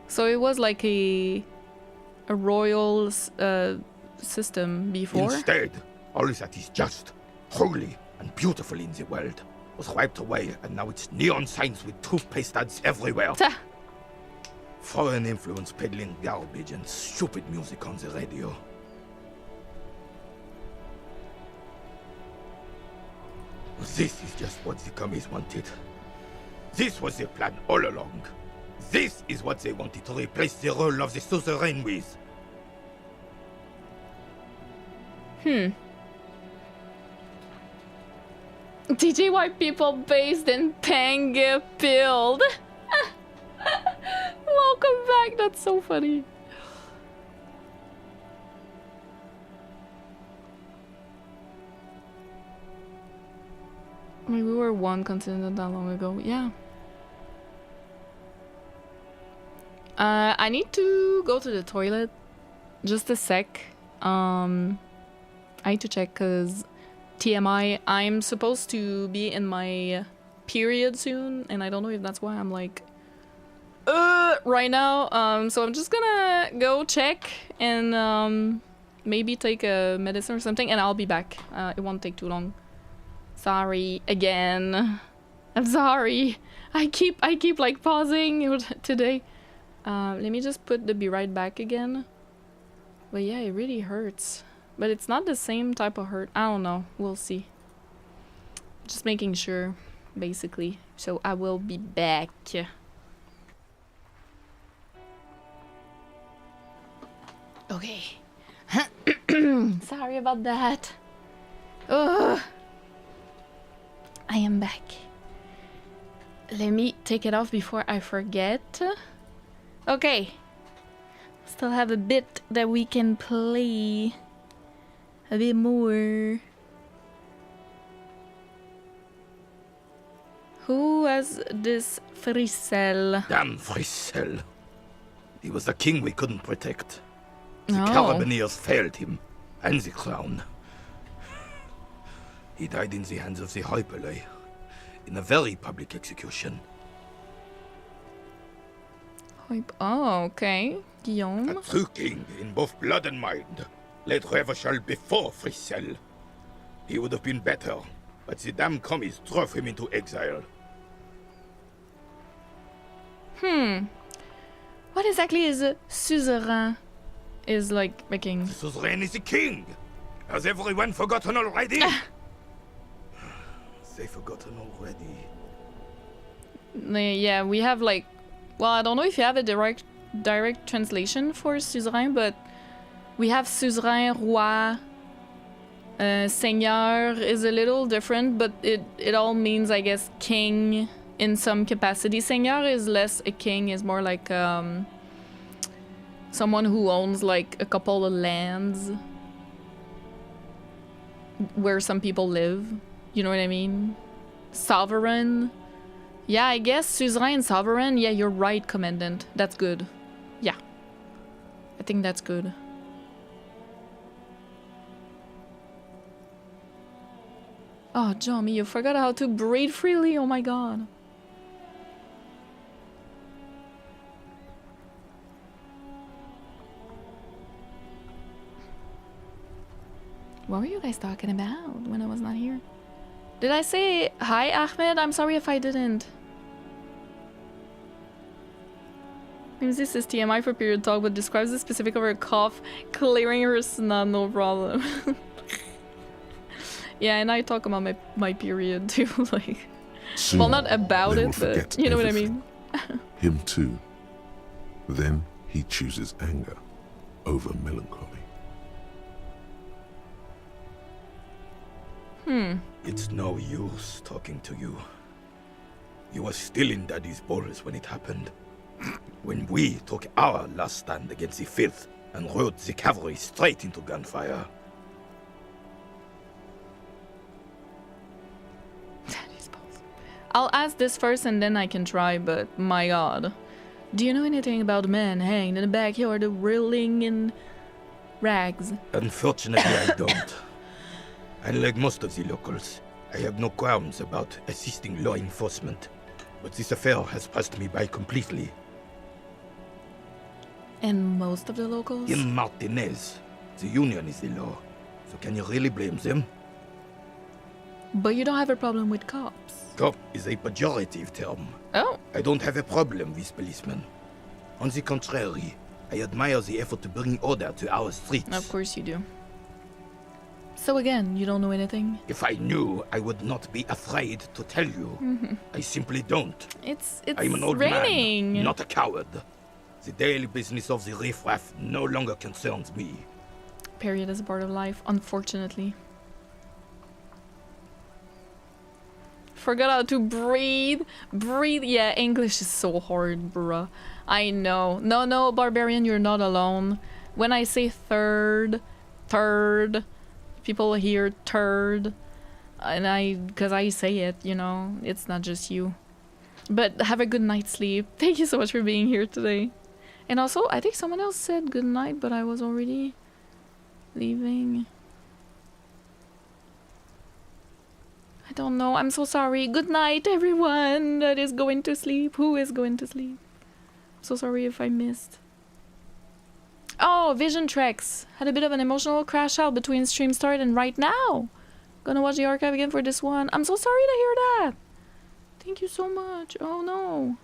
So it was like a royal system before. Instead, all that is just, holy, and beautiful in the world was wiped away, and now it's neon signs with toothpaste ads everywhere. Foreign influence peddling garbage and stupid music on the radio. This is just what the commies wanted. This was their plan all along. This is what they wanted to replace the role of the suzerain with. DJ white people based in Pange build. Welcome back, that's so funny. I mean, we were one continent that long ago, yeah. I need to go to the toilet. Just a sec. I need to check because TMI, I'm supposed to be in my period soon, and I don't know if that's why I'm like right now. So I'm just gonna go check and maybe take a medicine or something, and I'll be back. It won't take too long. Sorry again. I'm sorry. I keep like pausing today. Let me just put the be right back again. But yeah, it really hurts. But it's not the same type of hurt. I don't know. We'll see. Just making sure, basically. So I will be back. Okay. Sorry about that. Ugh. I am back. Let me take it off before I forget. Okay. Still have a bit that we can play. A bit more. Who has this Frissel? Damn Frissel. He was the king we couldn't protect. The Oh. Carabineers failed him, and the crown. He died in the hands of the Hyperlay, in a very public execution. Oh, okay. Guillaume. A true king in both blood and mind, led Revachol before Frissel. He would have been better, but the damn commies drove him into exile. What exactly is a suzerain? Is like making. The suzerain is the king! Has everyone forgotten already? They forgotten already. Yeah, we have like. Well, I don't know if you have a direct translation for suzerain, but we have suzerain, roi, seigneur is a little different, but it all means, I guess, king in some capacity. Seigneur is less a king, is more like someone who owns like a couple of lands where some people live. You know what I mean? Sovereign. Yeah, I guess suzerain and sovereign. Yeah, you're right, Commandant. That's good. Yeah. I think that's good. Oh, Johnny, you forgot how to breathe freely. Oh my god. What were you guys talking about when I was not here? Did I say hi, Ahmed? I'm sorry if I didn't. This is TMI for period talk, but describes the specific of her cough clearing her snot, no problem. Yeah, and I talk about my period too, like. Soon, Well, not about they it, will forget but you know everything. what I mean. Him too. Then he chooses anger over melancholy. It's no use talking to you. You were still in Daddy's balls when it happened. When we took our last stand against the filth and rode the cavalry straight into gunfire. I'll ask this first and then I can try, but my god. Do you know anything about men hanged in the backyard of Whirling-In-Rags? Unfortunately, I don't. Unlike most of the locals, I have no qualms about assisting law enforcement. But this affair has passed me by completely. And most of the locals? In Martinez, the union is the law. So can you really blame them? But you don't have a problem with cops. Cop is a pejorative term. Oh. I don't have a problem with policemen. On the contrary, I admire the effort to bring order to our streets. Of course you do. So again, you don't know anything? If I knew, I would not be afraid to tell you. I simply don't. It's I'm an old raining. man, not a coward. The daily business of the riffraff no longer concerns me. Period is a part of life, unfortunately. Forgot how to breathe. Breathe. Yeah, English is so hard, bruh. I know. No, Barbarian, you're not alone. When I say third, people hear turd. And because I say it, you know, it's not just you. But have a good night's sleep. Thank you so much for being here today. And also, I think someone else said good night, but I was already leaving. I don't know. I'm so sorry. Good night, everyone that is going to sleep. Who is going to sleep? I'm so sorry if I missed. Oh, Vision Treks. Had a bit of an emotional crash out between stream start and right now. Gonna watch the archive again for this one. I'm so sorry to hear that. Thank you so much. Oh no.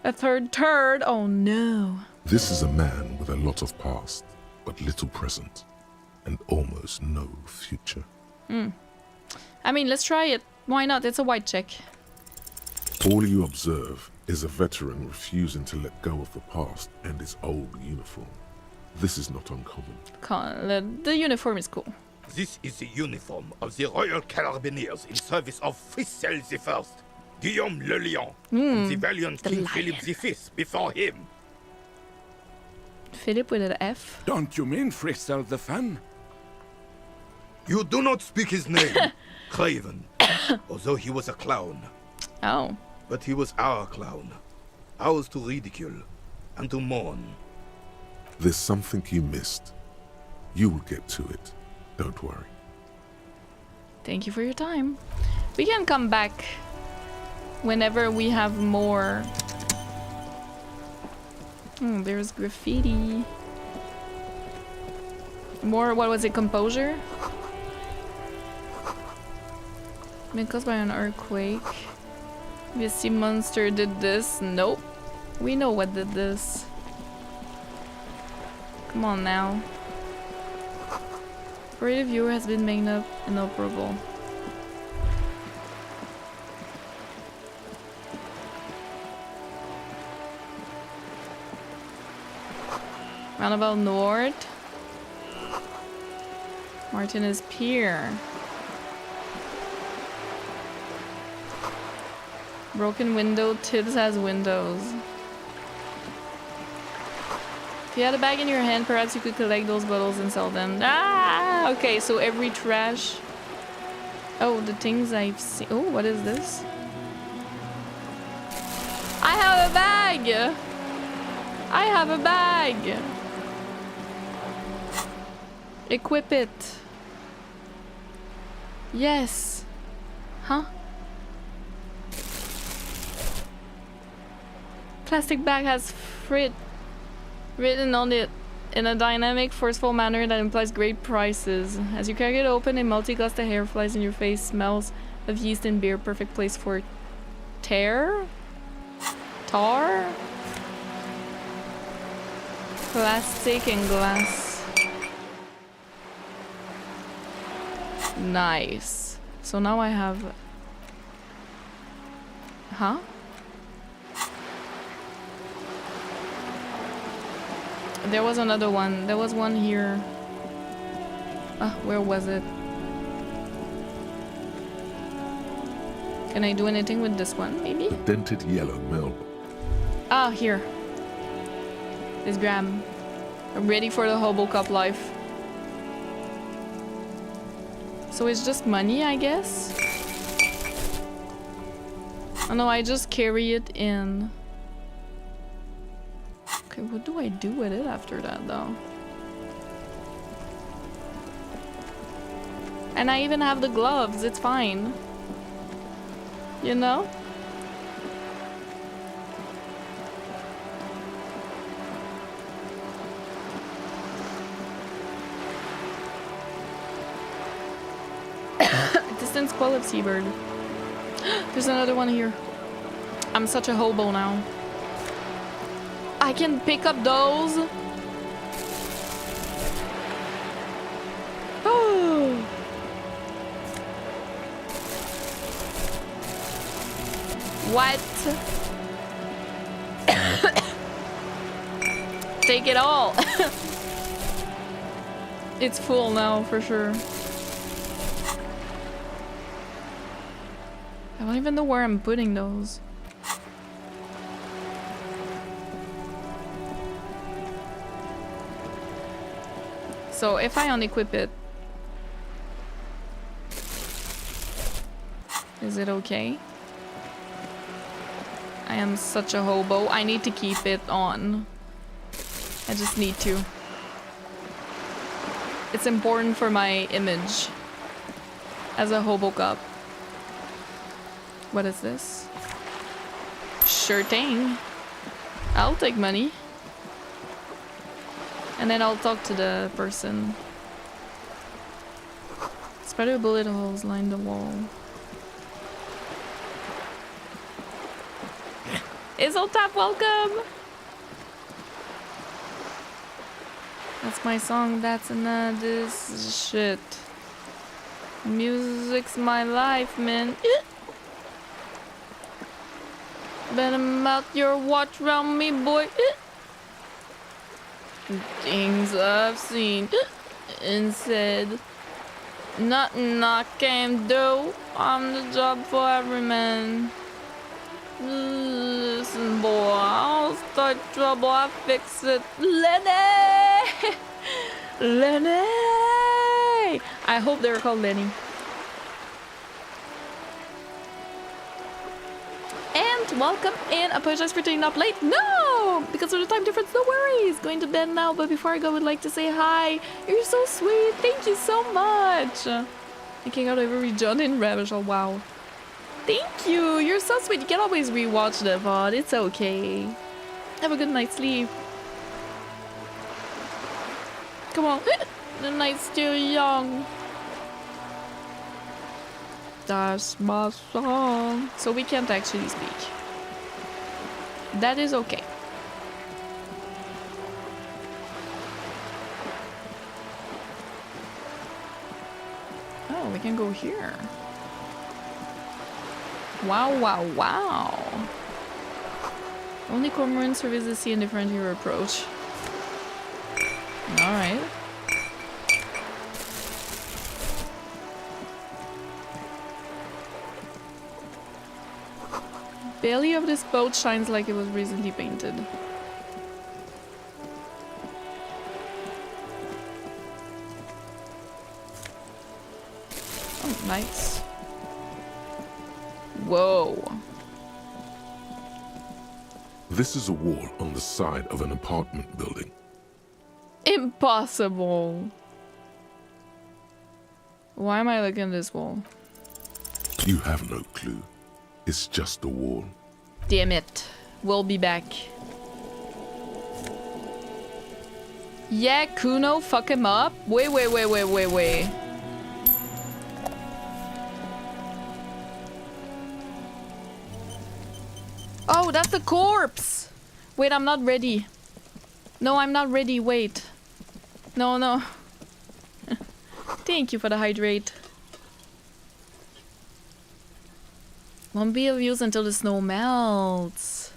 A third turd. Oh no. This is a man with a lot of past, but little present, and almost no future. I mean, let's try it. Why not? It's a white check. All you observe is a veteran refusing to let go of the past and his old uniform. This is not uncommon. The uniform is cool. This is the uniform of the Royal Carabineers in service of Frissel I, Guillaume Le Lion, and the valiant King Philip V before him. Philip with an F? Don't you mean Frissel the Fan? You do not speak his name, Craven, although he was a clown. Oh. But he was our clown, ours to ridicule and to mourn. There's something you missed. You will get to it. Don't worry. Thank you for your time. We can come back whenever we have more. There's graffiti. More, what was it, composure? Been caused by an earthquake. The sea monster did this. Nope. We know what did this. Come on now. Creative viewer has been made up inoperable. Roundabout North. Martinez Pier. Broken window, Tibbs has windows. If you had a bag in your hand, perhaps you could collect those bottles and sell them. Ah! Okay, so every trash. Oh, the things I've seen. Oh, what is this? I have a bag! I have a bag! Equip it. Yes. Huh? Plastic bag has frit written on it in a dynamic, forceful manner that implies great prices. As you crack it open, a multi-gust of hair flies in your face, smells of yeast and beer. Perfect place for tar? Plastic and glass. Nice. So now I have... Huh? There was another one. There was one here. Where was it? Can I do anything with this one, maybe? The dented yellow milk. Ah, here. This gram. I'm ready for the HOBOCOP life. So it's just money, I guess? Oh no, I just carry it in. Okay, what do I do with it after that, though? And I even have the gloves, it's fine. You know? Distance quell of seabird. There's another one here. I'm such a hobo now. I can pick up those. Oh. What? Take it all. It's full now for sure. I don't even know where I'm putting those. So if I unequip it, is it okay? I am such a hobo. I need to keep it on. I just need to. It's important for my image as a HOBOCOP. What is this? Sure thing. I'll take money. And then I'll talk to the person. Spider bullet holes line the wall. Izzletap, welcome! That's my song, that's this shit. Music's my life, man. Better mouth your watch round me, boy. Things I've seen and said. Nothing I can do. I'm the job for every man. Listen, boy, I'll start trouble, I fix it. Lenny! Lenny! I hope they're called Lenny. And welcome in. Apologize for turning up late. No! Because of the time difference, no worries. Going to bed now, but before I go, I would like to say hi. You're so sweet. Thank you so much. Making out every John in Ravish. Oh, wow. Thank you. You're so sweet. You can always rewatch the VOD. It's okay. Have a good night's sleep. Come on. The night's still young. That's my song. So we can't actually speak. That is okay. Oh, we can go here. Wow, wow, wow. Only cormorants surveys the sea and different your approach. Alright. Belly of this boat shines like it was recently painted. Oh, nice. Whoa. This is a wall on the side of an apartment building. Impossible. Why am I looking at this wall? You have no clue. It's just a wall. Damn it. We'll be back. Yeah, Kuno, fuck him up. Wait. Oh, that's the corpse. Wait, I'm not ready. No, I'm not ready. Wait. No. Thank you for the hydrate. Won't be of use until the snow melts.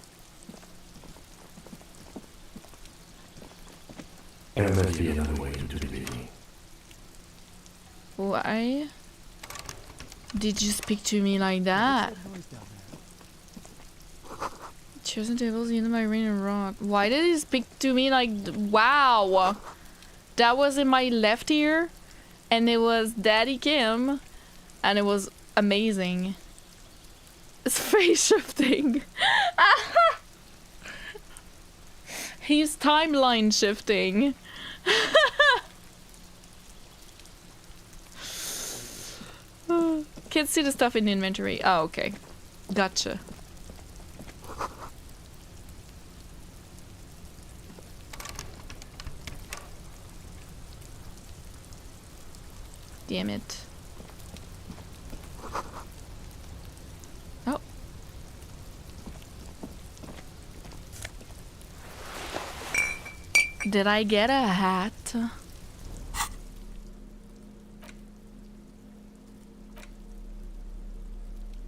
There must be another way into the building. Why did you speak to me like that? Chairs and tables in my rain and rock. Why did he speak to me like... Wow! That was in my left ear. And it was Daddy Kim. And it was amazing. It's face shifting. He's timeline shifting. Can't see the stuff in the inventory. Oh, okay. Gotcha. Damn it. Oh. Did I get a hat?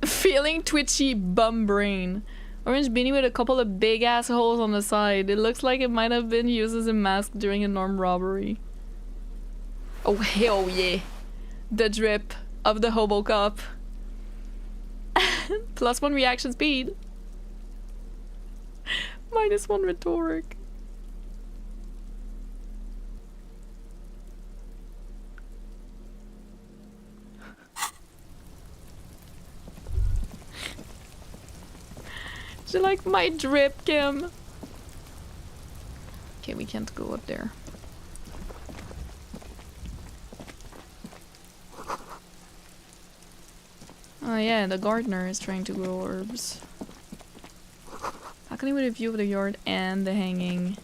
Feeling twitchy bum brain. Orange beanie with a couple of big ass holes on the side. It looks like it might have been used as a mask during an armed robbery. Oh hell yeah. The drip of the HOBOCOP. +1 reaction speed. -1 rhetoric. She like my drip, Kim. Okay, we can't go up there. Oh yeah, the gardener is trying to grow herbs. How can he with a view of the yard and the hanging?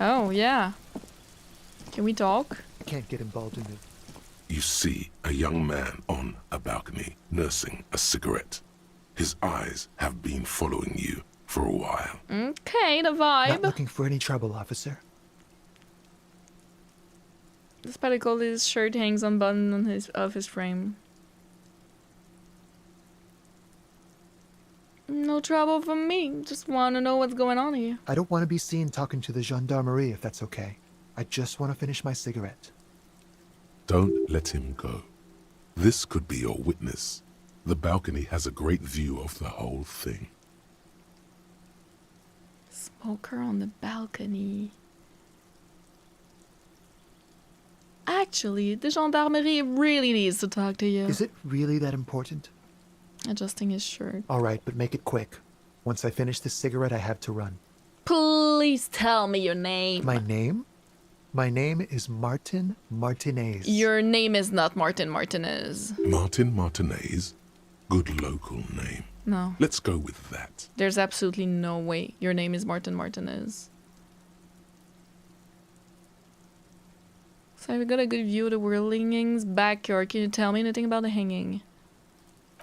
Oh yeah. Can we talk? I can't get involved in it. You see a young man on a balcony nursing a cigarette. His eyes have been following you for a while. Okay, the Not vibe. looking for any trouble, officer. The spectacle, his shirt hangs unbuttoned on his frame. No trouble for me. Just want to know what's going on here. I don't want to be seen talking to the gendarmerie if that's okay. I just want to finish my cigarette. Don't let him go. This could be your witness. The balcony has a great view of the whole thing. Smoker on the balcony. Actually, the gendarmerie really needs to talk to you. Is it really that important? Adjusting his shirt. All right, but make it quick. Once I finish this cigarette, I have to run. Please tell me your name. My name? My name is Martin Martinez. Your name is not Martin Martinez. Martin Martinez? Good local name. No. Let's go with that. There's absolutely no way your name is Martin Martinez. So we got a good view of the Whirling's backyard. Can you tell me anything about the hanging?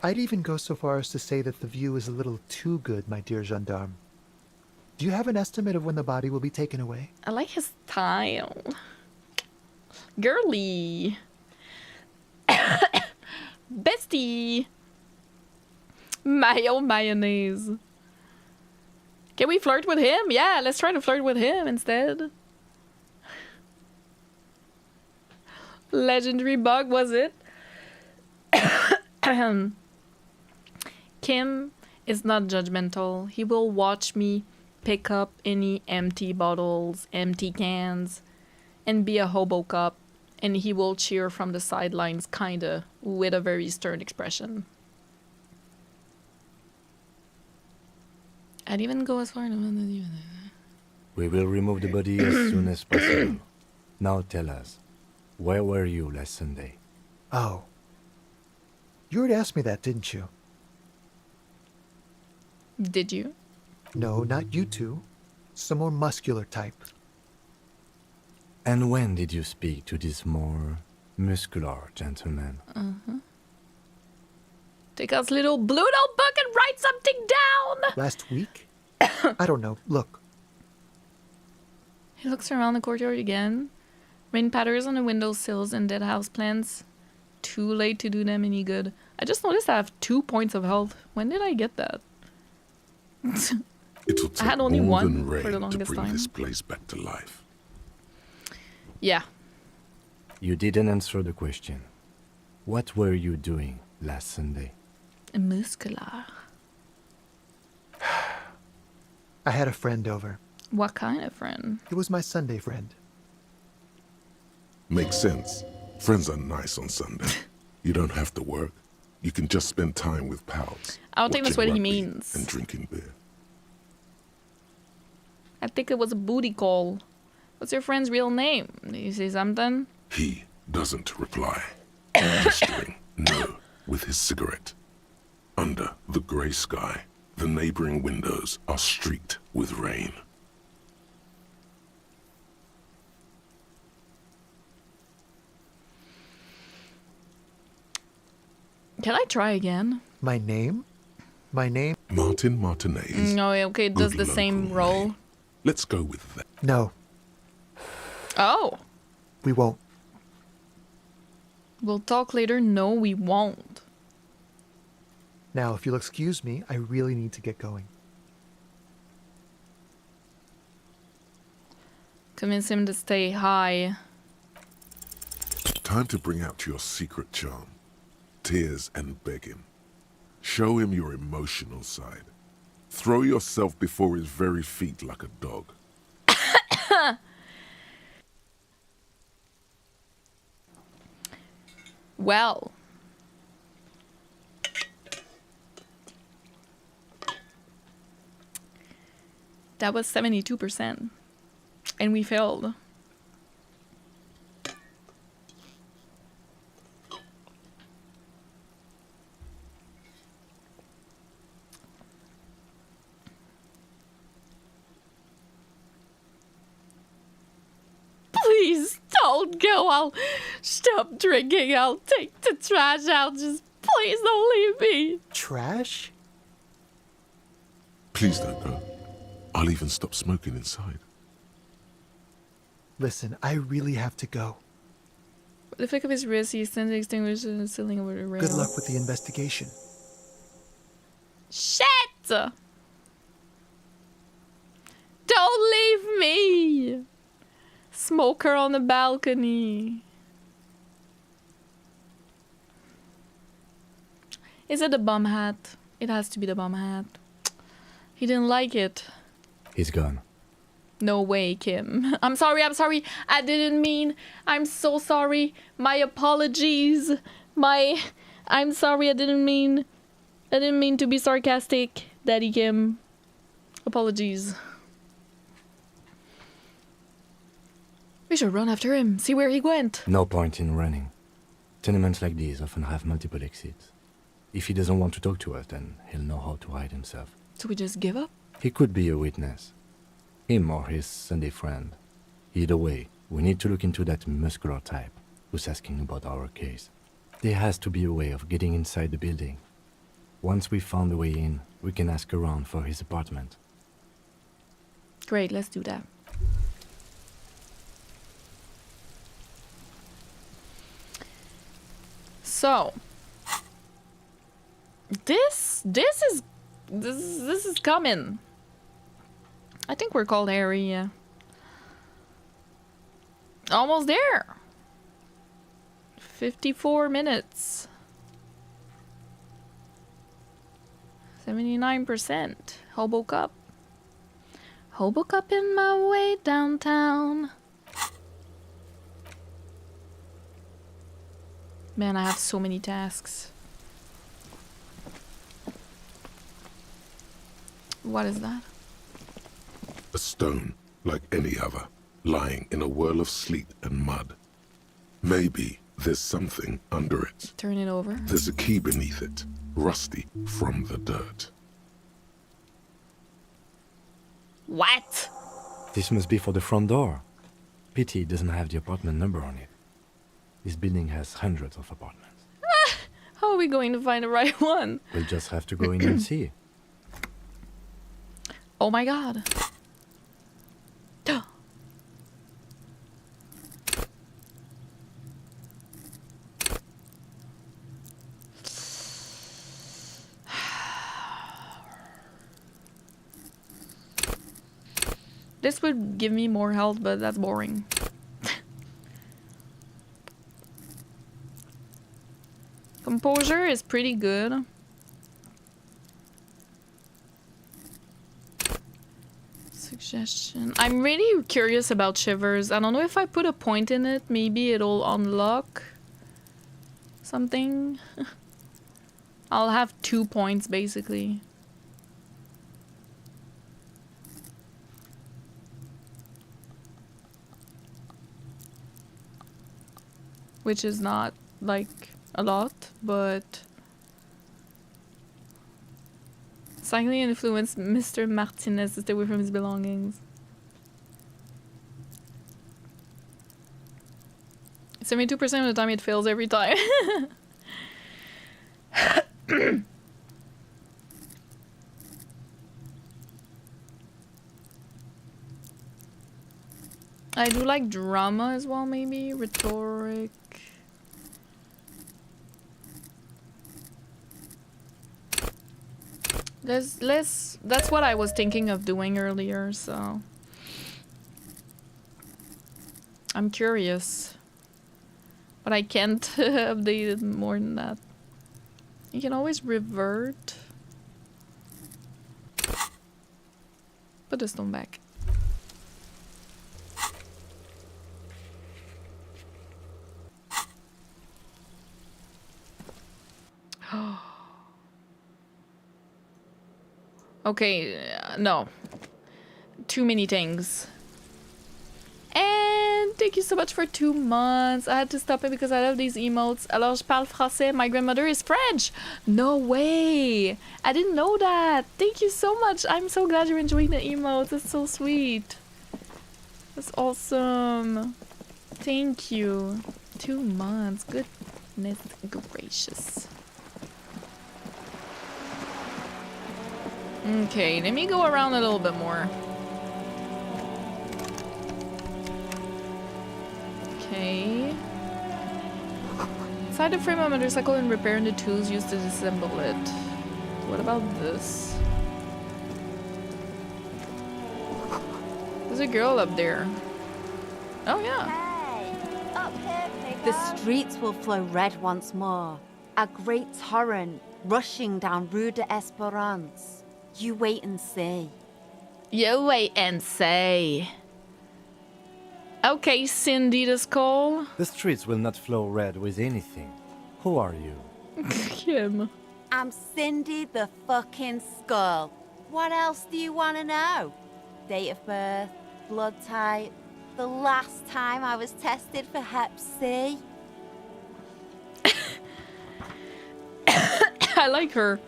I'd even go so far as to say that the view is a little too good, my dear gendarme. Do you have an estimate of when the body will be taken away? I like his style. Girly. Bestie. Mayo mayonnaise. Can we flirt with him? Yeah, let's try to flirt with him instead. Legendary bug, was it? Kim is not judgmental. He will watch me pick up any empty bottles, empty cans, and be a HOBOCOP, and he will cheer from the sidelines, kinda, with a very stern expression. I'd even go as far as... We will remove the body as soon as possible. Now tell us, where were you last Sunday? Oh. You already asked me that, didn't you? Did you? No, not you two. Some more muscular type. And when did you speak to this more muscular gentleman? Take us little blue notebook and write something down! Last week? I don't know. Look. He looks around the courtyard again. Rain patters on the windowsills and dead house plants. Too late to do them any good. I just noticed I have 2 points of health. When did I get that? It will I had take only more one than for the rain to longest bring time. this place back to life. Yeah. You didn't answer the question. What were you doing last Sunday? Muscular. I had a friend over. What kind of friend? It was my Sunday friend. Makes sense. Friends are nice on Sunday. You don't have to work. You can just spend time with pals. I don't think that's watching what he rugby means. And drinking beer. I think it was a booty call. What's your friend's real name? Did you say something? He doesn't reply. Gesturing no with his cigarette. Under the grey sky, the neighboring windows are streaked with rain. Can I try again? My name? My name? Martin Martinez. No, okay, it does Good the same local role. name. Let's go with that. No, Oh. we won't. We'll talk later. No, we won't. Now, if you'll excuse me, I really need to get going. Convince him to stay high. Time to bring out your secret charm. Tears and begging. Show him your emotional side. Throw yourself before his very feet like a dog. Well. That was 72%. And we failed. Please don't go. I'll stop drinking. I'll take the trash out. Just please don't leave me. Trash? Please don't go. I'll even stop smoking inside. Listen, I really have to go. With the flick of his wrist, he sends the extinguisher and the ceiling over the rail. Good luck with the investigation. Shit! Don't leave me! Smoker on the balcony. Is it the bum hat? It has to be the bum hat. He didn't like it. He's gone. No way, Kim. I'm sorry. I didn't mean. I'm so sorry. My apologies. I'm sorry. I didn't mean to be sarcastic, Daddy Kim. Apologies. We should run after him, see where he went. No point in running. Tenements like these often have multiple exits. If he doesn't want to talk to us, then he'll know how to hide himself. So we just give up? He could be a witness. Him or his Sunday friend. Either way, we need to look into that muscular type who's asking about our case. There has to be a way of getting inside the building. Once we've found a way in, we can ask around for his apartment. Great, let's do that. So, this is coming. I think we're called Harry, yeah. Almost there. 54 minutes. 79%. HOBOCOP. HOBOCOP in my way downtown. Man, I have so many tasks. What is that? A stone, like any other, lying in a whirl of sleet and mud. Maybe there's something under it. Turn it over. There's a key beneath it, rusty from the dirt. What? This must be for the front door. Pity it doesn't have the apartment number on it. This building has hundreds of apartments. How are we going to find the right one? We'll just have to go in and see. Oh my god. This would give me more health, but that's boring. Composure is pretty good. Suggestion. I'm really curious about Shivers. I don't know if I put a point in it, maybe it'll unlock something. I'll have 2 points basically. Which is not like a lot, but cycling influenced Mr. Martinez to stay away from his belongings. 72% of the time it fails every time. I do like drama as well, maybe rhetoric. There's less. That's what I was thinking of doing earlier, so I'm curious, but I can't update it more than that. You can always revert. Put the stone back. Okay, no. too many things. And thank you so much for 2 months. I had to stop it because I love these emotes. Alors, je parle français. My grandmother is French. No way. I didn't know that. Thank you so much. I'm so glad you're enjoying the emotes. It's so sweet. That's awesome. Thank you. 2 months. Goodness gracious. Okay, let me go around a little bit more. Okay. Inside the frame of a motorcycle and repairing the tools used to disassemble it. What about this? There's a girl up there. Oh yeah. Hey, up here, The streets will flow red once more. A great torrent rushing down Rue de Espérance. You wait and see. You wait and see. Okay, Cindy the Skull. The streets will not flow red with anything. Who are you? Kim. I'm Cindy the fucking Skull. What else do you want to know? Date of birth, blood type, the last time I was tested for Hep C. I like her.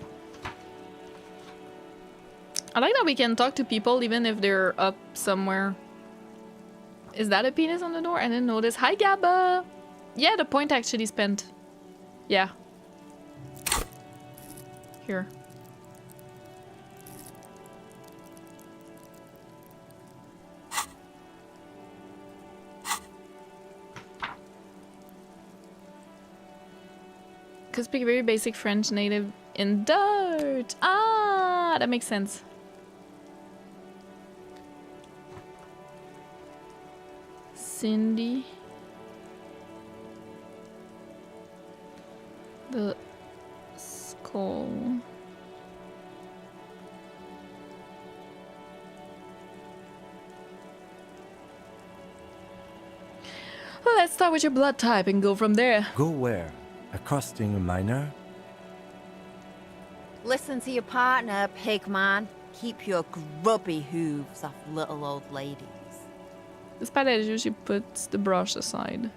I like that we can talk to people even if they're up somewhere. Is that a penis on the door? I didn't notice. Hi, Gabba! Yeah, the point actually spent. Yeah. Here. Could speak very basic French native in dirt. Ah, that makes sense. Cindy. The Skull. Let's start with your blood type and go from there. Go where? Accosting a minor? Listen to your partner, pigman. Keep your grubby hooves off little old ladies. Despite that, she puts the brush aside.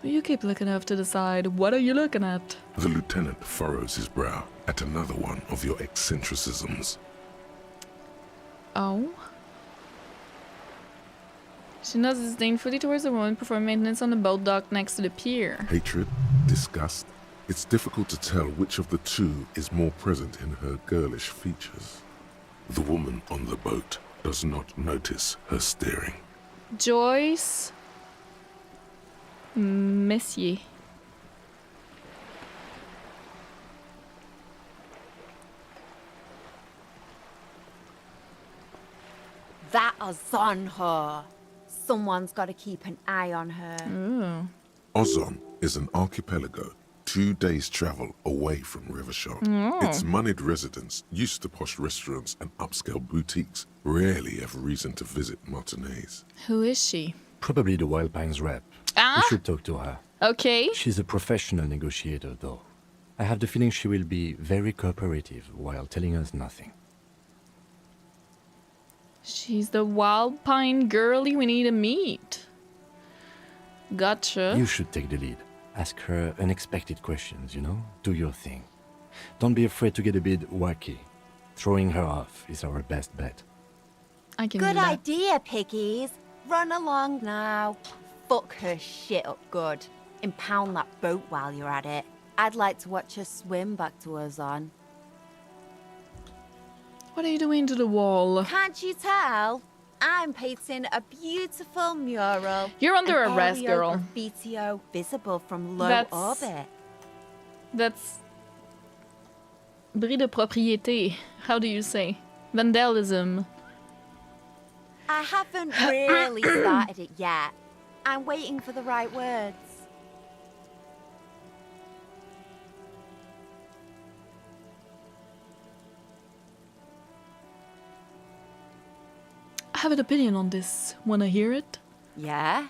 You keep looking off to the side. What are you looking at? The lieutenant furrows his brow at another one of your eccentricisms. Oh? She nods disdainfully towards the woman performing maintenance on the boat dock next to the pier. Hatred, disgust. It's difficult to tell which of the two is more present in her girlish features. The woman on the boat does not notice her staring. Joyce Messier. That is on her. Someone's got to keep an eye on her. Ooh. Ozon is an archipelago 2 days' travel away from Rivershore. Oh. Its moneyed residents, used to posh restaurants and upscale boutiques, rarely have reason to visit Martinez. Who is she? Probably the Wild Pines rep. Ah? We should talk to her. Okay. She's a professional negotiator, though. I have the feeling she will be very cooperative while telling us nothing. She's the Wild Pine girlie we need to meet. Gotcha. You should take the lead. Ask her unexpected questions, you know? Do your thing. Don't be afraid to get a bit wacky. Throwing her off is our best bet. I can Good do that. idea, piggies. Run along now. Fuck her shit up good. Impound that boat while you're at it. I'd like to watch her swim back to Ozon. What are you doing to the wall? Can't you tell? I'm painting a beautiful mural. You're under An arrest, girl. graffitio visible from low That's- orbit. That's bris de propriété. How do you say? Vandalism. I haven't really started it yet. I'm waiting for the right words. I have an opinion on this. Wanna hear it? Yeah?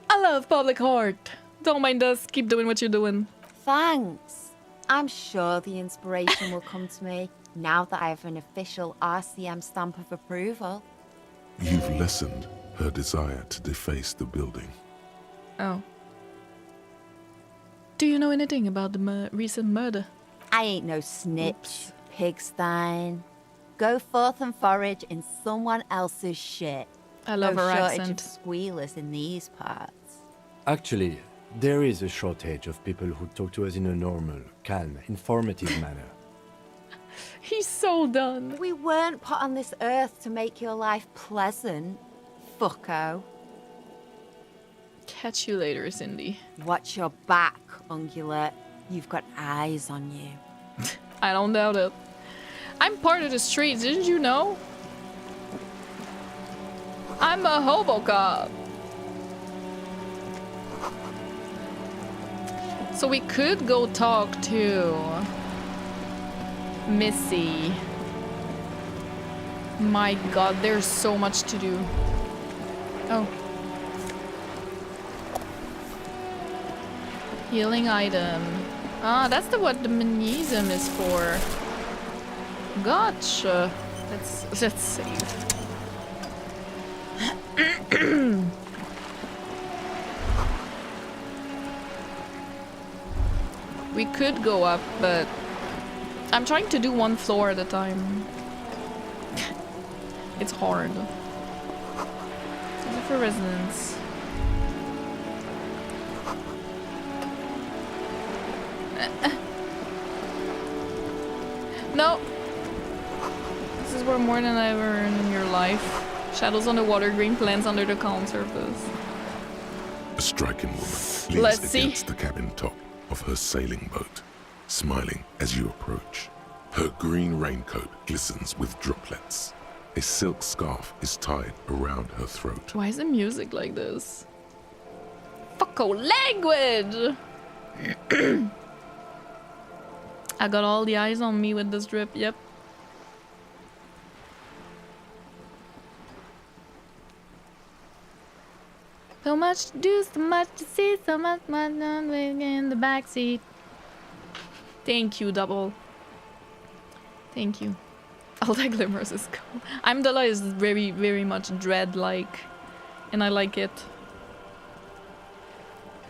I love public art. Don't mind us. Keep doing what you're doing. Thanks. I'm sure the inspiration will come to me now that I have an official RCM stamp of approval. You've lessened her desire to deface the building. Oh. Do you know anything about the recent murder? I ain't no snitch, pigstein. Go forth and forage in someone else's shit. I love no her shortage accent. of squealers in these parts. Actually, there is a shortage of people who talk to us in a normal, calm, informative manner. He's so done. We weren't put on this earth to make your life pleasant, fucko. Catch you later, Cindy. Watch your back, ungulate. You've got eyes on you. I don't doubt it. I'm part of the streets, didn't you know? I'm a HOBOCOP. So we could go talk to Missy. My god, there's so much to do. Oh. Healing item. Ah, that's what the magnesium is for. Gotcha. Let's save. We could go up, but I'm trying to do one floor at a time. It's hard. Is it for residents? No. This is worth more than I ever earned in your life. Shadows on the water, green plants under the calm surface. A striking woman leans Let's see. against the cabin top of her sailing boat, smiling as you approach. Her green raincoat glistens with droplets. A silk scarf is tied around her throat. Why is the music like this? Fucko language! I got all the eyes on me with this drip, yep. So much to do, so much to see, so much in the backseat. Thank you, Double. Thank you. All that glimmers is cool. Amdala is very, very much dread-like, and I like it.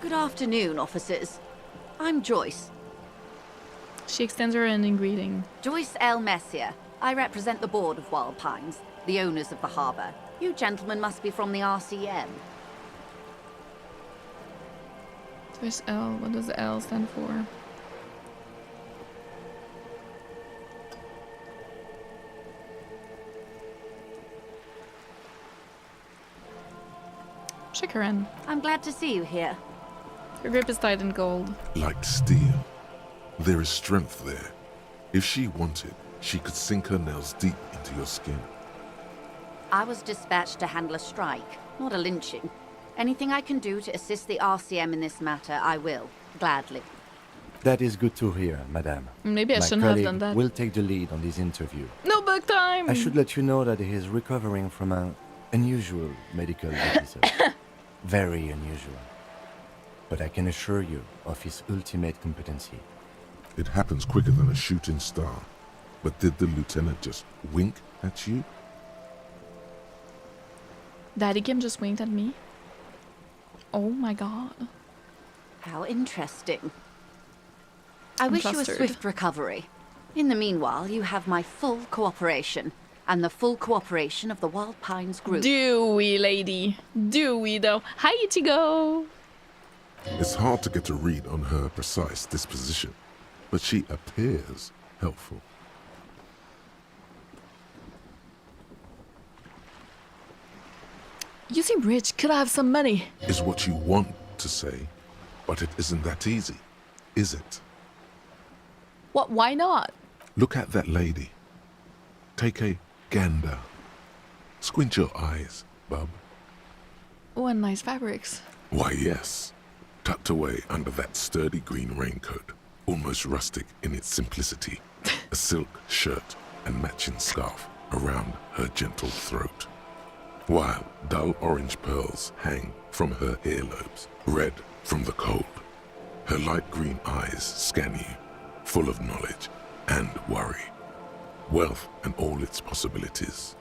Good afternoon, officers. I'm Joyce. She extends her hand in greeting. Joyce Messier. I represent the board of Wild Pines, the owners of the harbour. You gentlemen must be from the RCM. Where's L? What does the L stand for? Shake her hand. I'm glad to see you here. Her grip is tight and gold. Like steel, there is strength there. If she wanted, she could sink her nails deep into your skin. I was dispatched to handle a strike, not a lynching. Anything I can do to assist the RCM in this matter, I will, gladly. That is good to hear, madame. Maybe I shouldn't have done that. Will take the lead on this interview. No book time! I should let you know that he is recovering from an unusual medical episode. Very unusual. But I can assure you of his ultimate competency. It happens quicker than a shooting star. But did the lieutenant just wink at you? Daddy Kim just winked at me. Oh my god. How interesting. I wish you a flustered. swift recovery. In the meanwhile, you have my full cooperation, and the full cooperation of the Wild Pines group. Do we, lady? Do we, though? Hi, Ichigo! It's hard to get a read on her precise disposition, but she appears helpful. You seem rich. Could I have some money? Is what you want to say, but it isn't that easy, is it? What? Why not? Look at that lady. Take a gander. Squint your eyes, bub. Oh, and nice fabrics. Why, yes. Tucked away under that sturdy green raincoat, almost rustic in its simplicity, a silk shirt and matching scarf around her gentle throat, while dull orange pearls hang from her earlobes, red from the cold. Her light green eyes scan you, full of knowledge and worry. Wealth and all its possibilities.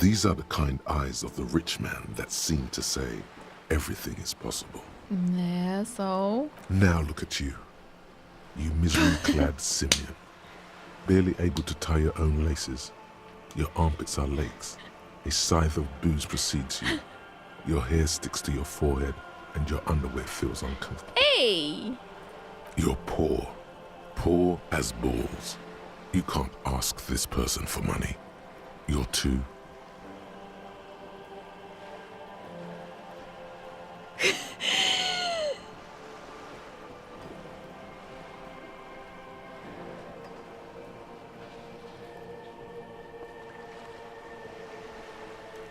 These are the kind eyes of the rich man that seem to say everything is possible. Yeah, so? Now look at you. You misery-clad simian. Barely able to tie your own laces. Your armpits are lakes. A scythe of booze precedes you. Your hair sticks to your forehead and your underwear feels uncomfortable. Hey! You're poor. Poor as balls. You can't ask this person for money. You're too...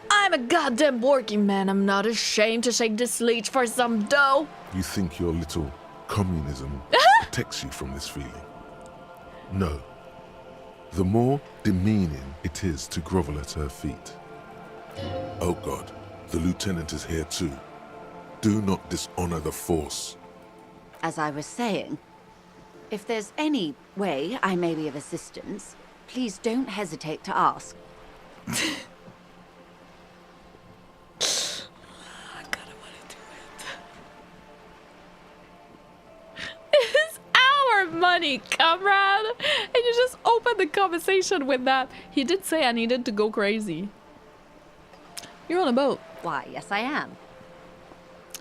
I'm a goddamn working man. I'm not ashamed to shake this leech for some dough. You think your little communism protects you from this feeling? No. The more demeaning it is to grovel at her feet. Oh God, the lieutenant is here too. Do not dishonor the force. As I was saying, if there's any way I may be of assistance, please don't hesitate to ask. Money, comrade, and you just opened the conversation with that. He did say I needed to go crazy. You're on a boat. Why, yes I am.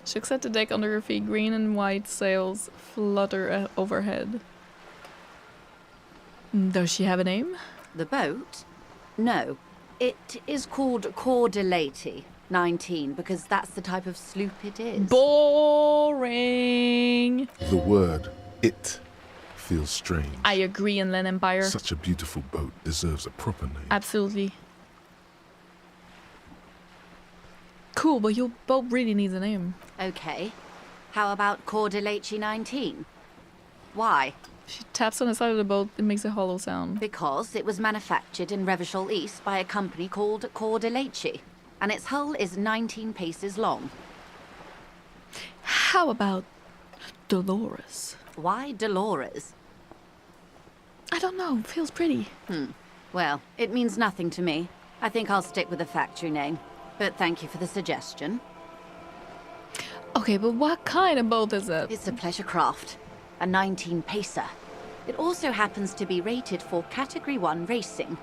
She looks at the deck under her feet. Green and white sails flutter overhead. Does she have a name? The boat? No. It is called Cordelati 19 because that's the type of sloop it is. Boring. The word it feels strange. I agree, Inland Empire. Such a beautiful boat deserves a proper name. Absolutely. Cool, but your boat really needs a name. Okay. How about Cordelati 19? Why? She taps on the side of the boat. It makes a hollow sound. Because it was manufactured in Revachol East by a company called Cordelati, and its hull is 19 paces long. How about Dolores? Why Dolores? I don't know. Feels pretty. Well, it means nothing to me. I think I'll stick with the factory name. But thank you for the suggestion. Okay, but what kind of boat is it? It's a pleasure craft. A 19 pacer. It also happens to be rated for Category 1 racing.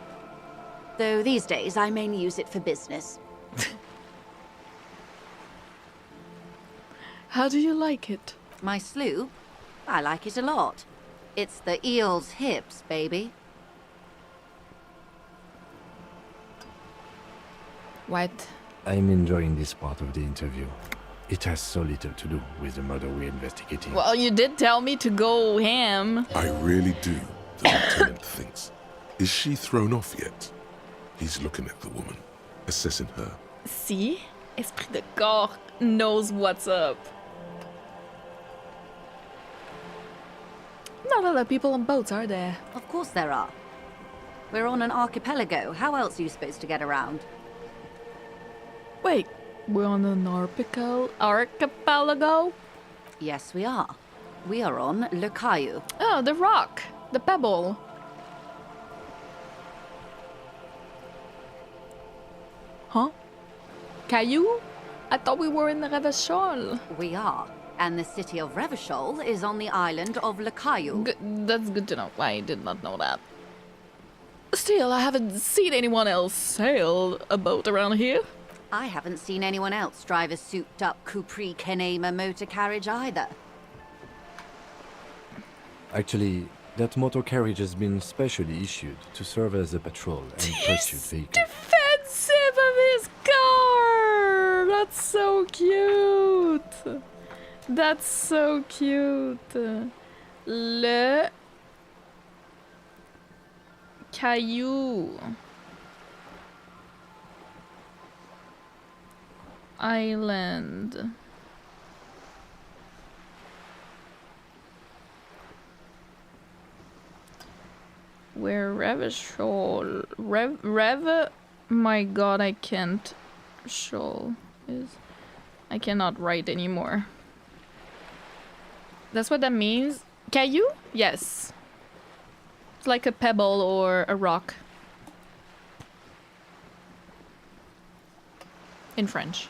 Though these days I mainly use it for business. How do you like it? My sloop? I like it a lot. It's the eel's hips, baby. What? I'm enjoying this part of the interview. It has so little to do with the murder we're investigating. Well, you did tell me to go ham. I really do, the lieutenant thinks. Is she thrown off yet? He's looking at the woman, assessing her. See? Esprit de corps knows what's up. Not a lot of people on boats, are there? Of course there are. We're on an archipelago. How else are you supposed to get around? Wait, we're on an archipelago? Yes, we are. We are on Le Caillou. Oh, the rock. The pebble. Huh? Caillou? I thought we were in the Revachol. We are. And the city of Revachol is on the island of Le Caillou. That's good to know. I did not know that. Still, I haven't seen anyone else sail a boat around here. I haven't seen anyone else drive a souped-up Capri Kenema motor carriage either. Actually, that motor carriage has been specially issued to serve as a patrol and pursuit vehicle. Defensive of his car! That's so cute! That's so cute. Le Caillou Island. Where Revachol Rev my god, I can't. Shoal is. I cannot write anymore. That's what that means? Caillou? Yes. It's like a pebble or a rock. In French.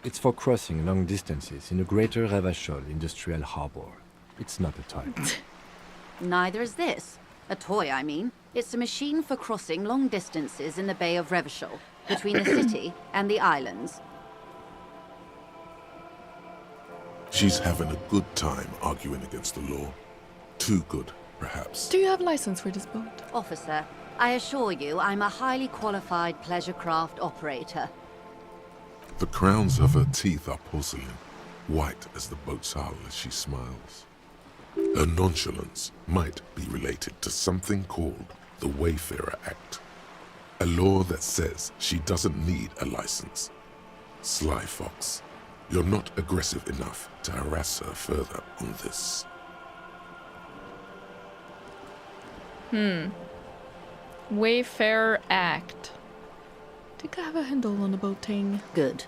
It's for crossing long distances in the greater Revachol industrial harbor. It's not a toy. Neither is this. A toy, I mean. It's a machine for crossing long distances in the Bay of Revachol, between the city and the islands. She's having a good time arguing against the law. Too good, perhaps. Do you have license for this boat? Officer, I assure you I'm a highly qualified pleasure craft operator. The crowns of her teeth are porcelain, white as the boat's hull as she smiles. Her nonchalance might be related to something called the Wayfarer Act, a law that says she doesn't need a license. Sly fox, you're not aggressive enough to harass her further on this. Wayfarer Act. I think I have a handle on the boat thing. Good.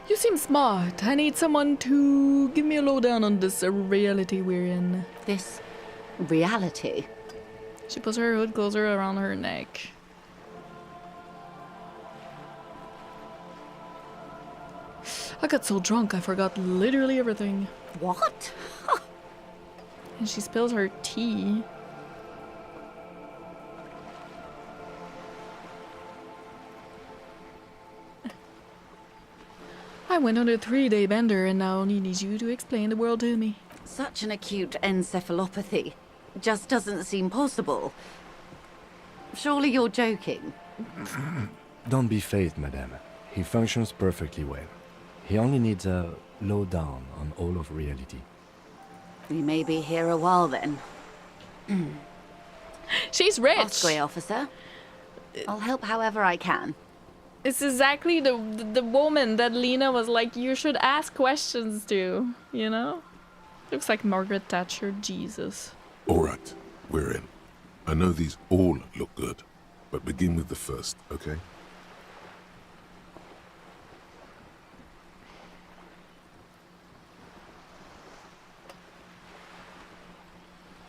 You seem smart. I need someone to give me a lowdown on this reality we're in. This reality? She puts her hood closer around her neck. I got so drunk I forgot literally everything. What? And she spills her tea. I went on a 3-day bender and now only need you to explain the world to me. Such an acute encephalopathy. Just doesn't seem possible. Surely you're joking. Don't be phased, madame. He functions perfectly well. He only needs a lowdown on all of reality. We may be here a while then. She's rich! Osprey officer. I'll help however I can. It's exactly the woman that Lena was like, you should ask questions to, you know? Looks like Margaret Thatcher, Jesus. Alright, we're in. I know these all look good, but begin with the first, okay?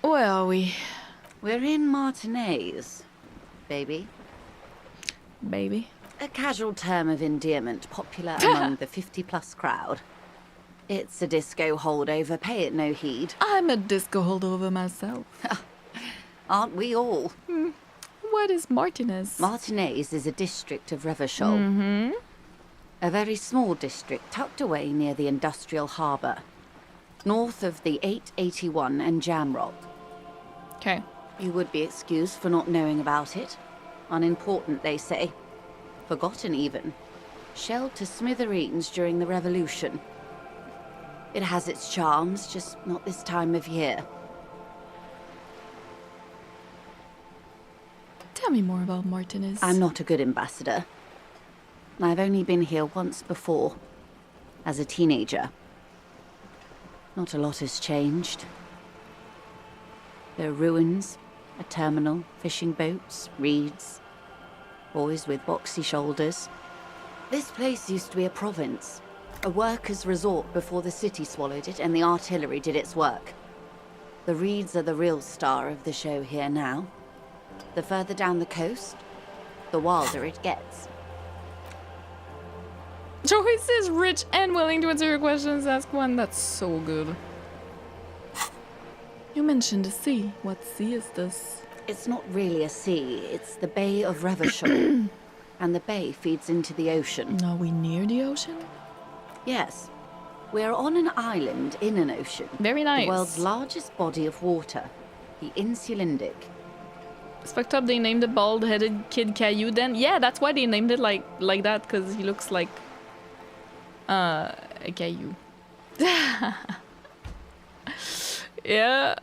Where are we? We're in Martinez, baby. Baby? A casual term of endearment popular among the 50-plus crowd. It's a disco holdover, pay it no heed. I'm a disco holdover myself. Aren't we all? What is Martinez? Martinez is a district of Revachol. A very small district tucked away near the industrial harbour, north of the 881 and Jamrock. Okay. You would be excused for not knowing about it. Unimportant, they say. Forgotten, even. Shelled to smithereens during the Revolution. It has its charms, just not this time of year. Tell me more about Martinez. I'm not a good ambassador. I've only been here once before, as a teenager. Not a lot has changed. There are ruins, a terminal, fishing boats, reeds, boys with boxy shoulders. This place used to be a province, a workers' resort before the city swallowed it and the artillery did its work. The reeds are the real star of the show here now. The further down the coast, the wilder it gets. Joyce is rich and willing to answer your questions. Ask one. That's so good. You mentioned a sea. What sea is this? It's not really a sea. It's the Bay of Revachol. And the bay feeds into the ocean. Are we near the ocean? Yes. We're on an island in an ocean. Very nice. The world's largest body of water. The Insulindic. It's fucked up they named the bald-headed kid Caillou then. Yeah, that's why they named it like that, because he looks like a Caillou. Yeah.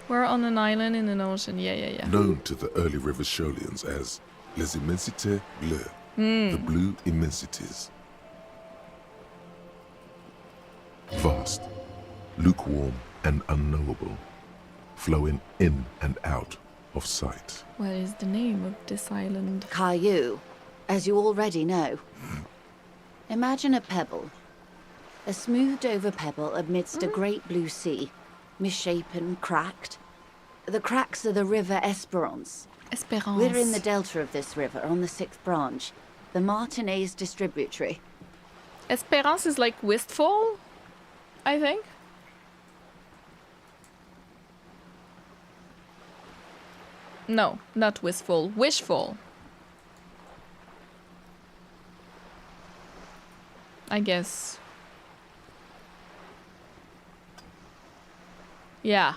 We're on an island in an ocean. Yeah. Known to the early Revacholians as Les Immensités Bleues, the blue immensities. Vast, lukewarm, and unknowable. flowing in and out of sight. What is the name of this island? Caillou, as you already know. Imagine a pebble. A smoothed over pebble amidst a great blue sea, misshapen, cracked. The cracks are the river Esperance. Espérance. We're in the delta of this river, on the 6th branch, the Martinez distributary. Espérance is like wistful, I think. No, not wistful, wishful. I guess. Yeah.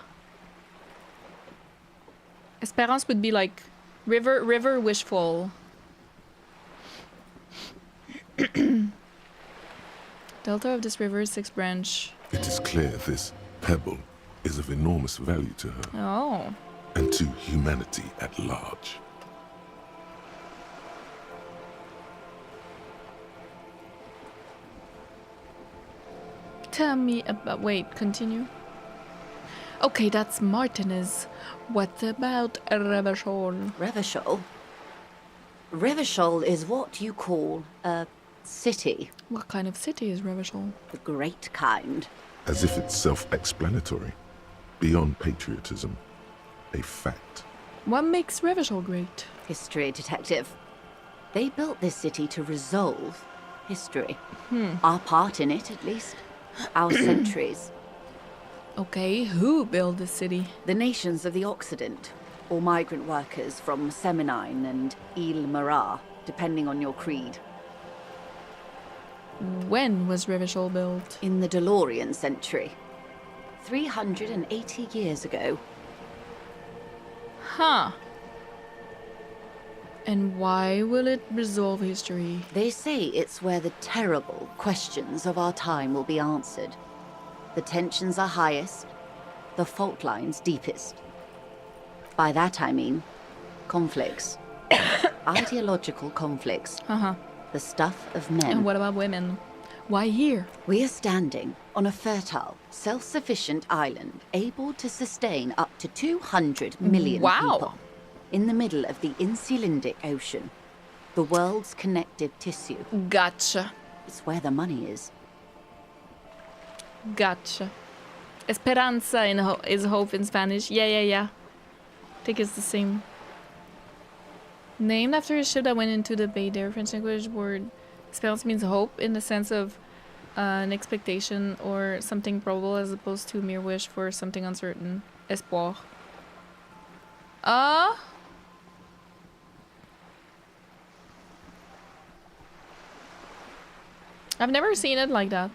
Espérance would be like river wishful. Delta of this river is 6th branch. It is clear this pebble is of enormous value to her. Oh. And to humanity at large. Tell me about... Wait, continue. Okay, that's Martinez. What about Revachol? Revachol? Revachol is what you call a city. What kind of city is Revachol? The great kind. As if it's self-explanatory. Beyond patriotism. A fact. What makes Revachol great? History, detective. They built this city to resolve history. Our part in it, at least. Our centuries. Okay, who built the city? The nations of the Occident, or migrant workers from Seminine and Ile-Marat, depending on your creed. When was Revachol built? In the DeLorean century. 380 years ago. Huh. And why will it resolve history? They say it's where the terrible questions of our time will be answered. The tensions are highest, the fault lines deepest. By that I mean conflicts. Ideological conflicts. The stuff of men. And what about women? Why here? We are standing on a fertile, self-sufficient island able to sustain up to 200 million people. In the middle of the Insulindic Ocean. The world's connective tissue. Gotcha. It's where the money is. Gotcha. Esperanza is hope in Spanish. Yeah. I think it's the same. Named after a ship that went into the bay there. French language word Esperance means hope in the sense of an expectation or something probable as opposed to a mere wish for something uncertain. Espoir. I've never seen it like that.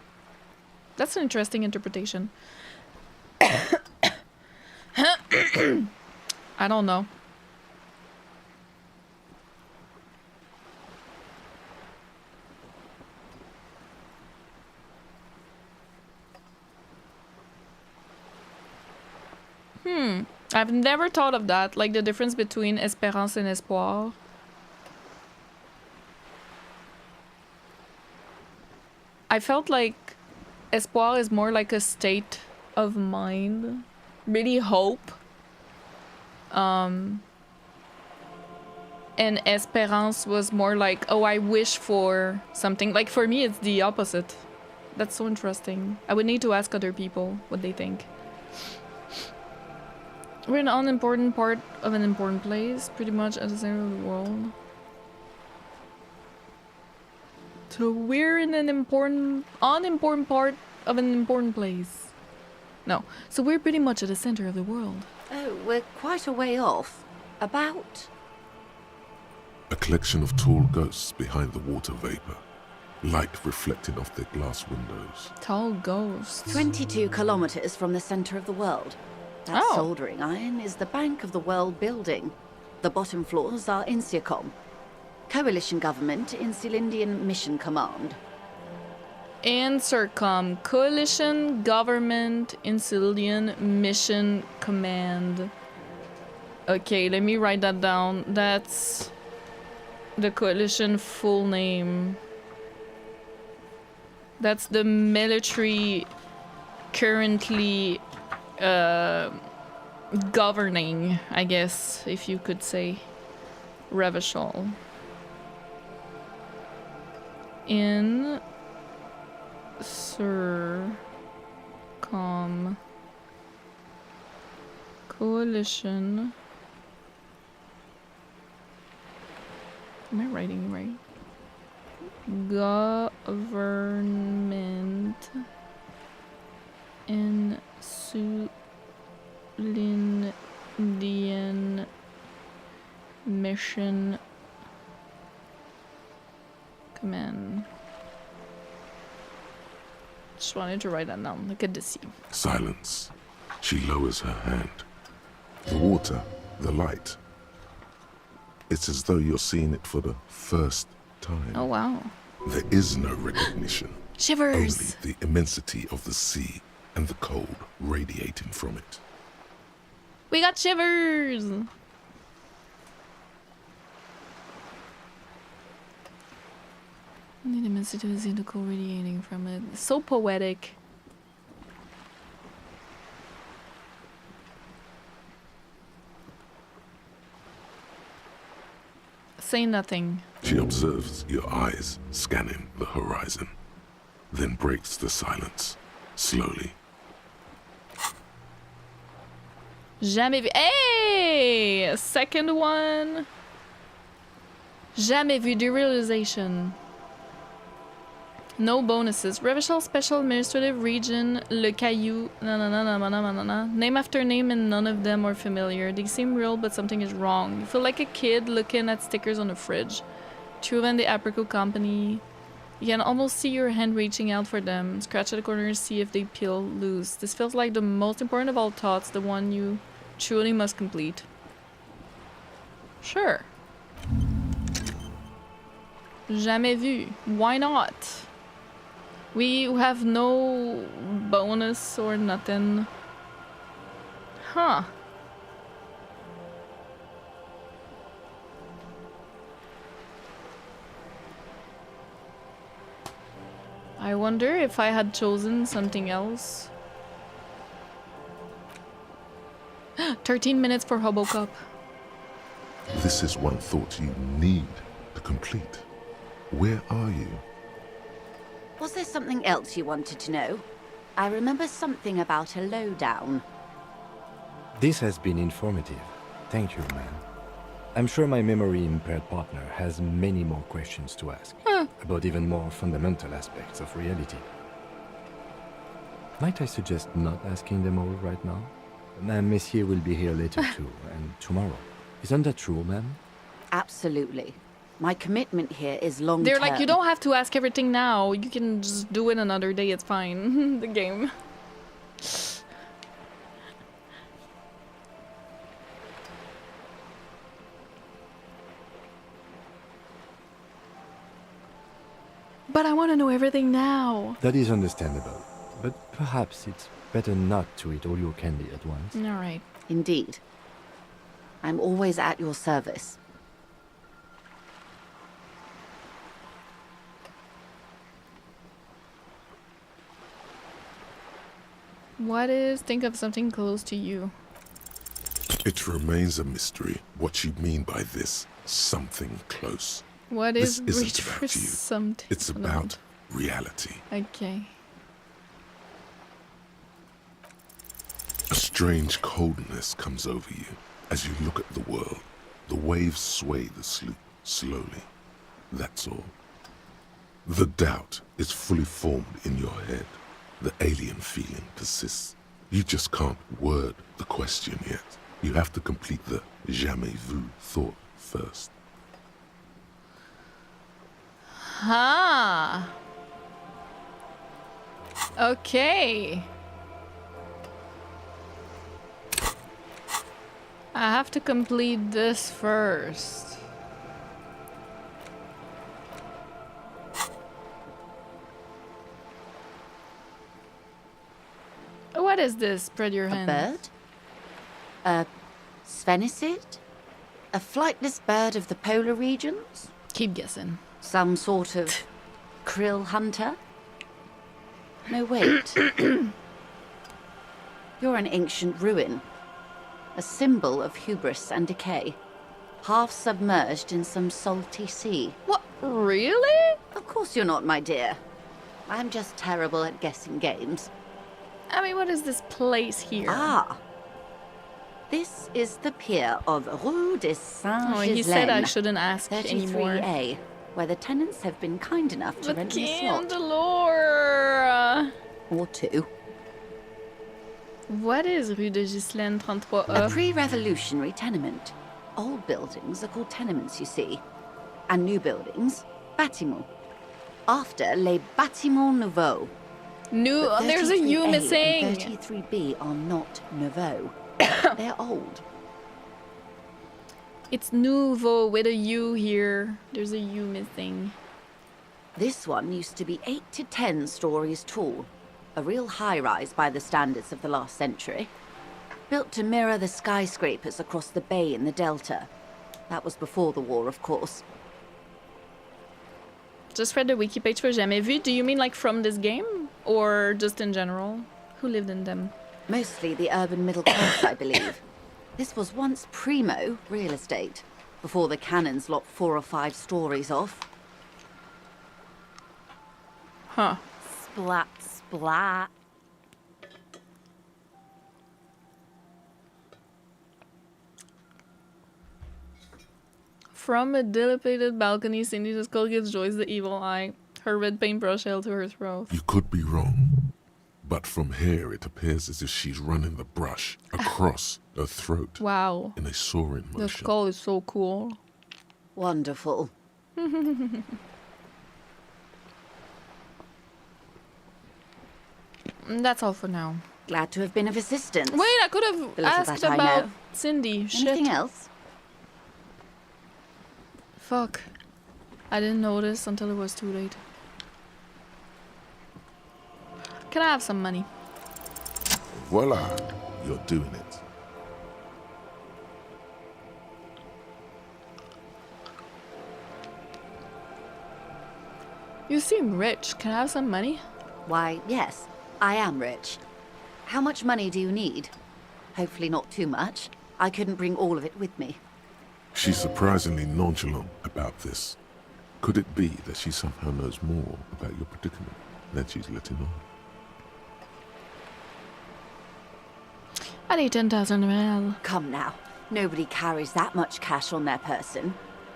That's an interesting interpretation. I don't know. I've never thought of that, like the difference between espérance and espoir. I felt like espoir is more like a state of mind, really hope. And espérance was more like, oh, I wish for something. Like for me, it's the opposite. That's so interesting. I would need to ask other people what they think. We're an unimportant part of an important place, pretty much at the center of the world. So we're in an unimportant part of an important place. No, so we're pretty much at the center of the world. Oh, we're quite a way off. About... A collection of tall ghosts behind the water vapor. Light reflecting off their glass windows. Tall ghosts. 22 kilometers from the center of the world. That soldering iron is the bank of the world building. The bottom floors are Insiacom. Coalition government, Insulindian Mission Command. Insercom, Coalition Government Insulindian Mission Command. Okay, let me write that down. That's the coalition full name. That's the military currently governing, I guess, if you could say, Revachol. In Circum Coalition. Am I writing right? Government Insulindian Mission Command. Just wanted to write that down. Look at this. Silence. She lowers her hand. The water, the light. It's as though you're seeing it for the first time. Oh, wow. There is no recognition. Shivers. Only the immensity of the sea and the cold radiating from it. We got shivers. Only the immensity of the sea, the cold radiating from it. So poetic. Say nothing. She observes your eyes scanning the horizon, then breaks the silence, slowly. Jamais vu. Hey! Second one. Jamais vu. Derealization. No bonuses. Revachol Special Administrative Region, Le Caillou. Name after name and none of them are familiar. They seem real, but something is wrong. You feel like a kid looking at stickers on a fridge. Truven the Apricot Company. You can almost see your hand reaching out for them. Scratch at the corner, see if they peel loose. This feels like the most important of all thoughts, the one you truly must complete. Sure. Jamais vu. Why not? We have no bonus or nothing. Huh. I wonder if I had chosen something else. 13 minutes for HOBOCOP. This is one thought you need to complete. Where are you? Was there something else you wanted to know? I remember something about a lowdown. This has been informative. Thank you, man. I'm sure my memory-impaired partner has many more questions to ask. About even more fundamental aspects of reality. Might I suggest not asking them all right now? Madame Messier will be here later too, and tomorrow. Isn't that true, ma'am? Absolutely. My commitment here is long-term. They're like, you don't have to ask everything now. You can just do it another day. It's fine. The game. But I want to know everything now. That is understandable. But perhaps it's better not to eat all your candy at once. All right. Indeed. I'm always at your service. What is... Think of something close to you. It remains a mystery what you mean by this something close. What is this reach isn't for about you. something? It's about reality. Okay. A strange coldness comes over you as you look at the world. The waves sway the sloop slowly. That's all. The doubt is fully formed in your head. The alien feeling persists. You just can't word the question yet. You have to complete the jamais vu thought first. Huh. Okay. I have to complete this first. What is this? Spread your hand. A bird? A sphenicid? A flightless bird of the polar regions? Keep guessing. Some sort of krill hunter? No, wait. You're an ancient ruin. A symbol of hubris and decay. Half submerged in some salty sea. What? Really? Of course you're not, my dear. I'm just terrible at guessing games. I mean, what is this place here? Ah. This is the pier of Rue des Saint-Ghislain. Oh, he said I shouldn't ask anymore. 33A, where the tenants have been kind enough to rent me a slot. Candelore. Or two. What is Rue de Ghislaine 33A? A pre-revolutionary tenement. Old buildings are called tenements, you see. And new buildings, bâtiments. After les bâtiments nouveaux. New, there's a U missing. And 33B are not nouveaux. They're old. It's nouveau with a U here. There's a U missing. This one used to be 8 to 10 stories tall. A real high-rise by the standards of the last century. Built to mirror the skyscrapers across the bay in the Delta. That was before the war, of course. Just read the wiki page for Jamais Vu. Do you mean like from this game? Or just in general? Who lived in them? Mostly the urban middle class, I believe. This was once primo real estate, before the cannons lopped 4 or 5 stories off. Huh. Splat, splat. From a dilapidated balcony, Cindy's skull gives Joyce the evil eye. Her red paintbrush held to her throat. You could be wrong, but from here it appears as if she's running the brush across her throat. Wow. In a soaring motion. The skull is so cool. Wonderful. That's all for now. Glad to have been of assistance. Wait, I could have asked about Cindy. Anything else? Fuck. I didn't notice until it was too late. Can I have some money? Voila, you're doing it. You seem rich. Can I have some money? Why, yes, I am rich. How much money do you need? Hopefully not too much. I couldn't bring all of it with me. She's surprisingly nonchalant about this. Could it be that she somehow knows more about your predicament than she's letting on? I need 10,000 real. Come now. Nobody carries that much cash on their person.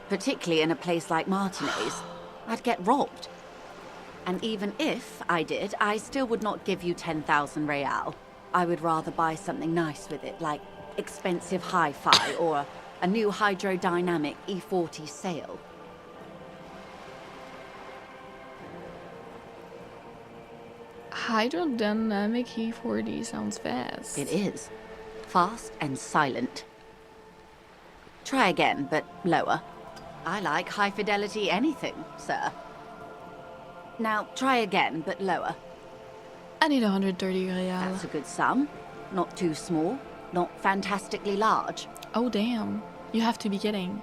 Particularly in a place like Martinez. I'd get robbed. And even if I did, I still would not give you 10,000 real. I would rather buy something nice with it, like expensive hi-fi or a new hydrodynamic E40 sail. Hydrodynamic E40 sounds fast. It is. Fast and silent. Try again, but lower. I like high-fidelity anything, sir. Now, try again, but lower. I need 130 real. That's a good sum. Not too small, not fantastically large. Oh, damn. You have to be kidding.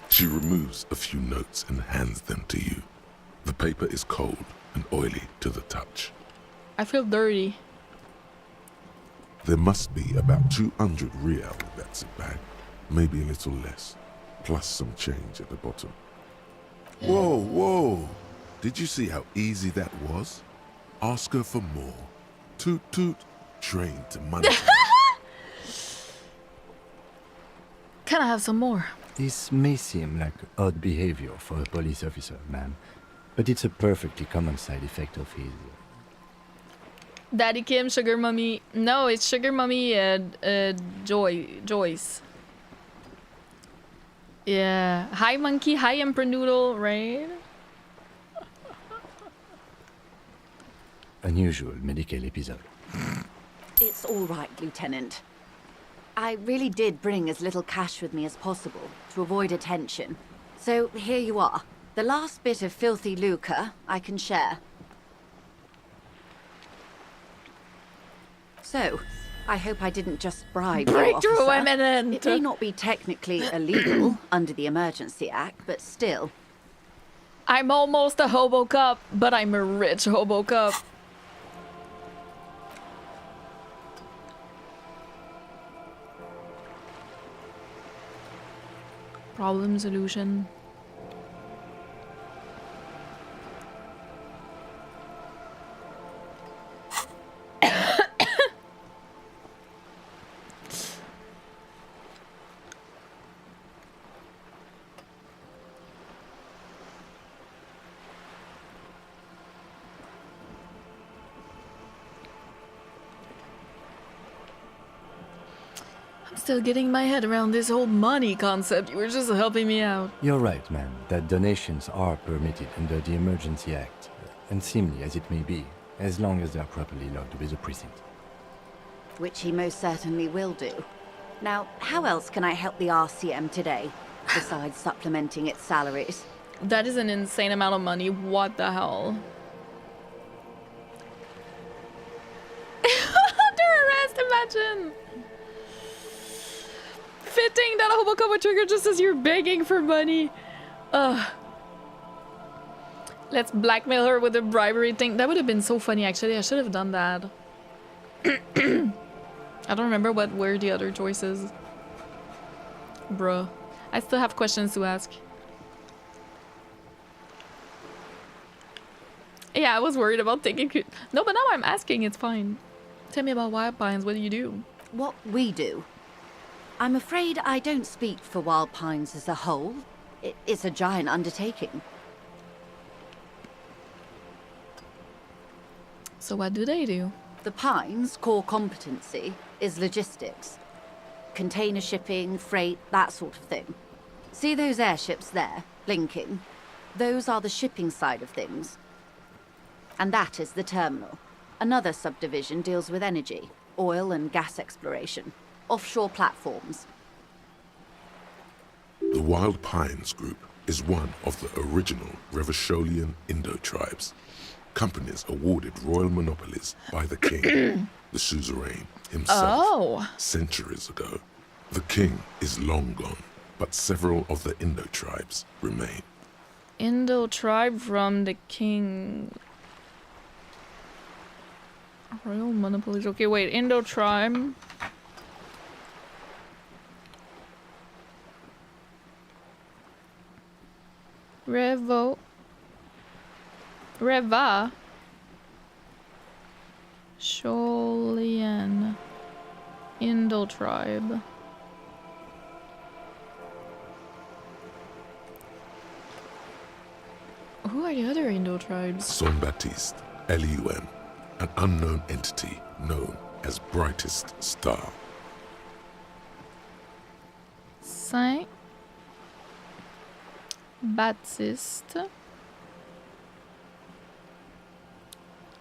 She removes a few notes and hands them to you. The paper is cold and oily to the touch. I feel dirty. There must be about 200 real in that zip bag. Maybe a little less. Plus some change at the bottom. Whoa, whoa. Did you see how easy that was? Ask her for more. Toot toot. Trained to money. Can I have some more? This may seem like odd behavior for a police officer, ma'am, but it's a perfectly common side effect of his... Daddy Kim, Sugar Mummy. No, it's Sugar Mummy Joyce. Yeah. Hi, Monkey. Hi, Emperor Noodle, right? unusual medical episode. It's all right, Lieutenant. I really did bring as little cash with me as possible to avoid attention. So here you are. The last bit of filthy lucre I can share. So, I hope I didn't just bribe you, Breakthrough officer. imminent! It may not be technically illegal under the Emergency Act, but still. I'm almost a HOBOCOP, but I'm a rich HOBOCOP. Problem solution. Still getting my head around this whole money concept. You were just helping me out. You're right, ma'am, that donations are permitted under the Emergency Act, unseemly as it may be, as long as they are properly logged with the precinct. Which he most certainly will do. Now, how else can I help the RCM today, besides supplementing its salaries? That is an insane amount of money. What the hell? Under arrest, imagine! Fitting that a HOBOCOP would trigger just as you're begging for money. Ugh. Let's blackmail her with a bribery thing. That would have been so funny, actually. I should have done that. I don't remember what were the other choices. Bruh. I still have questions to ask. Yeah, I was worried about taking... No, but now I'm asking. It's fine. Tell me about Wild Pines. What do you do? What we do? I'm afraid I don't speak for Wild Pines as a whole. It's a giant undertaking. So what do they do? The Pines' core competency is logistics. Container shipping, freight, that sort of thing. See those airships there, blinking? Those are the shipping side of things. And that is the terminal. Another subdivision deals with energy, oil and gas exploration. Offshore platforms. The Wild Pines Group is one of the original Revacholian Indo-tribes. Companies awarded royal monopolies by the king, the suzerain himself, centuries ago. The king is long gone, but several of the Indo-tribes remain. Indo-tribe from the king... Royal monopolies. Okay, wait. Indo-tribe... Reva Sholian Indo tribe. Who are the other Indo tribes? Son Baptiste, LUM, an unknown entity known as Brightest Star. Saint Baptiste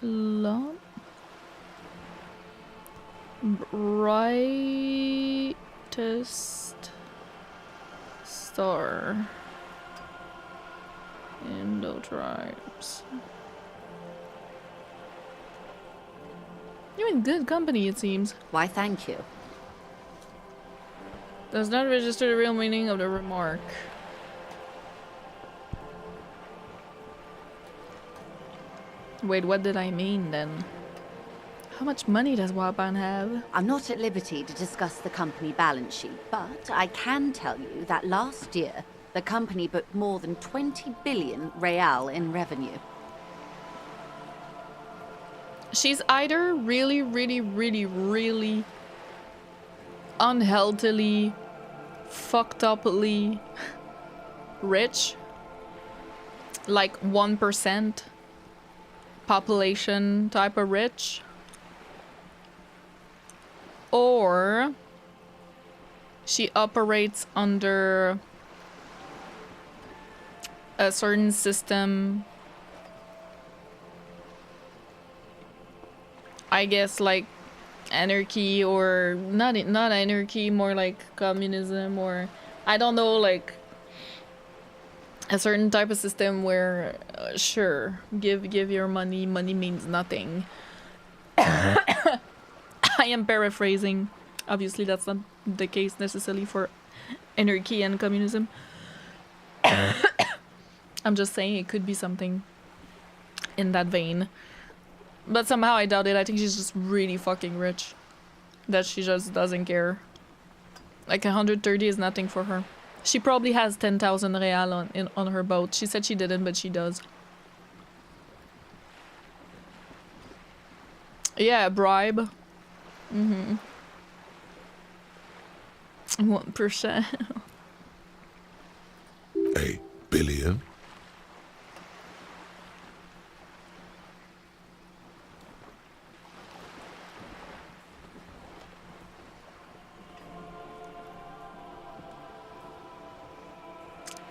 La Brightest Star Indo tribes. You're in good company, it seems. Why, thank you. Does not register the real meaning of the remark. Wait, what did I mean then? How much money does Waban have? I'm not at liberty to discuss the company balance sheet, but I can tell you that last year, the company booked more than 20 billion real in revenue. She's either really unhealthily, fucked uply rich, like 1% population type of rich, or she operates under a certain system, I guess, like anarchy, or not anarchy, more like communism, or I don't know, like a certain type of system where sure, give your money means nothing. I am paraphrasing. Obviously that's not the case necessarily for anarchy and communism. I'm just saying it could be something in that vein. But somehow I doubt it. I think she's just really fucking rich. That she just doesn't care. Like 130 is nothing for her. She probably has 10,000 real on her boat. She said she didn't, but she does. Yeah, bribe. 1%. A billion?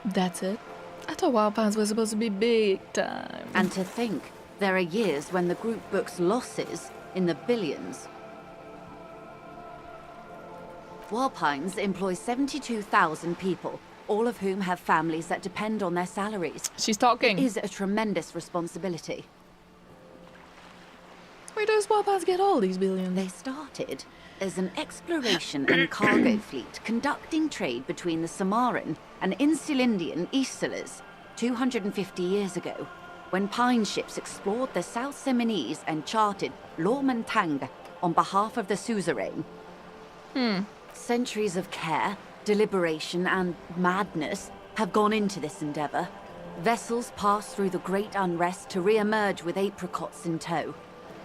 That's it? I thought Wild Pines was supposed to be big time. And to think, there are years when the group books losses in the billions. Wild Pines employs 72,000 people, all of whom have families that depend on their salaries. She's talking. It is a tremendous responsibility. Where does Wild Pines get all these billions? They started as an exploration and cargo fleet conducting trade between the Samaran and Insulindian Isolas 250 years ago, when Pine ships explored the South Seminese and charted Lormentang on behalf of the suzerain. Centuries of care, deliberation, and madness have gone into this endeavor. Vessels pass through the Great Unrest to re-emerge with apricots in tow.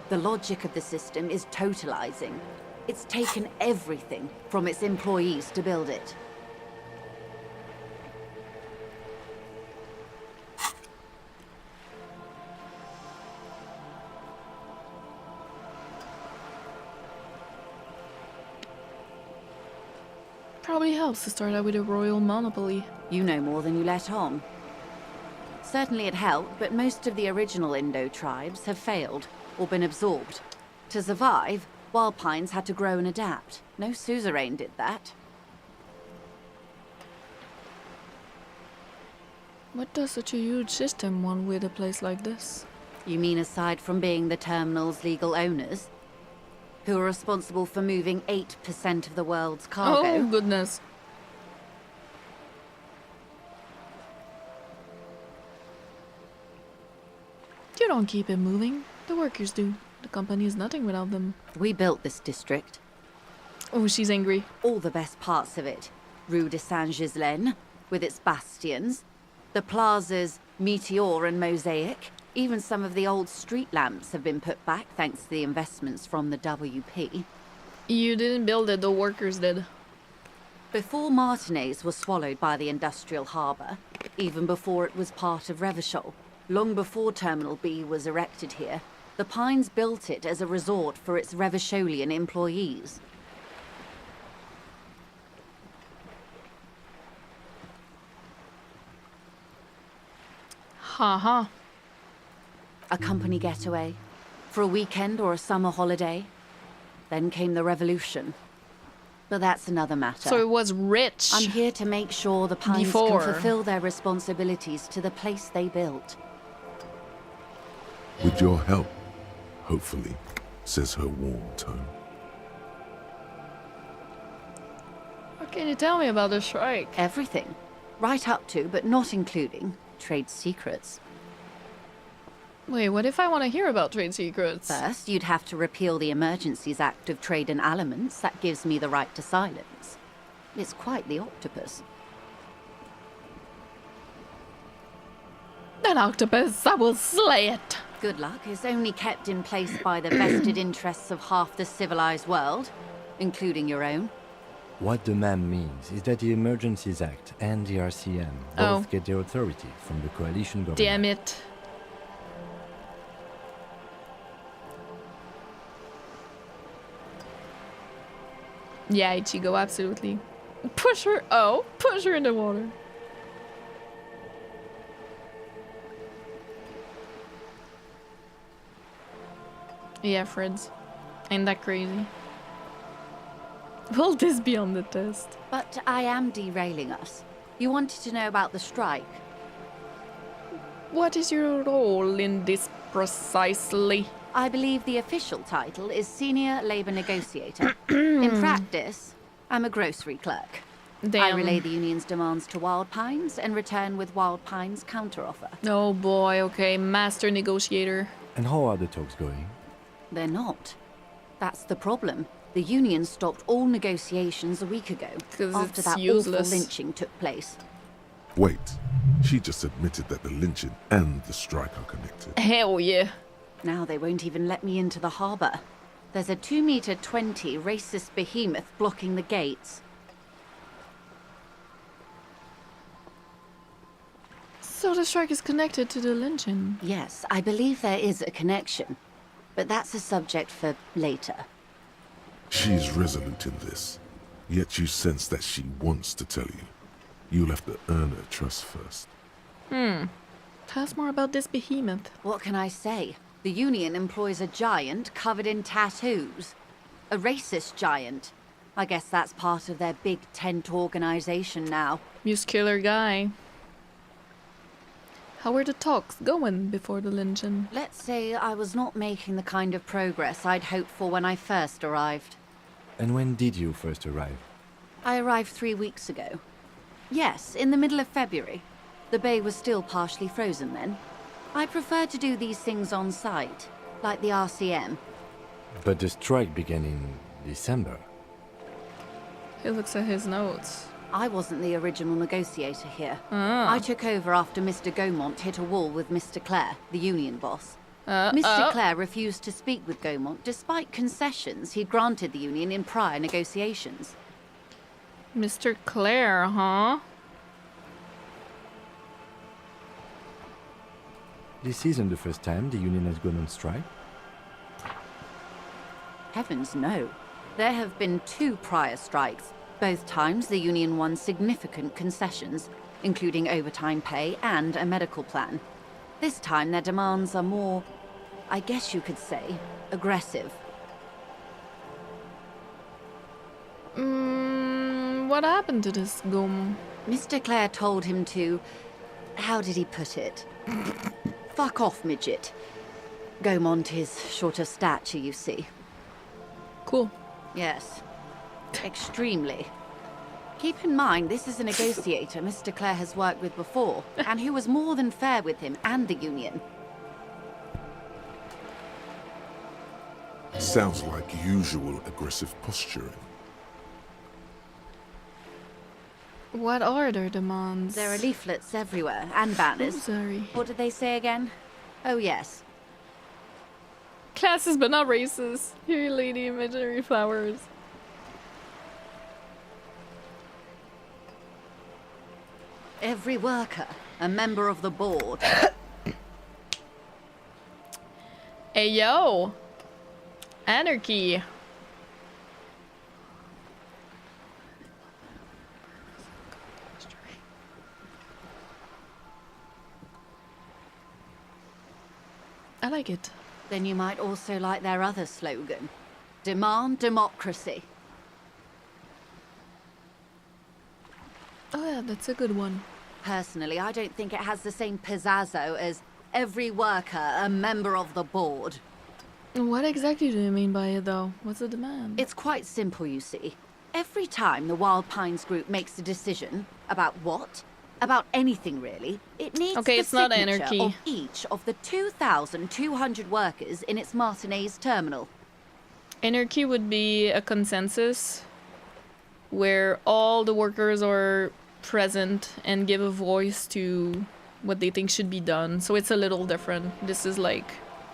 The logic of the system is totalizing. It's taken everything from its employees to build it. Probably helps to start out with a royal monopoly. You know more than you let on. Certainly it helped, but most of the original Indo tribes have failed or been absorbed. To survive, Wild Pines had to grow and adapt. No suzerain did that. What does such a huge system want with a place like this? You mean aside from being the terminal's legal owners? Who are responsible for moving 8% of the world's cargo? Oh, goodness. You don't keep it moving. The workers do. The company is nothing without them. We built this district. Oh, she's angry. All the best parts of it. Rue de Saint-Ghislain, with its bastions. The plazas Meteor and Mosaic. Even some of the old street lamps have been put back thanks to the investments from the WP. You didn't build it, the workers did. Before Martinez was swallowed by the industrial harbour, even before it was part of Revachol, long before Terminal B was erected here, the Pines built it as a resort for its Revacholian employees. Haha. A company getaway, for a weekend or a summer holiday. Then came the revolution. But that's another matter. So it was rich. I'm here to make sure the Pines before. can fulfill their responsibilities to the place they built. With your help, hopefully, says her warm tone. What can you tell me about the strike? Everything. Right up to, but not including, trade secrets. Wait, what if I want to hear about trade secrets? First, you'd have to repeal the Emergencies Act of Trade in Elements. That gives me the right to silence. It's quite the octopus. An octopus, I will slay it. Good luck is only kept in place by the vested interests of half the civilized world, including your own. What the ma'am means is that the Emergencies Act and the RCM both get their authority from the coalition government. Damn it. Yeah, Ichigo, absolutely. Push her. Oh, push her in the water. Yeah, Freds. Ain't that crazy? Will this be on the test? But I am derailing us. You wanted to know about the strike. What is your role in this precisely? I believe the official title is Senior Labour Negotiator. In practice, I'm a grocery clerk. Damn. I relay the union's demands to Wild Pines and return with Wild Pines' counteroffer. Oh boy, okay, master negotiator. And how are the talks going? They're not. That's the problem. The union stopped all negotiations a week ago, 'Cause after it's that useless. awful lynching took place. Wait, she just admitted that the lynching and the strike are connected. Hell yeah. Now they won't even let me into the harbour. There's a 2-meter-20 racist behemoth blocking the gates. So the strike is connected to the lynching. Yes, I believe there is a connection. But that's a subject for later. She's resolute in this, yet you sense that she wants to tell you. You'll have to earn her trust first. Tell us more about this behemoth. What can I say? The union employs a giant covered in tattoos. A racist giant. I guess that's part of their big tent organization now. Muscular guy. How were the talks going before the lynching? Let's say I was not making the kind of progress I'd hoped for when I first arrived. And when did you first arrive? I arrived 3 weeks ago. Yes, in the middle of February. The bay was still partially frozen then. I prefer to do these things on site, like the RCM. But the strike began in December. He looks at his notes. I wasn't the original negotiator here. I took over after Mr. Gaumont hit a wall with Mr. Clare, the union boss. Mr. Clare refused to speak with Gaumont despite concessions he'd granted the union in prior negotiations. Mr. Clare, huh? This isn't the first time the union has gone on strike. Heavens no. There have been 2 prior strikes. Both times the union won significant concessions, including overtime pay and a medical plan. This time their demands are more, I guess you could say, aggressive. What happened to this Gum? Mr. Clare told him to... how did he put it? Fuck off, midget. Gaumont is short of stature, you see. Cool. Yes. Extremely. Keep in mind, this is a negotiator Mr. Clare has worked with before, and who was more than fair with him and the union. Sounds like usual aggressive posturing. What are their demands? There are leaflets everywhere, and banners. Oh, sorry. What did they say again? Oh, yes. Classes but not racist. Here, lady, imaginary flowers. Every worker, a member of the board. Hey, yo! Anarchy! I like it. Then you might also like their other slogan. Demand democracy. Oh yeah, that's a good one. Personally, I don't think it has the same pizzazzo as every worker a member of the board. What exactly do you mean by it, though? What's the demand? It's quite simple, you see. Every time the Wild Pines group makes a decision about what? About anything, really, it needs okay, the it's not signature anarchy. of each of the 2,200 workers in its Martinez terminal. Anarchy would be a consensus where all the workers are present and give a voice to what they think should be done. So it's a little different. This is like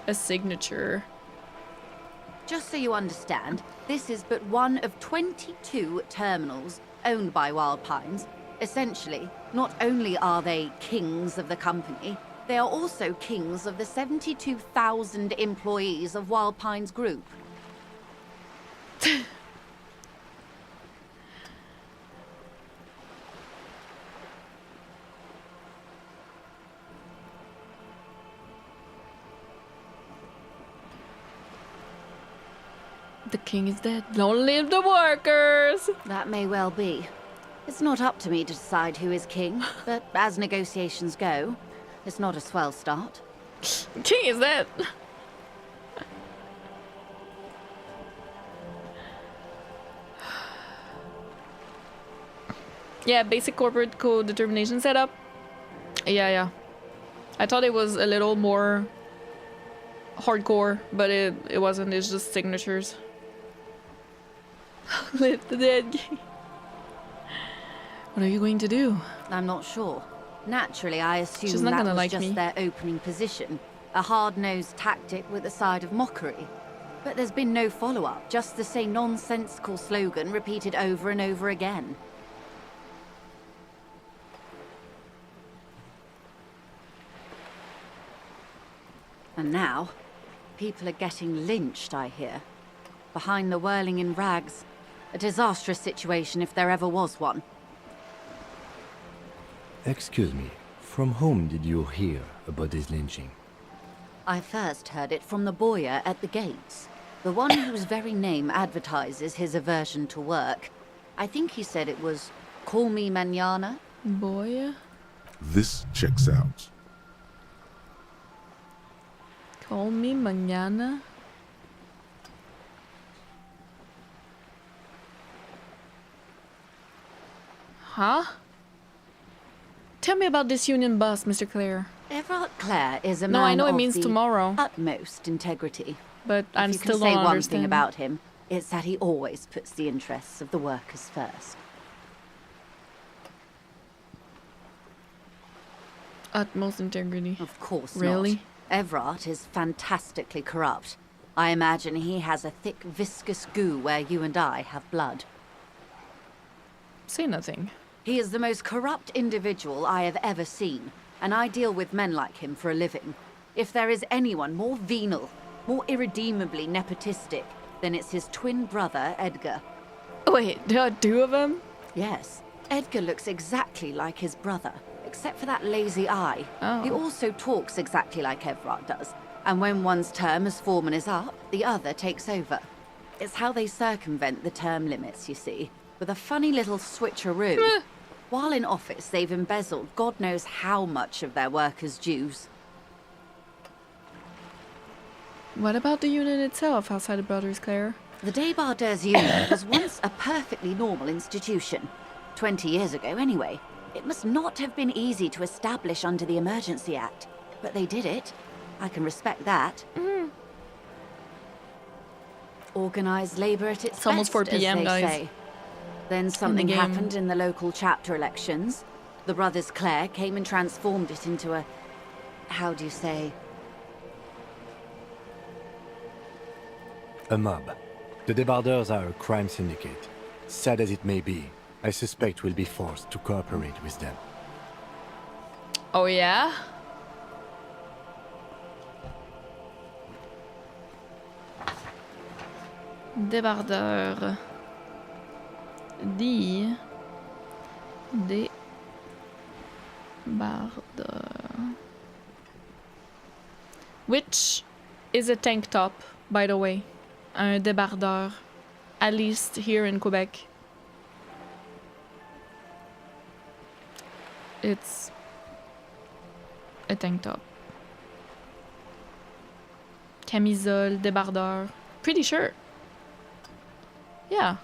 a signature. Just so you understand, this is but one of 22 terminals owned by Wild Pines. Essentially, not only are they kings of the company, they are also kings of the 72,000 employees of Wild Pines Group. The king is dead. Long live the workers! That may well be. It's not up to me to decide who is king, but as negotiations go, it's not a swell start. King is dead! Yeah, basic corporate co-determination setup. Yeah. I thought it was a little more hardcore, but it wasn't. It's just signatures. Lift the dead gate. What are you going to do? I'm not sure. Naturally, I She's assume not that gonna was like just me. their opening position. A hard-nosed tactic with a side of mockery. But there's been no follow-up, just the same nonsensical slogan repeated over and over again. And now, people are getting lynched, I hear. Behind the Whirling-In-Rags. A disastrous situation if there ever was one. Excuse me, from whom did you hear about this lynching? I first heard it from the boyar at the gates. The one whose very name advertises his aversion to work. I think he said it was, "Call me mañana." Boyar? This checks out. Call me mañana. Huh? Tell me about this union boss, Mr. Clare. Everard Clare is a No, man I know it of means the tomorrow. utmost integrity. But I'm If you still can say don't one understand. thing about him, it's that he always puts the interests of the workers first. Utmost integrity. Of course Really? not. Everard is fantastically corrupt. I imagine he has a thick, viscous goo where you and I have blood. Say nothing. He is the most corrupt individual I have ever seen, and I deal with men like him for a living. If there is anyone more venal, more irredeemably nepotistic, then it's his twin brother, Edgar. Wait, there are two of them? Yes. Edgar looks exactly like his brother, except for that lazy eye. Oh. He also talks exactly like Everard does, and when one's term as foreman is up, the other takes over. It's how they circumvent the term limits, you see, with a funny little switcheroo. While in office, they've embezzled God knows how much of their workers' dues. What about the unit itself outside of Brothers, Claire? The Débardeurs Union was once a perfectly normal institution. 20 years ago, anyway. It must not have been easy to establish under the Emergency Act, but they did it. I can respect that. Organised labour at its It's almost 4 best, PM, as they guys. say. Then something game. happened in the local chapter elections. The brothers Clare came and transformed it into a... how do you say? A mob. The Débardeurs are a crime syndicate. Sad as it may be, I suspect we'll be forced to cooperate with them. Oh yeah? Débardeur. Débardeur. Which is a tank top, by the way. Un débardeur. At least here in Quebec. It's a tank top. Camisole, débardeur. Pretty sure. Yeah.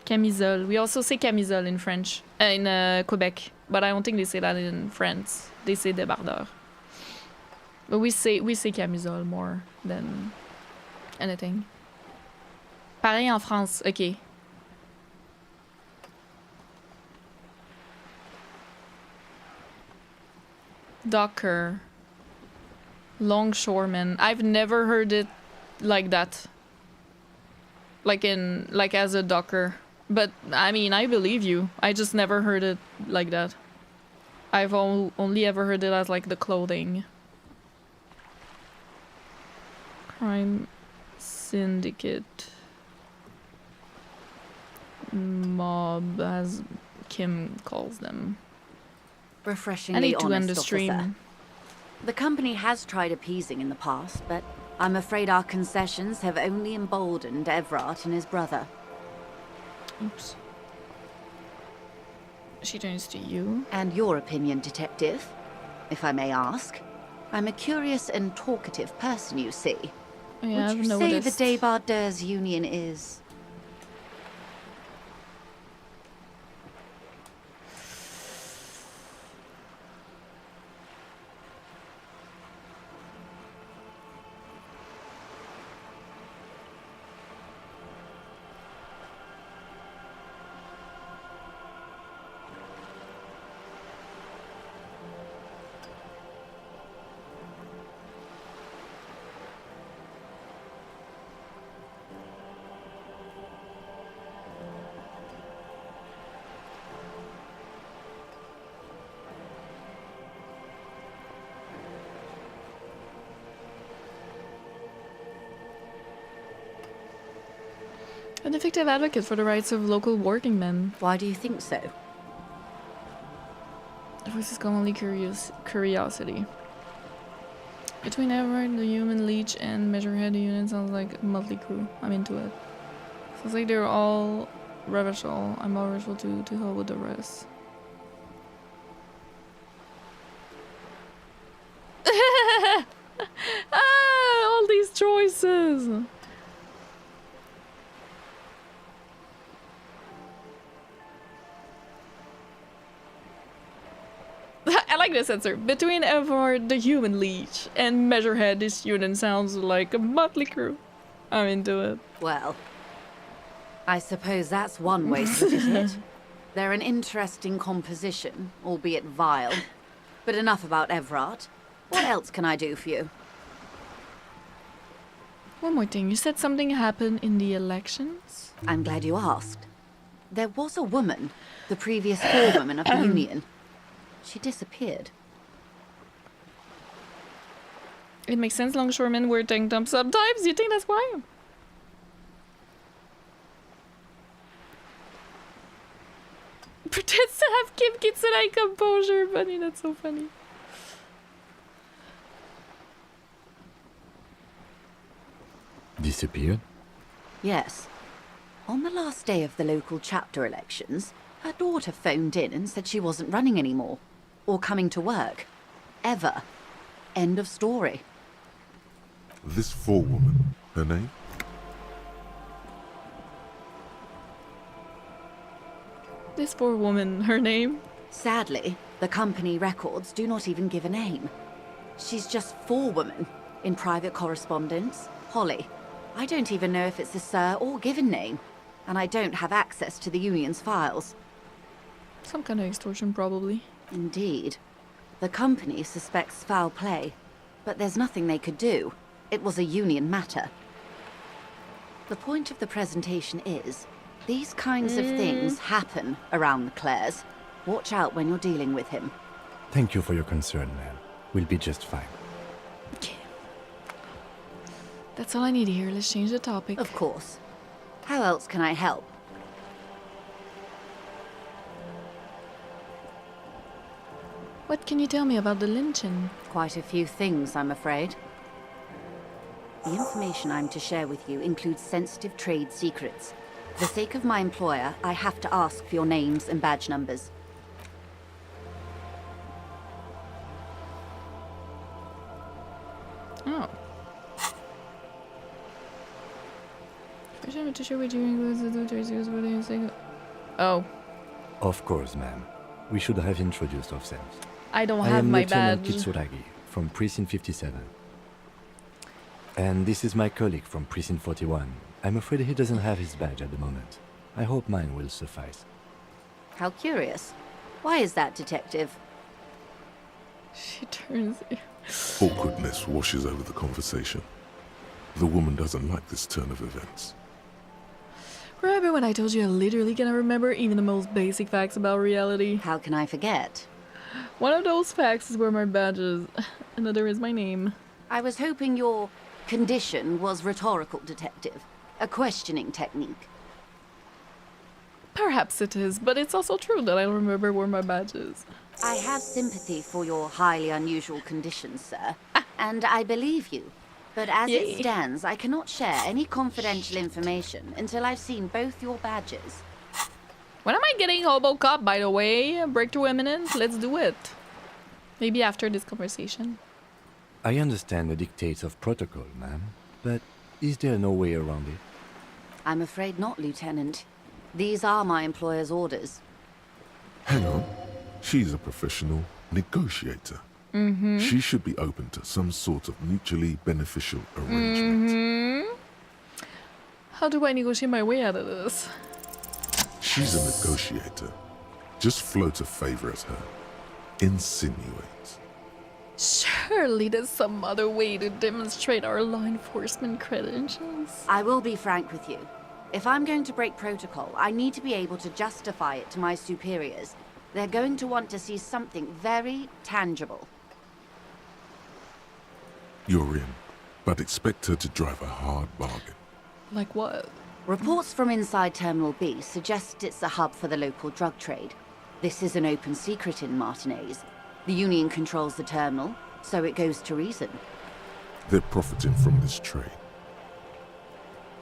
Camisole. We also say camisole in French. In Quebec. But I don't think they say that in France. They say débardeur. But we say camisole more than anything. Pareil en France. Okay. Docker. Longshoreman. I've never heard it like that. Like as a docker. But I mean, I believe you. I just never heard it like that. I've only ever heard it as like the clothing. Crime syndicate. Mob, as Kim calls them. Refreshingly I need to end honest, the stream. officer. The company has tried appeasing in the past, but I'm afraid our concessions have only emboldened Everard and his brother. Oops. She turns to you. And your opinion, detective, if I may ask. I'm a curious and talkative person, you see. Yeah, Would you I've say noticed. the Débardeurs Union is... An effective advocate for the rights of local working men. Why do you think so? The voice is commonly curiosity. Between Everard, the human leech, and Measurehead, the unit sounds like a motley crew. I'm into it. Sounds like they're all revachol. I'm all revachol to hell with the rest. All these choices! I like this answer. Between Everard, the human leech, and Measurehead, this unit sounds like a motley crew. I'm into it. Well, I suppose that's one way to look at it. They're an interesting composition, albeit vile. But enough about Everard. What else can I do for you? One more thing. You said something happened in the elections? I'm glad you asked. There was a woman, the previous forewoman of the Union. She disappeared. It makes sense longshoremen wear tank tops sometimes. You think that's why? Pretends to have Kim Kitsune composure. Funny, that's so funny. Disappeared? Yes. On the last day of the local chapter elections, her daughter phoned in and said she wasn't running anymore. Or coming to work. Ever. End of story. This forewoman, her name? This poor woman, her name? Sadly, the company records do not even give a name. She's just forewoman in private correspondence. Holly. I don't even know if it's a sir or given name. And I don't have access to the Union's files. Some kind of extortion, probably. Indeed. The company suspects foul play, but there's nothing they could do. It was a Union matter. The point of the presentation is, these kinds of things happen around the Clares. Watch out when you're dealing with him. Thank you for your concern, man. We'll be just fine. Okay. That's all I need to hear. Let's change the topic. Of course. How else can I help? What can you tell me about the lynching? Quite a few things, I'm afraid. The information I'm to share with you includes sensitive trade secrets. For the sake of my employer, I have to ask for your names and badge numbers. Oh. First, I'm to share with you. Oh. Of course, ma'am. We should have introduced ourselves. I don't have my badge. I am Lieutenant Kitsuragi from Precinct 57. And this is my colleague from Precinct 41. I'm afraid he doesn't have his badge at the moment. I hope mine will suffice. How curious. Why is that, Detective? She turns... Awkwardness washes over the conversation. The woman doesn't like this turn of events. Remember when I told you I literally cannot remember even the most basic facts about reality? How can I forget? One of those facts is where my badge is. Another is my name. I was hoping your condition was rhetorical, Detective. A questioning technique. Perhaps it is, but it's also true that I don't remember where my badge is. I have sympathy for your highly unusual condition, sir. And I believe you. But as it stands, I cannot share any confidential information until I've seen both your badges. When am I getting HOBOCOP, by the way? Breakthrough imminent? Let's do it. Maybe after this conversation. I understand the dictates of protocol, ma'am, but is there no way around it? I'm afraid not, Lieutenant. These are my employer's orders. Hang on. She's a professional negotiator. Mm-hmm. She should be open to some sort of mutually beneficial arrangement. Mm-hmm. How do I negotiate my way out of this? She's a negotiator. Just float a favor at her. Insinuate. Surely there's some other way to demonstrate our law enforcement credentials. I will be frank with you. If I'm going to break protocol, I need to be able to justify it to my superiors. They're going to want to see something very tangible. You're in, but expect her to drive a hard bargain. Like what? Reports from inside Terminal B suggest it's a hub for the local drug trade. This is an open secret in Martinez. The Union controls the terminal, so it goes to reason. They're profiting from this trade.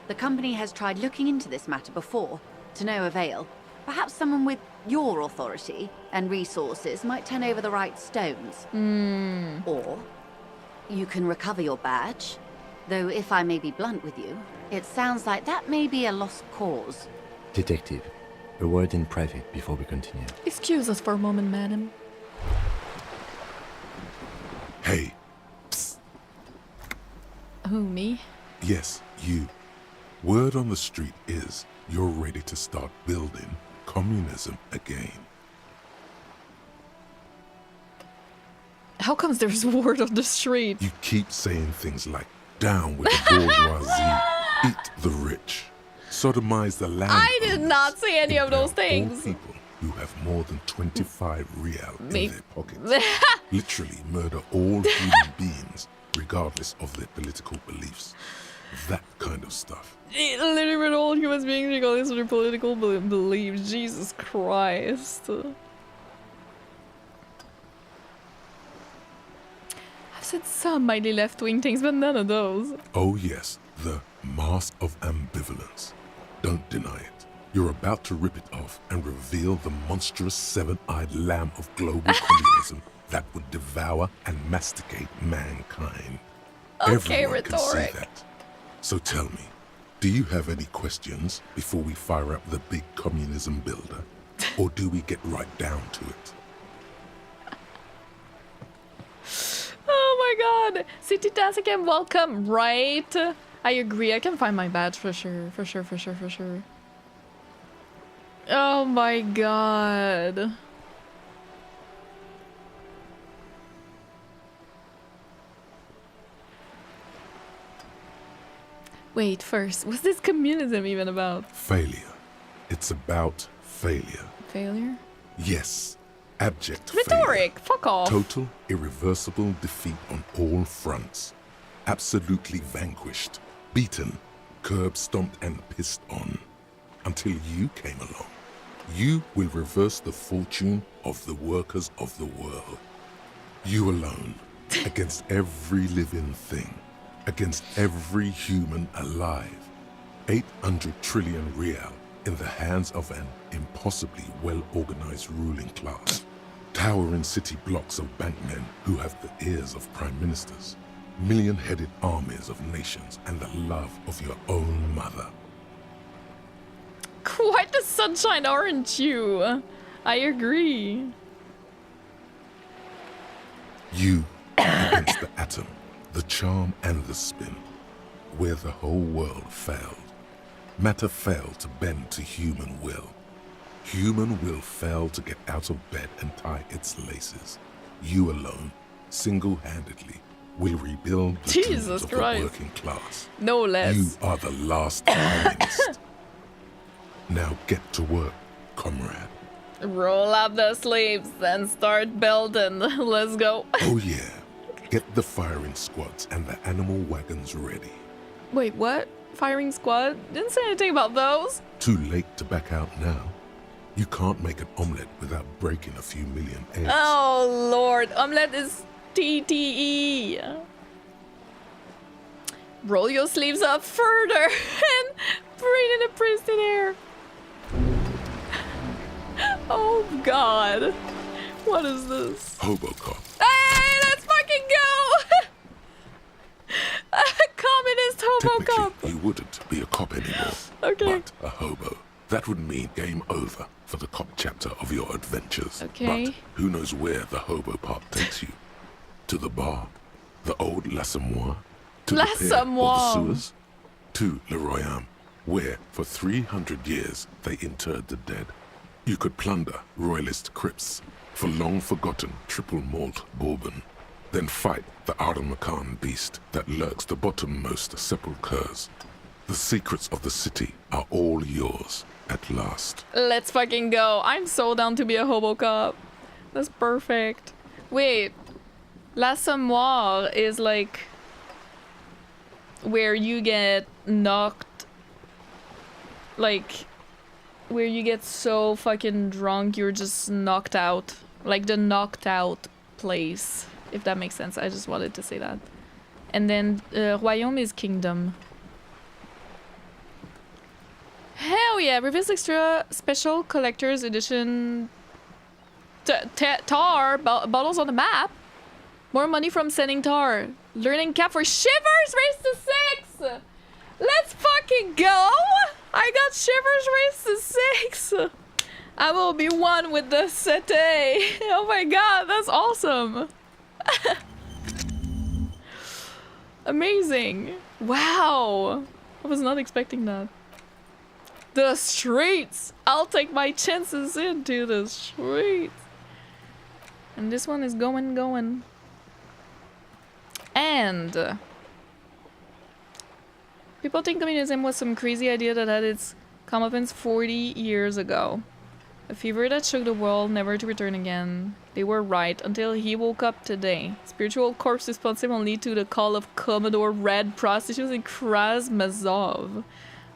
The company has tried looking into this matter before, to no avail. Perhaps someone with your authority and resources might turn over the right stones. Or you can recover your badge. Though if I may be blunt with you, it sounds like that may be a lost cause. Detective, a word in private before we continue. Excuse us for a moment, madam. Hey. Psst. Who, me? Yes, you. Word on the street is you're ready to start building communism again. How comes there's word on the street? You keep saying things like, down with the bourgeoisie, eat the rich, sodomize the land. I did not say any of those things. All people who have more than 25 real in their pockets. Literally murder all human beings, regardless of their political beliefs. That kind of stuff. Literally murder all human beings regardless of their political beliefs. Jesus Christ. I've said some mighty left-wing things, but none of those. Oh yes, the mask of ambivalence. Don't deny it. You're about to rip it off and reveal the monstrous seven-eyed lamb of global communism that would devour and masticate mankind. Okay, Everyone can see rhetoric. that. So tell me, do you have any questions before we fire up the big communism builder? Or do we get right down to it? Oh my god! City Task again, welcome, right? I agree, I can find my badge for sure. For sure. Oh my god. Wait, first, what's this communism even about? Failure. It's about failure. Failure? Yes. Abject Rhetoric! Fuck off! Total, irreversible defeat on all fronts. Absolutely vanquished, beaten, curb-stomped and pissed on. Until you came along. You will reverse the fortune of the workers of the world. You alone, against every living thing, against every human alive. 800 trillion real in the hands of an impossibly well-organized ruling class. Towering city blocks of bankmen who have the ears of prime ministers. Million-headed armies of nations and the love of your own mother. Quite the sunshine, aren't you? I agree. You against the atom, the charm and the spin, where the whole world failed. Matter failed to bend to human will. Human will failed to get out of bed and tie its laces. You alone, single-handedly, will rebuild the Jesus dreams of Christ. the working class. No less. You are the last communist. Now get to work, comrade. Roll up the sleeves and start building. Let's go. Oh yeah. Get the firing squads and the animal wagons ready. Wait, what? Firing squad? Didn't say anything about those. Too late to back out now. You can't make an omelette without breaking a few million eggs. Oh lord, omelette is TTE. Roll your sleeves up further and breathe in the pristine air. Oh god. What is this? HOBOCOP. Hey, let's fucking go! Communist HOBOCOP. Technically, you wouldn't be a cop anymore. Okay. But a hobo. That would mean game over for the cop chapter of your adventures. Okay. But who knows where the hobo part takes you? To the bar? The old L'Assommoir? To the pier or the L'Assommoir. sewers? To Le Royaume, where for 300 years they interred the dead. You could plunder royalist crypts for long-forgotten triple malt bourbon, then fight the Arden-Macan beast that lurks the bottommost sepulchres. The secrets of the city are all yours at last. Let's fucking go. I'm so down to be a HOBOCOP. That's perfect. Wait. L'Assommoir is like where you get knocked like where you get so fucking drunk you're just knocked out, like the knocked out place, if that makes sense. I just wanted to say that. And then Royaume is kingdom. Hell yeah, Revis Extra Special Collector's Edition tar bottles on the map. More money from sending tar. Learning cap for Shivers raised to 6. Let's fucking go. I got Shivers raised to 6. I will be one with the Sete. Oh my god, that's awesome. Amazing. Wow. I was not expecting that. The streets. I'll take my chances into the streets. And this one is going. And people think communism was some crazy idea that had its comeuppance 40 years ago. A fever that shook the world, never to return again. They were right, until he woke up today. Spiritual corpse responsive only to the call of Commodore Red prostitutes in Krasmazov.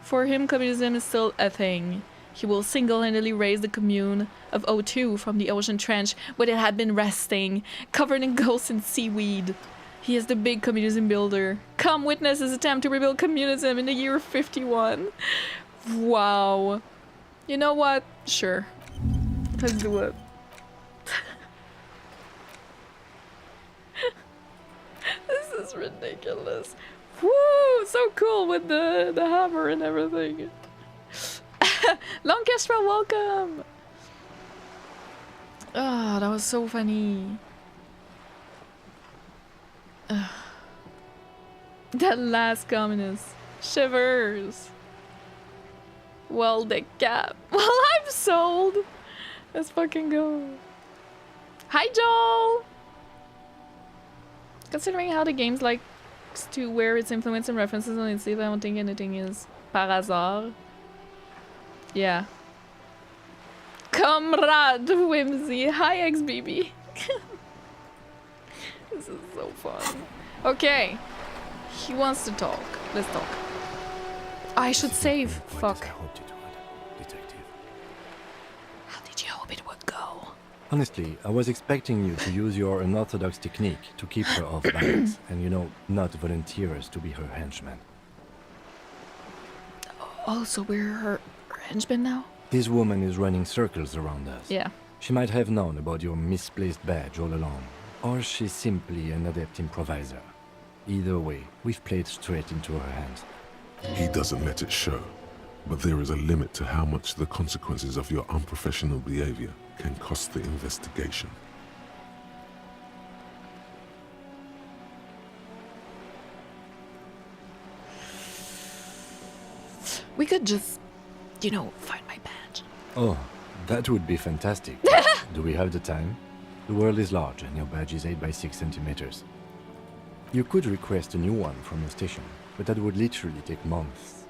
For him, communism is still a thing. He will single-handedly raise the commune of O2 from the ocean trench where it had been resting, covered in ghosts and seaweed. He is the big communism builder. Come witness his attempt to rebuild communism in the year 51. Wow. You know what? Sure. Let's do it. This is ridiculous. Woo! So cool with the hammer and everything. Lancashire, welcome! Ah, that was so funny. That last communist. Shivers. Well, the cap. Well, I'm sold. Let's fucking go. Hi, Joel! Considering how the game's likes to wear its influence and references on its sleeve, I don't think anything is par hasard. Yeah. Comrade Whimsy. Hi, XBB. This is so fun. Okay. He wants to talk. Let's talk. I should save. Fuck. How did you hope it would go? Honestly, I was expecting you to use your unorthodox technique to keep her off balance and, you know, not volunteer us to be her henchmen. Oh, so we're her henchmen now? This woman is running circles around us. Yeah. She might have known about your misplaced badge all along, or she's simply an adept improviser. Either way, we've played straight into her hands. He doesn't let it show, but there is a limit to how much the consequences of your unprofessional behavior can cost the investigation. We could just, you know, find my badge. Oh, that would be fantastic. Do we have the time? The world is large and your badge is 8 by 6 centimeters. You could request a new one from the station, but that would literally take months.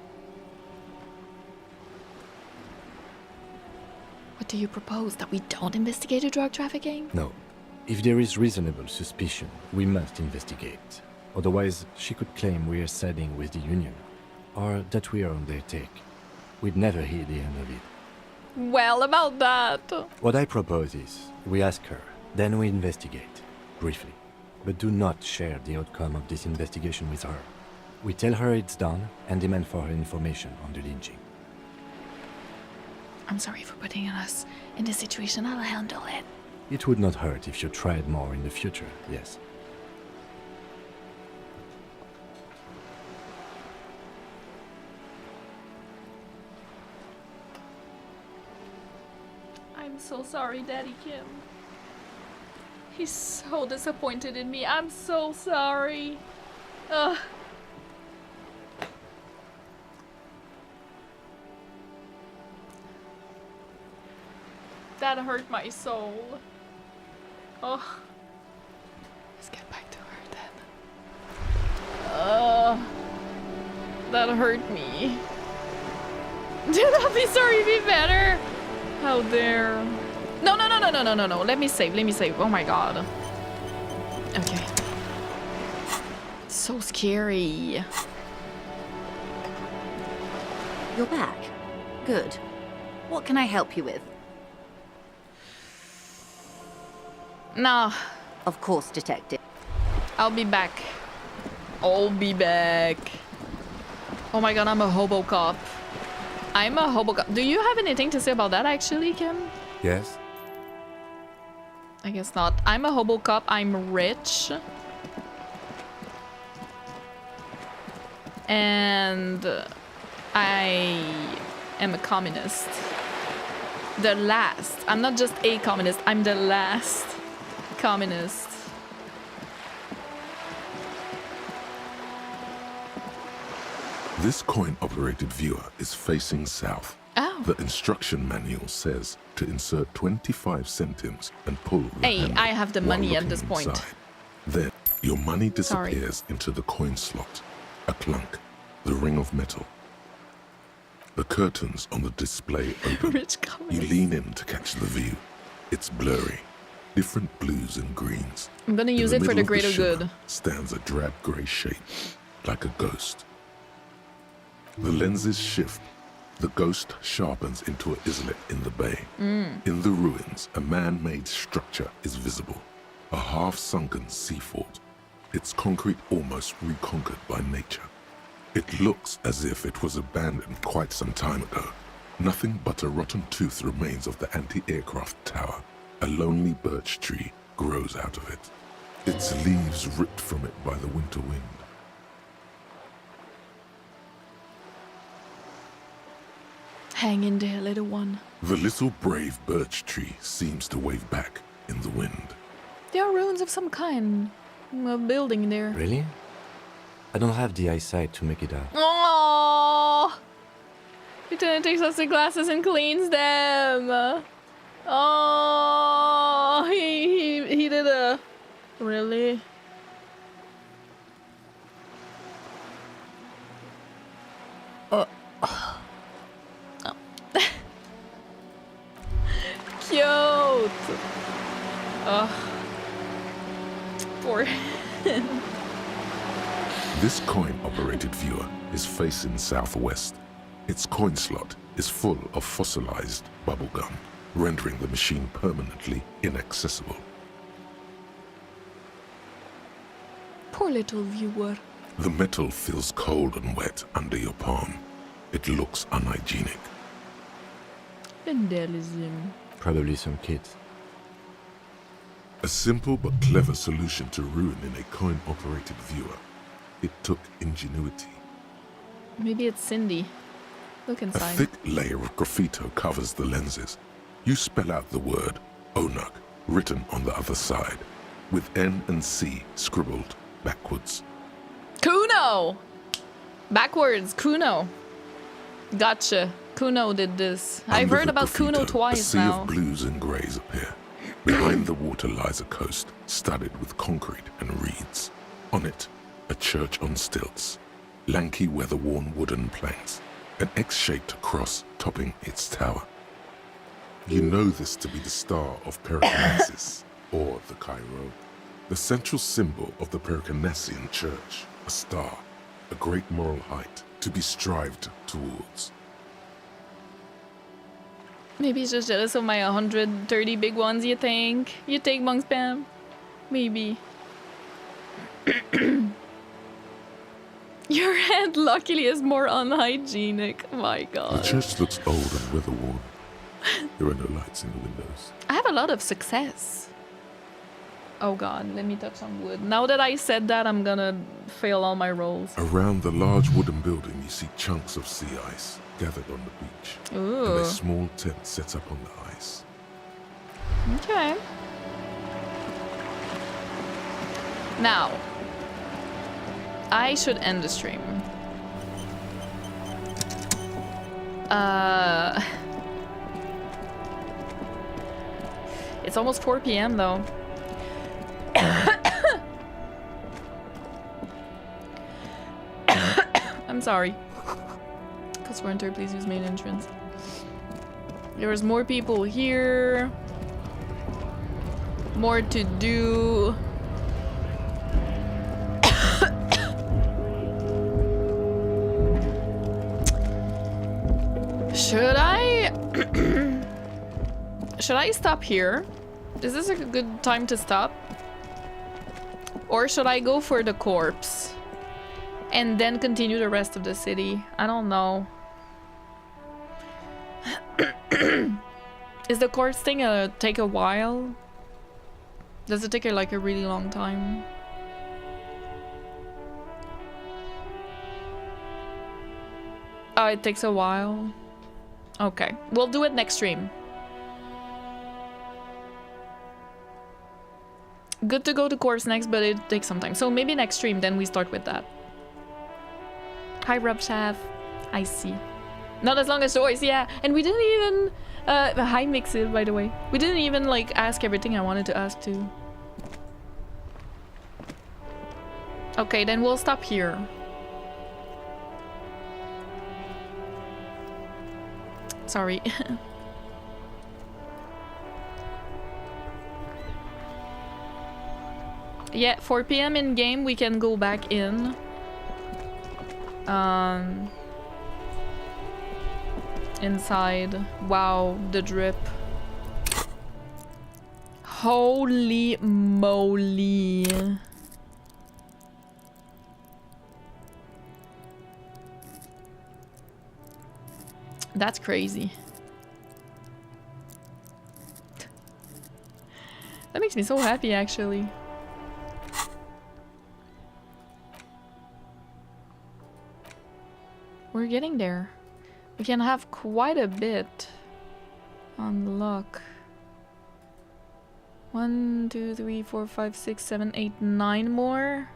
What do you propose? That we don't investigate a drug trafficking? No. If there is reasonable suspicion, we must investigate. Otherwise, she could claim we are siding with the Union, or that we are on their take. We'd never hear the end of it. Well, about that. What I propose is, we ask her, then we investigate, briefly. But do not share the outcome of this investigation with her. We tell her it's done and demand for her information on the lynching. I'm sorry for putting us in this situation. I'll handle it. It would not hurt if you tried more in the future, yes. I'm so sorry, Daddy Kim. He's so disappointed in me. I'm so sorry. Ugh. That hurt my soul. Oh. Let's get back to her then. That hurt me. Dude, I'll be sorry, be better. How dare. No. Let me save. Oh my god. Okay. It's so scary. You're back. Good. What can I help you with? Nah. Of course, Detective. I'll be back. I'll be back. Oh my god, I'm a HOBOCOP. I'm a HOBOCOP. Do you have anything to say about that actually, Kim? Yes? I guess not. I'm a HOBOCOP. I'm rich. And I am a communist. The last. I'm not just a communist. I'm the last communist. This coin-operated viewer is facing south. Oh. The instruction manual says to insert 25 centimes and pull the Hey, handle I have the while money at looking this point. inside. Then your money Sorry. disappears into the coin slot. A clunk, the ring of metal. The curtains on the display open. Rich You lean in to catch the view. It's blurry. Different blues and greens. I'm gonna use it for the greater good. Stands a drab grey shape, like a ghost. The lenses shift. The ghost sharpens into an islet in the bay. In the ruins, a man-made structure is visible. A half-sunken sea fort. Its concrete almost reconquered by nature. It looks as if it was abandoned quite some time ago. Nothing but a rotten tooth remains of the anti-aircraft tower. A lonely birch tree grows out of it. Its leaves ripped from it by the winter wind. Hang in there, little one. The little brave birch tree seems to wave back in the wind. There are ruins of some kind. A building there. Really? I don't have the eyesight to make it out. Oh! Lieutenant takes off the glasses and cleans them. Oh, he did a really. Cute. Poor. This coin-operated viewer is facing southwest. Its coin slot is full of fossilized bubblegum, rendering the machine permanently inaccessible. Poor little viewer. The metal feels cold and wet under your palm. It looks unhygienic. Vandalism. Probably some kids. A simple but clever solution to ruin in a coin-operated viewer. It took ingenuity. Maybe it's Cindy. Look A inside. thick layer of graffito covers the lenses. You spell out the word Onuk written on the other side, with N and C scribbled backwards. Kuno! Backwards, Kuno. Gotcha. Kuno did this. I've Under heard the about Kuno graffito, twice a sea now. of blues and greys appear. Behind the water lies a coast studded with concrete and reeds. On it, a church on stilts, lanky weather-worn wooden planks, an X-shaped cross topping its tower. You know this to be the star of Pericanasis, or the Cairo, the central symbol of the Pericanassian church, a star, a great moral height to be strived towards. Maybe he's just jealous of my 130 big ones, you think? You think, Bung Spam? Maybe. Your head luckily is more unhygienic. My The god. church looks old and weather-worn. There are no lights in the windows. I have a lot of success. Oh god, let me touch some wood. Now that I said that, I'm gonna fail all my rolls. Around the large wooden building, you see chunks of sea ice gathered on the beach. Ooh. And a small tent set up on the ice. Okay. Now, I should end the stream. It's almost 4 p.m. though. I'm sorry. Customer enter, please use main entrance. There's more people here. More to do. Should I... Should I stop here? Is this a good time to stop? Or should I go for the corpse? And then continue the rest of the city? I don't know. Is the corpse thing take a while? Does it take like a really long time? Oh, it takes a while. Okay, we'll do it next stream. Good to go to course next, but it takes some time. So maybe next stream, then we start with that. Hi, Rob Shav. I see. Not as long as Joyce, yeah. And we didn't even... hi, Mixit, by the way. We didn't even, like, ask everything I wanted to ask, too. Okay, then we'll stop here. Sorry. Yeah, 4 PM in game, we can go back in. Inside. Wow, the drip. Holy moly. That's crazy. That makes me so happy, actually. We're getting there. We can have quite a bit on luck. 1, 2, 3, 4, 5, 6, 7, 8, 9 more.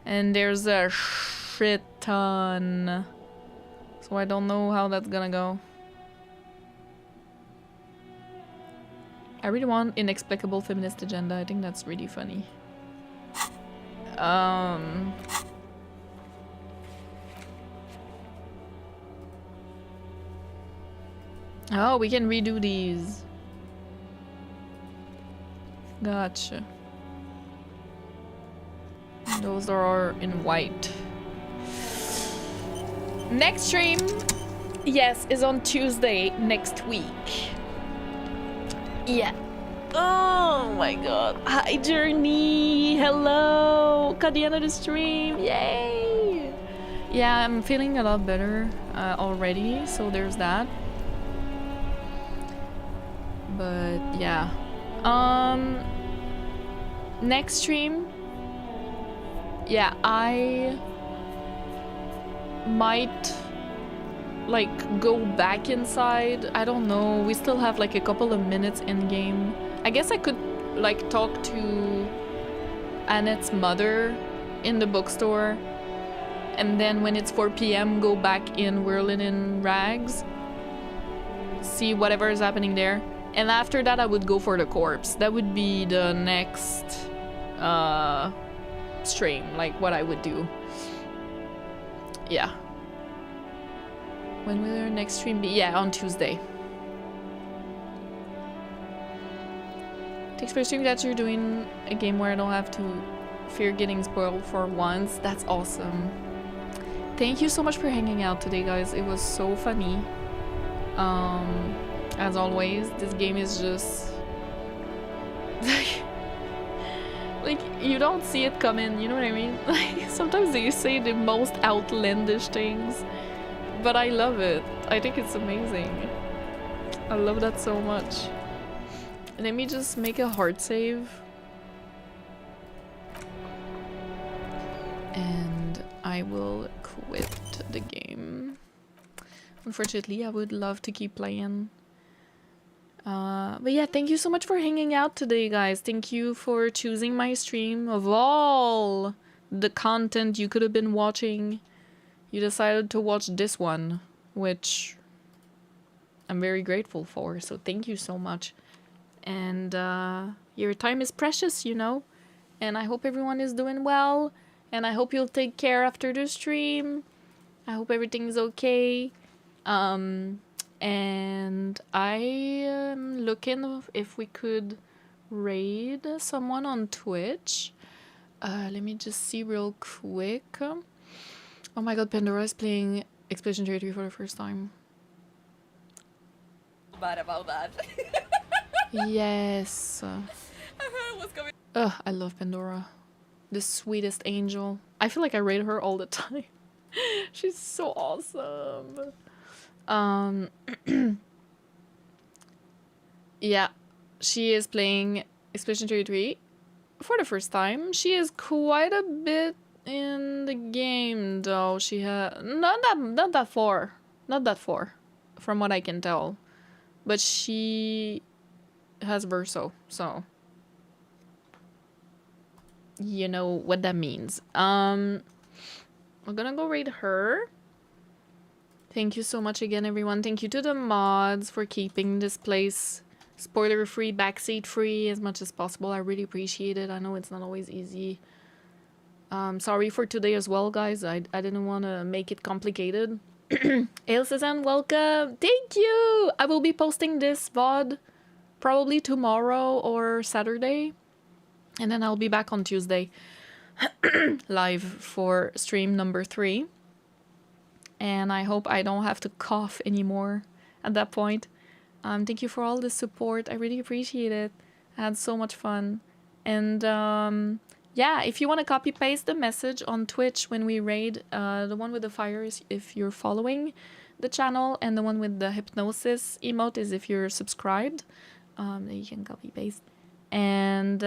And there's a shit ton. So I don't know how that's gonna go. I really want inexplicable feminist agenda. I think that's really funny. Oh, we can redo these. Gotcha. Those are in white. Next stream, yes, is on Tuesday next week. Yeah. Oh my god. Hi, Journey. Hello. Cut the end of the stream. Yay. Yeah, I'm feeling a lot better already, so there's that. But yeah. Next stream. Yeah, I might like go back inside. I don't know. We still have like a couple of minutes in game. I guess I could like talk to Annette's mother in the bookstore, and then when it's 4 PM go back in Whirling-In-Rags, see whatever is happening there, and after that I would go for the corpse. That would be the next stream, like what I would do. Yeah. When will our next stream be? Yeah, on Tuesday. Thanks for streaming that you're doing a game where I don't have to fear getting spoiled for once. That's awesome. Thank you so much for hanging out today, guys. It was so funny. As always, this game is just... like, you don't see it coming, you know what I mean? Like, sometimes they say the most outlandish things. But I love it. I think it's amazing. I love that so much. Let me just make a hard save. And I will quit the game. Unfortunately, I would love to keep playing. But yeah, thank you so much for hanging out today, guys. Thank you for choosing my stream. Of all the content you could have been watching, you decided to watch this one, which I'm very grateful for. So thank you so much. And your time is precious, you know. And I hope everyone is doing well. And I hope you'll take care after the stream. I hope everything's okay. And I am looking if we could raid someone on Twitch. Let me just see real quick. Oh my god, Pandora is playing Expedition 33 for the first time. Mad about that. Yes. I heard what's going. Ugh, I love Pandora. The sweetest angel. I feel like I rate her all the time. She's so awesome. Yeah, she is playing Expedition 33 for the first time. She is quite a bit in the game, though. She has not that far, from what I can tell. But she has Verso, so you know what that means. I'm gonna go raid her. Thank you so much again, everyone. Thank you to the mods for keeping this place spoiler free, backseat free as much as possible. I really appreciate it. I know it's not always easy. Sorry for today as well, guys. I didn't want to make it complicated. Hail Cezanne, welcome. Thank you. I will be posting this VOD probably tomorrow or Saturday. And then I'll be back on Tuesday live for stream number 3. And I hope I don't have to cough anymore at that point. Thank you for all the support. I really appreciate it. I had so much fun. And yeah, if you want to copy paste the message on Twitch when we raid, the one with the fire is if you're following the channel, and the one with the hypnosis emote is if you're subscribed. You can copy paste. And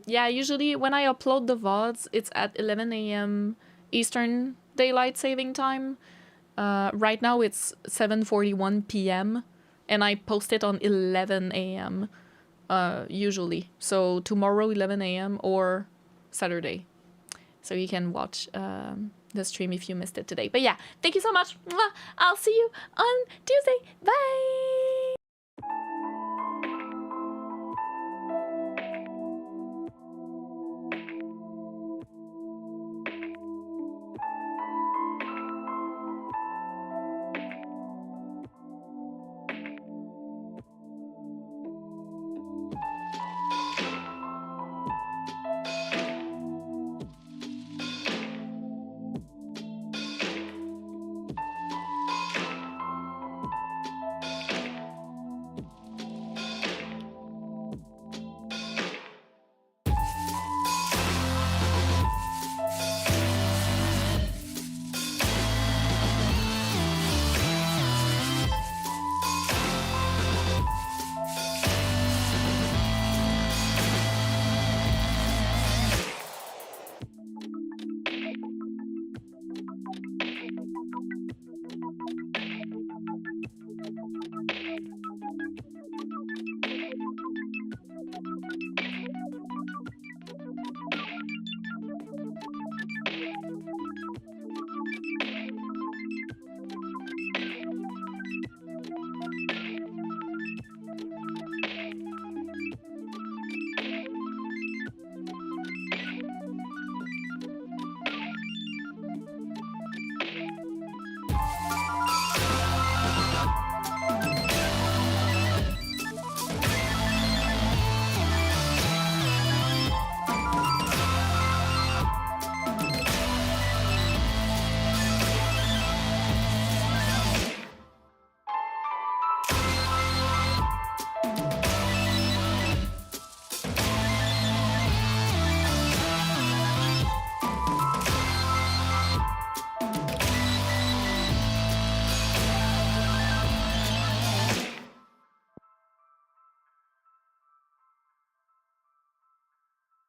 yeah, usually when I upload the VODs, it's at 11 a.m. Eastern Daylight Saving Time. Right now it's 7:41 p.m. and I post it on 11 a.m. Usually. So tomorrow 11 a.m. or Saturday. So you can watch the stream if you missed it today. But yeah, thank you so much. I'll see you on Tuesday. Bye!